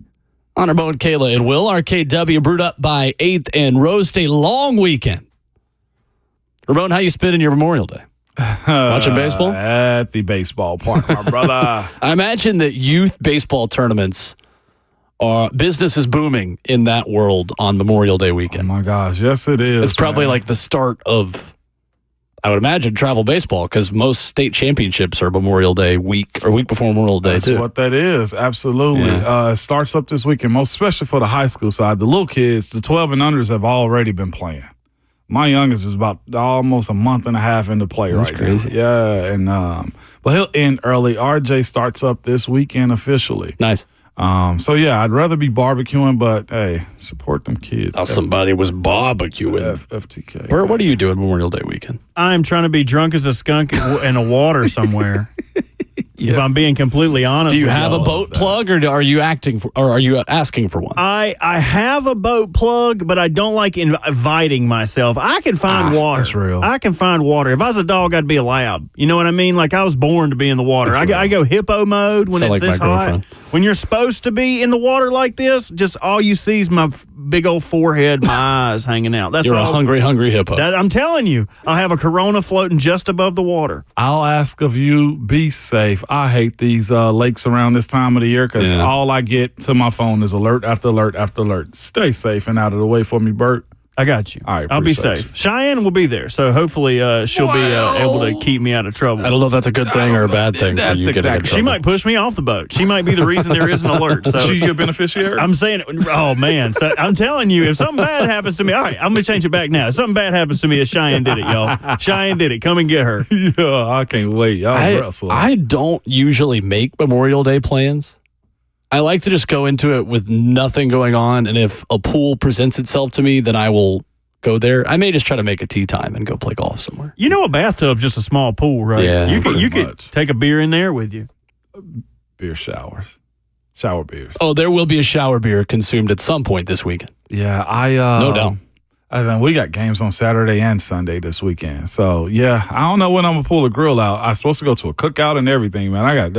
Honor Bowen, Kayla, and Will. RKW brewed up by 8th and Roast. A long weekend. Ramon, how you spending your Memorial Day? Watching baseball? At the baseball park, my brother. I imagine that youth baseball tournaments business is booming in that world on Memorial Day Oh weekend. my gosh, yes it is. It's probably like the start of, I would imagine, travel baseball, because most state championships are Memorial Day week or week before Memorial Day That's too. what that is. Absolutely. Yeah. It starts up this weekend, most especially for the high school side. The little kids, the 12 and unders, have already been playing. My youngest is about almost a month and a half into play That's right crazy. now. Yeah, and but he'll end early. RJ starts up this weekend officially. Nice. So yeah, I'd rather be barbecuing, but hey, support them kids. Somebody was barbecuing. FTK. Bert, what are you doing Memorial Day weekend? I'm trying to be drunk as a skunk in a water somewhere. If I'm being completely honest, Do you with have a y'all. boat plug, or are you asking for one? I have a boat plug, but I don't like inviting myself. I can find water. that's real. I can find water. If I was a dog, I'd be allowed. You know what I mean? Like I was born to be in the water. I go hippo mode when Sound it's like this my hot. girlfriend. When you're supposed to be in the water like this, just all you see is my big old forehead, my eyes hanging out. That's You're all. a hungry hippo. I'm telling you, I'll have a Corona floating just above the water. I'll ask of you, be safe. I hate these lakes around this time of the year because all I get to my phone is alert after alert after alert. Stay safe and out of the way for me, Bert. I got you. All right, I'll be appreciate safe. Cheyenne will be there, so hopefully she'll be able to keep me out of trouble. I don't know if that's a good thing or a bad thing for That's you getting in exactly- trouble. She might push me off the boat. She might be the reason there is an alert. So She your beneficiary? I'm saying, oh man. So I'm telling you, if something bad happens to me, all right, I'm gonna change it back now. If something bad happens to me, Cheyenne did it, y'all. Cheyenne did it. Come and get her. Yeah, I can't wait. Y'all wrestle. I don't usually make Memorial Day plans. I like to just go into it with nothing going on, and if a pool presents itself to me, then I will go there. I may just try to make a tea time and go play golf somewhere. You know, a bathtub's just a small pool, right? Yeah, you could much. take a beer in there with you. Beer showers. Shower beers. Oh, there will be a shower beer consumed at some point this weekend. Yeah, No doubt. I think we got games on Saturday and Sunday this weekend. So, yeah, I don't know when I'm going to pull the grill out. I'm supposed to go to a cookout and everything, man. I got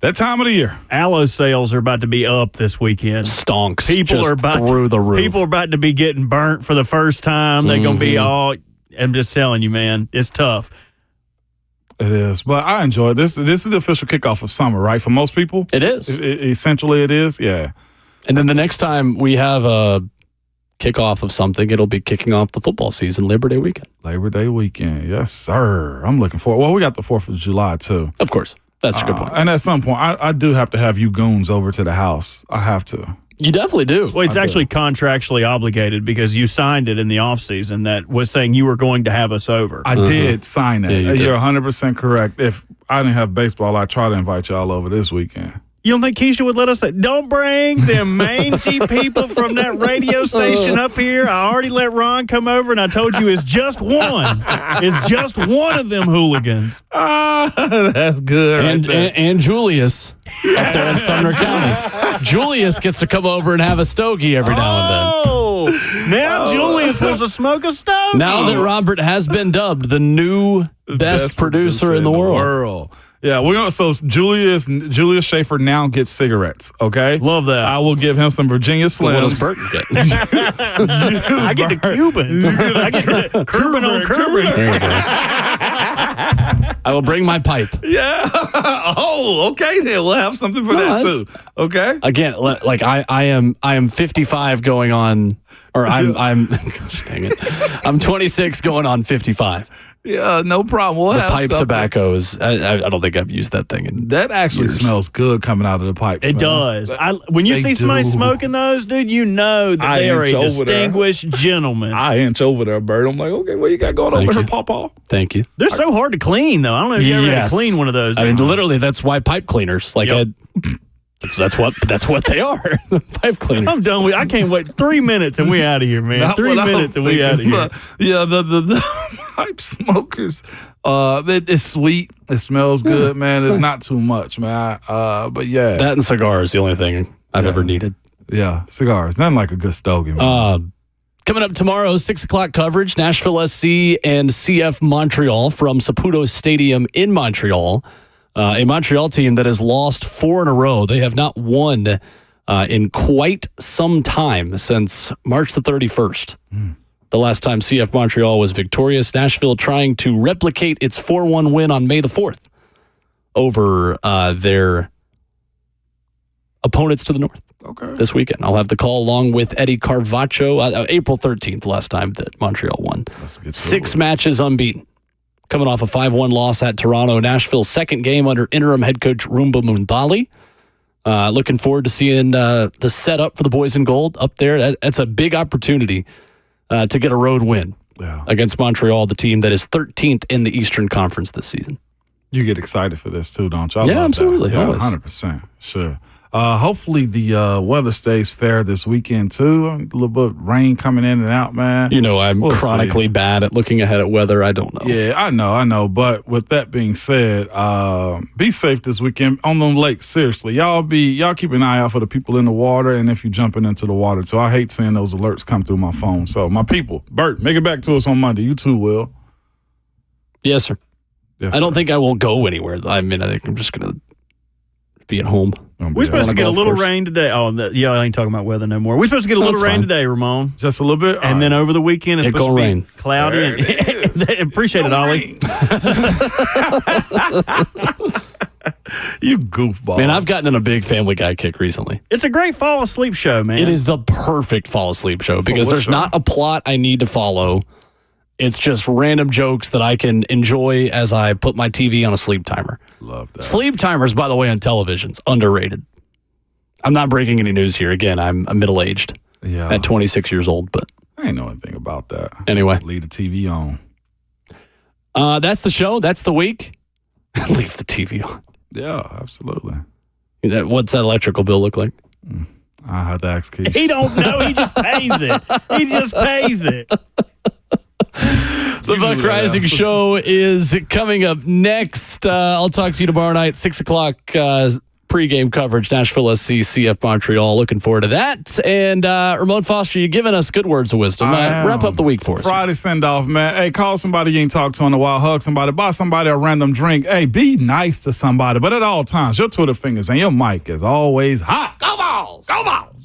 that time of the year. Aloe sales are about to be up this weekend. Stonks. People just are about through the roof. People are about to be getting burnt for the first time. They're going to be all. I'm just telling you, man, it's tough. It is. But I enjoy it. This is the official kickoff of summer, right? For most people? It is. Essentially, it is. Yeah. And then the next time we have a kickoff of something, it'll be kicking off the football season, Labor Day weekend. Labor Day weekend. Yes, sir. I'm looking forward. Well, we got the 4th of July, too. Of course. That's a good point. And at some point, I do have to have you goons over to the house. I have to. You definitely do. Well, it's actually contractually obligated because you signed it in the offseason that was saying you were going to have us over. I did sign it. Yeah, you did. You're 100% correct. If I didn't have baseball, I'd try to invite y'all over this weekend. You don't think Keisha would let us say, don't bring them mangy people from that radio station up here? I already let Ron come over, and I told you it's just one. It's just one of them hooligans. That's good. And Julius up there in Sumner County. Julius gets to come over and have a stogie every now and then. Oh, now Julius wants to smoke a stove. Now that Robert has been dubbed the new best producer in the world. Yeah, we're gonna. So Julius Schaefer now gets cigarettes. Okay, Love that. I will give him some Virginia What Slims. does Burton get? I get the Cubans. I get the Cuban on Cuban. I will bring my pipe. Yeah. Oh, okay. Then we'll have something for that too. Okay. Again, like I am 55 going on, or I'm gosh, dang it, I'm 26 going on 55. Yeah, no problem. We'll have Pipe something. tobacco is. I don't think I've used that thing in. That actually years. smells good coming out of the pipes. It man. does. When you They see somebody do. smoking those, dude, you know that I they are inch a over there. distinguished gentleman. I inch over there, Bert. I'm like, okay, what you got going Thank over you. here, Pawpaw? Thank you. They're so hard to clean, though. I don't know if you ever had Yes. to clean one of those. I mean, literally, that's why pipe cleaners. Like, Yep. that's what they are. Pipe cleaners. I'm done with. I can't wait 3 minutes and we out of here, man. Not 3 what I minutes was and we out of thinking, here. but, yeah, the pipe smokers. It's sweet. It smells good, man. It's not too much, man. But yeah, That and cigars, the only thing I've ever needed. yeah, cigars. Nothing like a good stogie, man. Coming up tomorrow, 6 o'clock coverage, Nashville SC and CF Montreal from Saputo Stadium in Montreal. A Montreal team that has lost 4 in a row. They have not won in quite some time since March the 31st. The last time CF Montreal was victorious. Nashville trying to replicate its 4-1 win on May the 4th over their opponents to the north this weekend. I'll have the call along with Eddie Carvaccio. April 13th, last time that Montreal won. 6 matches unbeaten. Coming off a 5-1 loss at Toronto. Nashville's second game under interim head coach Rumba Mumbali. Looking forward to seeing the setup for the boys in gold up there. That's a big opportunity to get a road win against Montreal, the team that is 13th in the Eastern Conference this season. You get excited for this too, don't you? Yeah, absolutely. Yeah, 100%. Sure. Hopefully the weather stays fair this weekend too. A little bit of rain coming in and out, man. You know, I'm chronically bad at looking ahead at weather. I don't know. Yeah, I know. But with that being said, be safe this weekend on them lakes. Seriously, y'all keep an eye out for the people in the water, and if you're jumping into the water. So I hate seeing those alerts come through my phone. So my people, Bert, make it back to us on Monday. You too, Will. Yes, sir. Yes, I don't think I will go anywhere. I mean, I think I'm just gonna be at home. We're supposed to get a little rain today. Oh, I ain't talking about weather no more. We're supposed to get a little rain today, Ramon. Just a little bit? And then over the weekend, it's supposed to be cloudy. Appreciate it, Ollie. You goofball. Man, I've gotten in a big Family Guy kick recently. It's a great fall asleep show, man. It is the perfect fall asleep show because there's not a plot I need to follow. It's just random jokes that I can enjoy as I put my TV on a sleep timer. Love that. Sleep timers, by the way, on television's underrated. I'm not breaking any news here. Again, I'm middle-aged at 26 years old, but I ain't know anything about that. Anyway. Leave the TV on. That's the show. That's the week. Leave the TV on. Yeah, absolutely. What's that electrical bill look like? I have to ask Keith. He don't know. He just pays it. He just pays it. The Buck Rising Show is coming up next. I'll talk to you tomorrow night, 6 o'clock pregame coverage, Nashville SC, CF Montreal. Looking forward to that. And Ramon Foster, you're giving us good words of wisdom. Wrap up the week for us. Friday send-off, man. Hey, call somebody you ain't talked to in a while. Hug somebody. Buy somebody a random drink. Hey, be nice to somebody. But at all times, your Twitter fingers and your mic is always hot. Go Vols! Go Vols!